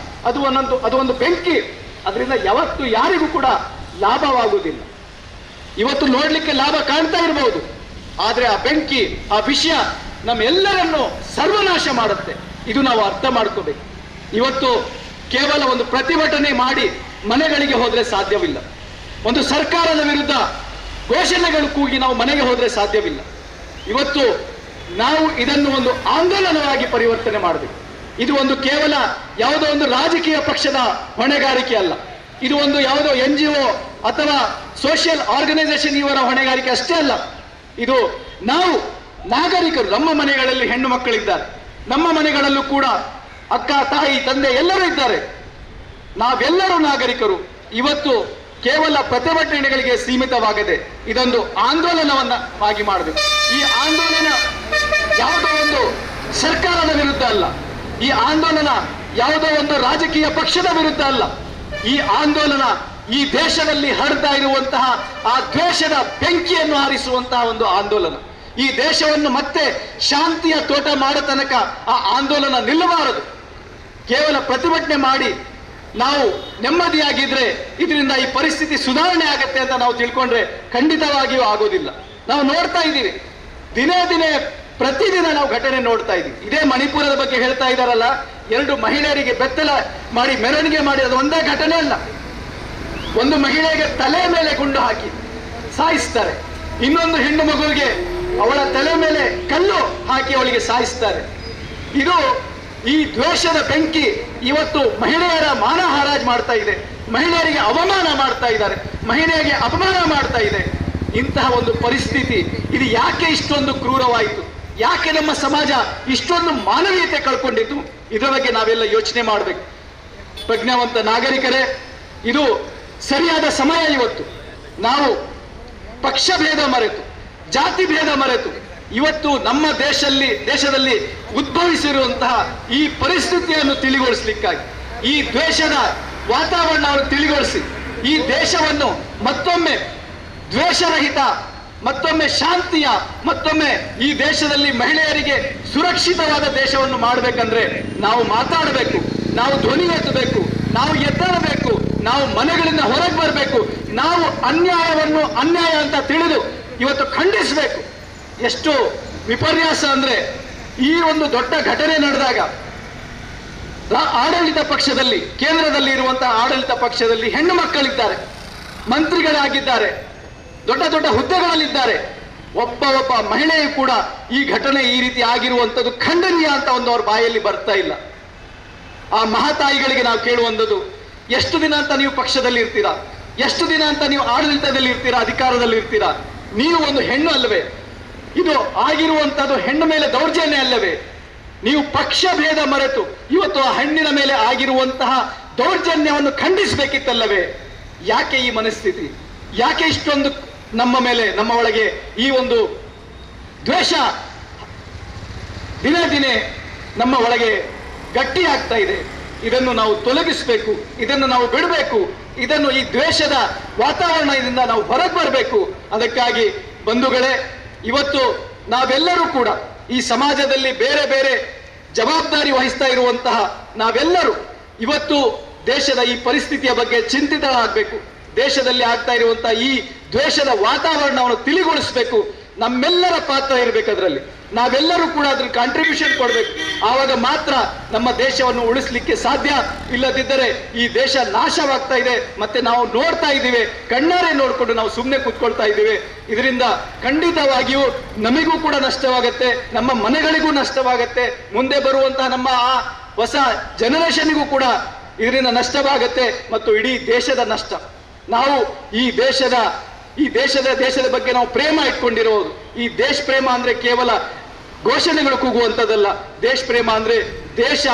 Speaker 5: ಅದು ಒಂದು ಬೆಂಕಿ. ಅದರಿಂದ ಯಾವತ್ತು ಯಾರಿಗೂ ಕೂಡ ಲಾಭವಾಗುವುದಿಲ್ಲ. ಇವತ್ತು ನೋಡ್ಲಿಕ್ಕೆ ಲಾಭ ಕಾಣ್ತಾ ಇರಬಹುದು, ಆದರೆ ಆ ಬೆಂಕಿ, ಆ ವಿಷಯ ನಮ್ಮೆಲ್ಲರನ್ನು ಸರ್ವನಾಶ ಮಾಡುತ್ತೆ. ಇದು ನಾವು ಅರ್ಥ ಮಾಡ್ಕೋಬೇಕು. ಇವತ್ತು ಕೇವಲ ಒಂದು ಪ್ರತಿಭಟನೆ ಮಾಡಿ ಮನೆಗಳಿಗೆ ಹೋದ್ರೆ ಸಾಧ್ಯವಿಲ್ಲ. ಒಂದು ಸರ್ಕಾರದ ವಿರುದ್ಧ ಘೋಷಣೆಗಳು ಕೂಗಿ ನಾವು ಮನೆಗೆ ಹೋದ್ರೆ ಸಾಧ್ಯವಿಲ್ಲ. ಇವತ್ತು ನಾವು ಇದನ್ನು ಒಂದು ಆಂದೋಲನವಾಗಿ ಪರಿವರ್ತನೆ ಮಾಡಬೇಕು. ಇದು ಒಂದು ಕೇವಲ ಯಾವುದೋ ಒಂದು ರಾಜಕೀಯ ಪಕ್ಷದ ಹೊಣೆಗಾರಿಕೆ ಅಲ್ಲ. ಇದು ಒಂದು ಯಾವುದೋ NGO ಅಥವಾ ಸೋಷಿಯಲ್ ಆರ್ಗನೈಸೇಷನ್ ಇವರ ಹೊಣೆಗಾರಿಕೆ ಅಷ್ಟೇ ಅಲ್ಲ. ಇದು ನಾವು ನಾಗರಿಕರು, ನಮ್ಮ ಮನೆಗಳಲ್ಲಿ ಹೆಣ್ಣು ಮಕ್ಕಳಿದ್ದಾರೆ, ನಮ್ಮ ಮನೆಗಳಲ್ಲೂ ಕೂಡ ಅಕ್ಕ, ತಾಯಿ, ತಂದೆ ಎಲ್ಲರೂ ಇದ್ದಾರೆ. ನಾವೆಲ್ಲರೂ ನಾಗರಿಕರು. ಇವತ್ತು ಕೇವಲ ಪ್ರತಿಭಟನೆಗಳಿಗೆ ಸೀಮಿತವಾಗದೆ ಇದೊಂದು ಆಂದೋಲನವನ್ನಾಗಿ ಮಾಡಬೇಕು. ಈ ಆಂದೋಲನ ಯಾವುದೋ ಒಂದು ಸರ್ಕಾರದ ವಿರುದ್ಧ ಅಲ್ಲ, ಈ ಆಂದೋಲನ ಯಾವುದೋ ಒಂದು ರಾಜಕೀಯ ಪಕ್ಷದ ವಿರುದ್ಧ ಅಲ್ಲ. ಈ ಆಂದೋಲನ ಈ ದೇಶದಲ್ಲಿ ಹರಡ್ತಾ ಇರುವಂತಹ ಆ ದ್ವೇಷದ ಬೆಂಕಿಯನ್ನು ಹಾರಿಸುವಂತಹ ಒಂದು ಆಂದೋಲನ. ಈ ದೇಶವನ್ನು ಮತ್ತೆ ಶಾಂತಿಯ ತೋಟ ಮಾಡೋ ತನಕ ಆ ಆಂದೋಲನ ನಿಲ್ಲಬಾರದು. ಕೇವಲ ಪ್ರತಿಭಟನೆ ಮಾಡಿ ನಾವು ನೆಮ್ಮದಿಯಾಗಿದ್ರೆ ಇದರಿಂದ ಈ ಪರಿಸ್ಥಿತಿ ಸುಧಾರಣೆ ಆಗತ್ತೆ ಅಂತ ನಾವು ತಿಳ್ಕೊಂಡ್ರೆ ಖಂಡಿತವಾಗಿಯೂ ಆಗೋದಿಲ್ಲ. ನಾವು ನೋಡ್ತಾ ಇದ್ದೀವಿ, ದಿನೇ ದಿನೇ ಪ್ರತಿದಿನ ನಾವು ಘಟನೆ ನೋಡ್ತಾ ಇದ್ದೀವಿ. ಇದೇ ಮಣಿಪುರದ ಬಗ್ಗೆ ಹೇಳ್ತಾ ಇದ್ದಾರಲ್ಲ, 2 ಮಹಿಳೆಯರಿಗೆ ಬೆತ್ತಲ ಮಾಡಿ ಮೆರವಣಿಗೆ ಮಾಡಿ, ಅದು ಒಂದೇ ಘಟನೆ ಅಲ್ಲ. ಒಂದು ಮಹಿಳೆಗೆ ತಲೆ ಮೇಲೆ ಗುಂಡು ಹಾಕಿ ಸಾಯಿಸ್ತಾರೆ, ಇನ್ನೊಂದು ಹೆಣ್ಣು ಮಗುವಿಗೆ ಅವಳ ತಲೆ ಮೇಲೆ ಕಲ್ಲು ಹಾಕಿ ಅವಳಿಗೆ ಸಾಯಿಸ್ತಾರೆ. ಇದು ಈ ದ್ವೇಷದ ಬೆಂಕಿ ಇವತ್ತು ಮಹಿಳೆಯರ ಮಾನ ಹರಾಜು ಮಾಡ್ತಾ ಇದೆ, ಮಹಿಳೆಯರಿಗೆ ಅವಮಾನ ಮಾಡ್ತಾ ಇದ್ದಾರೆ, ಮಹಿಳೆಯರಿಗೆ ಅಪಮಾನ ಮಾಡ್ತಾ ಇದೆ. ಇಂತಹ ಒಂದು ಪರಿಸ್ಥಿತಿ ಇದು ಯಾಕೆ ಇಷ್ಟೊಂದು ಕ್ರೂರವಾಯಿತು? ಯಾಕೆ ನಮ್ಮ ಸಮಾಜ ಇಷ್ಟೊಂದು ಮಾನವೀಯತೆ ಕಳ್ಕೊಂಡಿತ್ತು? ಇದರ ಬಗ್ಗೆ ನಾವೆಲ್ಲ ಯೋಚನೆ ಮಾಡಬೇಕು. ಪ್ರಜ್ಞಾವಂತ ನಾಗರಿಕರೇ, ಇದು ಸರಿಯಾದ ಸಮಯ. ಇವತ್ತು ನಾವು ಪಕ್ಷ ಭೇದ ಮರೆತು, ಜಾತಿ ಭೇದ ಮರೆತು ಇವತ್ತು ನಮ್ಮ ದೇಶದಲ್ಲಿ ಉದ್ಭವಿಸಿರುವಂತಹ ಈ ಪರಿಸ್ಥಿತಿಯನ್ನು ತಿಳಿಗೊಳಿಸಲಿಕ್ಕಾಗಿ, ಈ ದ್ವೇಷದ ವಾತಾವರಣವನ್ನು ತಿಳಿಗೊಳಿಸಿ, ಈ ದೇಶವನ್ನು ಮತ್ತೊಮ್ಮೆ ದ್ವೇಷರಹಿತ, ಮತ್ತೊಮ್ಮೆ ಶಾಂತಿಯ, ಮತ್ತೊಮ್ಮೆ ಈ ದೇಶದಲ್ಲಿ ಮಹಿಳೆಯರಿಗೆ ಸುರಕ್ಷಿತವಾದ ದೇಶವನ್ನು ಮಾಡಬೇಕಂದ್ರೆ ನಾವು ಮಾತಾಡಬೇಕು, ನಾವು ಧ್ವನಿ ಎತ್ತಬೇಕು, ನಾವು ಎದ್ದೇಳಬೇಕು, ನಾವು ಮನೆಗಳಿಂದ ಹೊರಗೆ ಬರಬೇಕು. ನಾವು ಅನ್ಯಾಯವನ್ನು ಅನ್ಯಾಯ ಅಂತ ತಿಳಿದು ಇವತ್ತು ಖಂಡಿಸಬೇಕು. ಎಷ್ಟು ವಿಪರ್ಯಾಸ ಅಂದ್ರೆ, ಈ ಒಂದು ದೊಡ್ಡ ಘಟನೆ ನಡೆದಾಗ ಆಡಳಿತ ಪಕ್ಷದಲ್ಲಿ, ಕೇಂದ್ರದಲ್ಲಿ ಇರುವಂತಹ ಆಡಳಿತ ಪಕ್ಷದಲ್ಲಿ ಹೆಣ್ಣು ಮಕ್ಕಳಿದ್ದಾರೆ, ಮಂತ್ರಿಗಳಾಗಿದ್ದಾರೆ, ದೊಡ್ಡ ದೊಡ್ಡ ಹುದ್ದೆಗಳಲ್ಲಿದ್ದಾರೆ. ಒಬ್ಬ ಮಹಿಳೆಯು ಕೂಡ ಈ ಘಟನೆ ಈ ರೀತಿ ಆಗಿರುವಂಥದ್ದು ಖಂಡನೀಯ ಅಂತ ಒಂದು ಅವ್ರ ಬಾಯಲ್ಲಿ ಬರ್ತಾ ಇಲ್ಲ. ಆ ಮಹಾತಾಯಿಗಳಿಗೆ ನಾವು ಕೇಳುವಂಥದ್ದು, ಎಷ್ಟು ದಿನ ಅಂತ ನೀವು ಪಕ್ಷದಲ್ಲಿ ಇರ್ತೀರಾ? ಎಷ್ಟು ದಿನ ಅಂತ ನೀವು ಆಡಳಿತದಲ್ಲಿ ಇರ್ತೀರಾ, ಅಧಿಕಾರದಲ್ಲಿ ಇರ್ತೀರಾ? ನೀವು ಒಂದು ಹೆಣ್ಣು ಅಲ್ಲವೇ? ಇದು ಆಗಿರುವಂಥದ್ದು ಹೆಣ್ಣು ಮೇಲೆ ದೌರ್ಜನ್ಯ ಅಲ್ಲವೇ? ನೀವು ಪಕ್ಷ ಭೇದ ಮರೆತು ಇವತ್ತು ಆ ಹೆಣ್ಣಿನ ಮೇಲೆ ಆಗಿರುವಂತಹ ದೌರ್ಜನ್ಯವನ್ನು ಖಂಡಿಸಬೇಕಿತ್ತಲ್ಲವೇ? ಯಾಕೆ ಈ ಮನಸ್ಥಿತಿ? ಯಾಕೆ ಇಷ್ಟೊಂದು ನಮ್ಮ ಮೇಲೆ, ನಮ್ಮ ಒಳಗೆ ಈ ಒಂದು ದ್ವೇಷ ದಿನೇ ದಿನೇ ನಮ್ಮ ಒಳಗೆ ಗಟ್ಟಿ ಆಗ್ತಾ ಇದೆ? ಇದನ್ನು ನಾವು ತೊಲಗಿಸಬೇಕು, ಇದನ್ನು ನಾವು ಬಿಡಬೇಕು, ಇದನ್ನು ಈ ದ್ವೇಷದ ವಾತಾವರಣದಿಂದ ನಾವು ಹೊರಗೆ ಬರಬೇಕು. ಅದಕ್ಕಾಗಿ ಬಂಧುಗಳೇ, ಇವತ್ತು ನಾವೆಲ್ಲರೂ ಕೂಡ ಈ ಸಮಾಜದಲ್ಲಿ ಬೇರೆ ಬೇರೆ
Speaker 3: ಜವಾಬ್ದಾರಿ ವಹಿಸ್ತಾ ಇರುವಂತಹ ನಾವೆಲ್ಲರೂ ಇವತ್ತು ದೇಶದ ಈ ಪರಿಸ್ಥಿತಿಯ ಬಗ್ಗೆ ಚಿಂತಿತರಾಗಬೇಕು. ದೇಶದಲ್ಲಿ ಆಗ್ತಾ ಇರುವಂತಹ ಈ ದ್ವೇಷದ ವಾತಾವರಣವನ್ನು ತಿಳಿಗೊಳಿಸಬೇಕು. ನಮ್ಮೆಲ್ಲರ ಪಾತ್ರ ಇರಬೇಕು. ಅದರಲ್ಲಿ ನಾವೆಲ್ಲರೂ ಕೂಡ ಅದ್ರ ಕಾಂಟ್ರಿಬ್ಯೂಷನ್ ಕೊಡಬೇಕು. ಆವಾಗ ಮಾತ್ರ ನಮ್ಮ ದೇಶವನ್ನು ಉಳಿಸ್ಲಿಕ್ಕೆ ಸಾಧ್ಯ. ಇಲ್ಲದಿದ್ದರೆ ಈ ದೇಶ ನಾಶವಾಗ್ತಾ ಇದೆ. ಮತ್ತೆ ನಾವು ನೋಡ್ತಾ ಇದ್ದೀವಿ, ಕಣ್ಣಾರೆ ನೋಡ್ಕೊಂಡು ನಾವು ಸುಮ್ಮನೆ ಕೂತ್ಕೊಳ್ತಾ ಇದ್ದೀವಿ. ಇದರಿಂದ ಖಂಡಿತವಾಗಿಯೂ ನಮಗೂ ಕೂಡ ನಷ್ಟವಾಗತ್ತೆ, ನಮ್ಮ ಮನೆಗಳಿಗೂ ನಷ್ಟವಾಗತ್ತೆ, ಮುಂದೆ ಬರುವಂತಹ ನಮ್ಮ ಆ ಹೊಸ ಜನರೇಷನ್ಗೂ ಕೂಡ ಇದರಿಂದ ನಷ್ಟವಾಗತ್ತೆ ಮತ್ತು ಇಡೀ ದೇಶದ ನಷ್ಟ. ನಾವು ಈ ದೇಶದ ಬಗ್ಗೆ ನಾವು ಪ್ರೇಮ ಇಟ್ಕೊಂಡಿರೋದು. ಈ ದೇಶ ಪ್ರೇಮ ಅಂದ್ರೆ ಕೇವಲ ಘೋಷಣೆಗಳು ಕೂಗುವಂಥದ್ದಲ್ಲ. ದೇಶ ಪ್ರೇಮ ಅಂದ್ರೆ ದೇಶ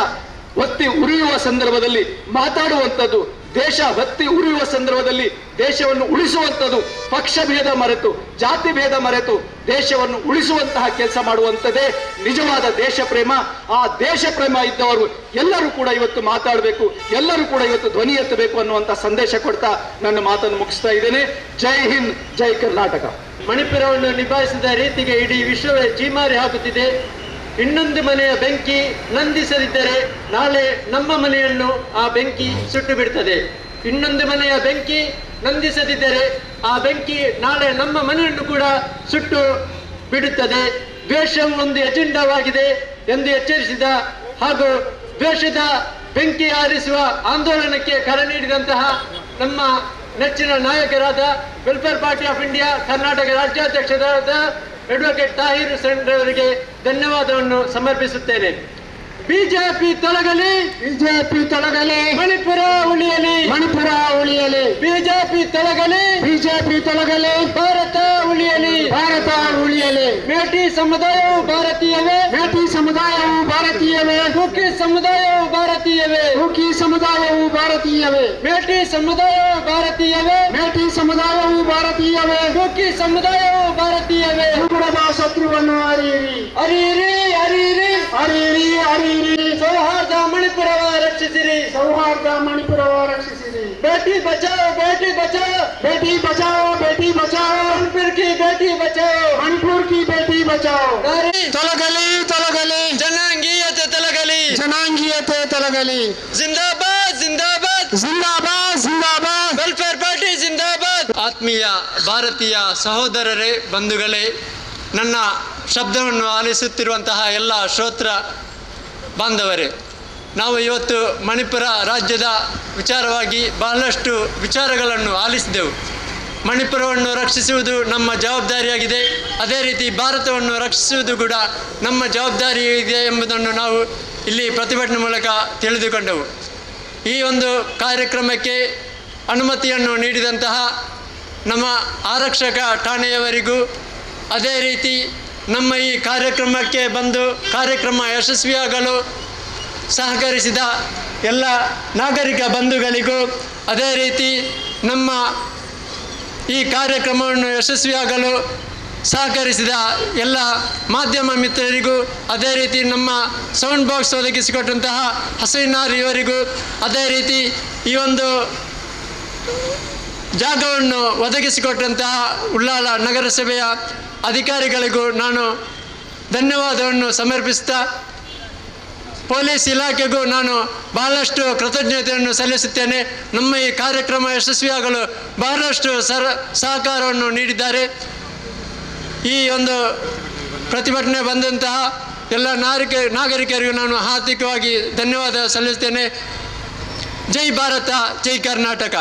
Speaker 3: ಹೊತ್ತಿ ಉರಿಯುವ ಸಂದರ್ಭದಲ್ಲಿ ಮಾತಾಡುವಂಥದ್ದು, ದೇಶ ಹೊತ್ತಿ ಉರಿಯುವ ಸಂದರ್ಭದಲ್ಲಿ ದೇಶವನ್ನು ಉಳಿಸುವಂಥದ್ದು, ಪಕ್ಷ ಭೇದ ಮರೆತು, ಜಾತಿ ಭೇದ ಮರೆತು ದೇಶವನ್ನು ಉಳಿಸುವಂತಹ ಕೆಲಸ ಮಾಡುವಂಥದ್ದೇ ನಿಜವಾದ ದೇಶ ಪ್ರೇಮ. ಆ ದೇಶ ಪ್ರೇಮ ಇದ್ದವರು ಎಲ್ಲರೂ ಕೂಡ ಇವತ್ತು ಮಾತಾಡಬೇಕು, ಎಲ್ಲರೂ ಕೂಡ ಇವತ್ತು ಧ್ವನಿ ಎತ್ತಬೇಕು ಅನ್ನುವಂಥ ಸಂದೇಶ ಕೊಡ್ತಾ ನನ್ನ ಮಾತನ್ನು ಮುಗಿಸ್ತಾ ಇದ್ದೇನೆ. ಜೈ ಹಿಂದ್, ಜೈ ಕರ್ನಾಟಕ.
Speaker 6: ಮಣಿಪುರವನ್ನು ನಿಭಾಯಿಸಿದ ರೀತಿಗೆ ಇಡೀ ವಿಶ್ವವೇ ಚೀಮಾರಿ ಹಾಕುತ್ತಿದೆ. ಇನ್ನೊಂದು ಮನೆಯ ಬೆಂಕಿ ನಂದಿಸದಿದ್ದರೆ ನಾಳೆ ನಮ್ಮ ಮನೆಯನ್ನು ಆ ಬೆಂಕಿ ಸುಟ್ಟು ಬಿಡ್ತದೆ. ಇನ್ನೊಂದು ಮನೆಯ ಬೆಂಕಿ ನಂದಿಸದಿದ್ದರೆ ಆ ಬೆಂಕಿ ನಾಳೆ ನಮ್ಮ ಮನೆಯನ್ನು ಕೂಡ ಸುಟ್ಟು ಬಿಡುತ್ತದೆ. ದ್ವೇಷವು ಒಂದು ಎಜೆಂಡಾವಾಗಿದೆ ಎಂದು ಎಚ್ಚರಿಸಿದ ಹಾಗೂ ದ್ವೇಷದ ಬೆಂಕಿ ಆರಿಸುವ ಆಂದೋಲನಕ್ಕೆ ಕರೆ ನೀಡಿದಂತಹ ನಮ್ಮ ನೆಚ್ಚಿನ ನಾಯಕರಾದ welfare party of India Karnataka ರಾಜ್ಯಾಧ್ಯಕ್ಷರಾದ ಅಡ್ವೊಕೇಟ್ ತಾಹಿರ್ ಹುಸೇನ್ ಅವರಿಗೆ ಧನ್ಯವಾದವನ್ನು ಸಮರ್ಪಿಸುತ್ತೇನೆ. ಬಿಜೆಪಿ ತೊಲಗಲಿ,
Speaker 2: ಬಿಜೆಪಿ ತೊಲಗಲಿ,
Speaker 6: ಮಣಿಪುರ ಉಳಿಯಲಿ,
Speaker 2: ಮಣಿಪುರ ಉಳಿಯಲಿ,
Speaker 6: ಬಿಜೆಪಿ ತೊಲಗಲಿ,
Speaker 2: ಬಿಜೆಪಿ ತೊಲಗಲಿ,
Speaker 6: ಭಾರತ ಉಳಿಯಲಿ,
Speaker 2: ಭಾರತ ಉಳಿಯಲಿ.
Speaker 6: ಮೇಟಿ ಸಮುದಾಯವು ಭಾರತೀಯವೇ,
Speaker 2: ಮೇಟಿ ಸಮುದಾಯವು ಭಾರತೀಯವೇ,
Speaker 6: ಕುಕಿ ಸಮುದಾಯವು ಭಾರತೀಯವೇ,
Speaker 2: ಕುಕಿ ಸಮುದಾಯವು ಭಾರತೀಯವೇ,
Speaker 6: ಮೇಟಿ ಸಮುದಾಯವು ಭಾರತೀಯವೇ,
Speaker 2: ಮೇಟಿ ಸಮುದಾಯವು ಭಾರತೀಯವೇ,
Speaker 6: ಕುಕಿ ಸಮುದಾಯವು ಭಾರತೀಯವೇ.
Speaker 2: ಉಗ್ರದ ಶತ್ರುವನ್ನು ಅರಿಯಿರಿ,
Speaker 6: ಅರಿಯಿರಿ, ಅರಿಯಿರಿ,
Speaker 2: ಅರಿಯಿರಿ, ಅರಿಯಿರಿ.
Speaker 6: ಸೌಹಾರ್ದ ಮಣಿಪುರವ ರಕ್ಷಿಸಿರಿ,
Speaker 2: ಸೌಹಾರ್ದ ಮಣಿಪುರವ ರಕ್ಷಿಸಿರಿ.
Speaker 6: ಬೇಟಿ ಬಚಾओ, ಬೇಟಿ ಬಚಾओ,
Speaker 2: ಬೇಟಿ ಬಚಾओ, ಬೇಟಿ ಬಚಾओ,
Speaker 6: ಮಣಿಪುರ ಕಿ ಬೇಟಿ ಬಚಾओ,
Speaker 2: ಮಣಿಪುರ ಕಿ ಬೇಟಿ ಬಚಾओ.
Speaker 6: ತೊಲಗಲಿ, ತೊಲಗಲಿ, ಜನಾಂಗೀಯತೆ ತೊಲಗಲಿ,
Speaker 2: ಜನಾಂಗೀಯತೆ ತೊಲಗಲಿ.
Speaker 6: ಜಿಂದಾಬಾದ್, ಜಿಂದಾಬಾದ್,
Speaker 2: ಜಿಂದಾಬಾದ್, ಜಿಂದಾಬಾದ್.
Speaker 6: ವೆಲ್ಫೇರ್ ಪಾರ್ಟಿ ಜಿಂದಾಬಾದ್. ಆತ್ಮೀಯ ಭಾರತೀಯ ಸಹೋದರರೇ, ಬಂಧುಗಳೇ, ನನ್ನ ಶಬ್ದವನ್ನು ಆಲಿಸುತ್ತಿರುವಂತಹ ಎಲ್ಲ ಶ್ರೋತ್ರ ಬಾಂಧವರೇ, ನಾವು ಇವತ್ತು ಮಣಿಪುರ ರಾಜ್ಯದ ವಿಚಾರವಾಗಿ ಬಹಳಷ್ಟು ವಿಚಾರಗಳನ್ನು ಆಲಿಸಿದೆವು. ಮಣಿಪುರವನ್ನು ರಕ್ಷಿಸುವುದು ನಮ್ಮ ಜವಾಬ್ದಾರಿಯಾಗಿದೆ. ಅದೇ ರೀತಿ ಭಾರತವನ್ನು ರಕ್ಷಿಸುವುದು ಕೂಡ ನಮ್ಮ ಜವಾಬ್ದಾರಿಯಾಗಿದೆ ಎಂಬುದನ್ನು ನಾವು ಇಲ್ಲಿ ಪ್ರತಿಭಟನೆ ಮೂಲಕ ತಿಳಿದುಕೊಂಡೆವು. ಈ ಒಂದು ಕಾರ್ಯಕ್ರಮಕ್ಕೆ ಅನುಮತಿಯನ್ನು ನೀಡಿದಂತಹ ನಮ್ಮ ಆರಕ್ಷಕ ಠಾಣೆಯವರಿಗೂ, ಅದೇ ರೀತಿ ನಮ್ಮ ಈ ಕಾರ್ಯಕ್ರಮಕ್ಕೆ ಬಂದು ಕಾರ್ಯಕ್ರಮ ಯಶಸ್ವಿಯಾಗಲು ಸಹಕರಿಸಿದ ಎಲ್ಲ ನಾಗರಿಕ ಬಂಧುಗಳಿಗೂ, ಅದೇ ರೀತಿ ನಮ್ಮ ಈ ಕಾರ್ಯಕ್ರಮವನ್ನು ಯಶಸ್ವಿಯಾಗಲು ಸಹಕರಿಸಿದ ಎಲ್ಲ ಮಾಧ್ಯಮ ಮಿತ್ರರಿಗೂ, ಅದೇ ರೀತಿ ನಮ್ಮ ಸೌಂಡ್ ಬಾಕ್ಸ್ ಒದಗಿಸಿಕೊಟ್ಟಂತಹ ಹಸೈನಾರ್ ಇವರಿಗೂ, ಅದೇ ರೀತಿ ಈ ಒಂದು ಜಾಗವನ್ನು ಒದಗಿಸಿಕೊಟ್ಟಂತಹ ಉಳ್ಳಾಲ ನಗರಸಭೆಯ ಅಧಿಕಾರಿಗಳಿಗೂ ನಾನು ಧನ್ಯವಾದವನ್ನು ಸಮರ್ಪಿಸ್ತಾ, ಪೊಲೀಸ್ ಇಲಾಖೆಗೂ ನಾನು ಬಹಳಷ್ಟು ಕೃತಜ್ಞತೆಯನ್ನು ಸಲ್ಲಿಸುತ್ತೇನೆ. ನಮ್ಮ ಈ ಕಾರ್ಯಕ್ರಮ ಯಶಸ್ವಿಯಾಗಲು ಬಹಳಷ್ಟು ಸಹಕಾರವನ್ನು ನೀಡಿದ್ದಾರೆ. ಈ ಒಂದು ಪ್ರತಿಭಟನೆ ಬಂದಂತಹ ಎಲ್ಲ ನಾಗರಿಕರಿಗೂ ನಾನು ಹಾರ್ದಿಕವಾಗಿ ಧನ್ಯವಾದ ಸಲ್ಲಿಸುತ್ತೇನೆ. ಜೈ ಭಾರತ, ಜೈ ಕರ್ನಾಟಕ.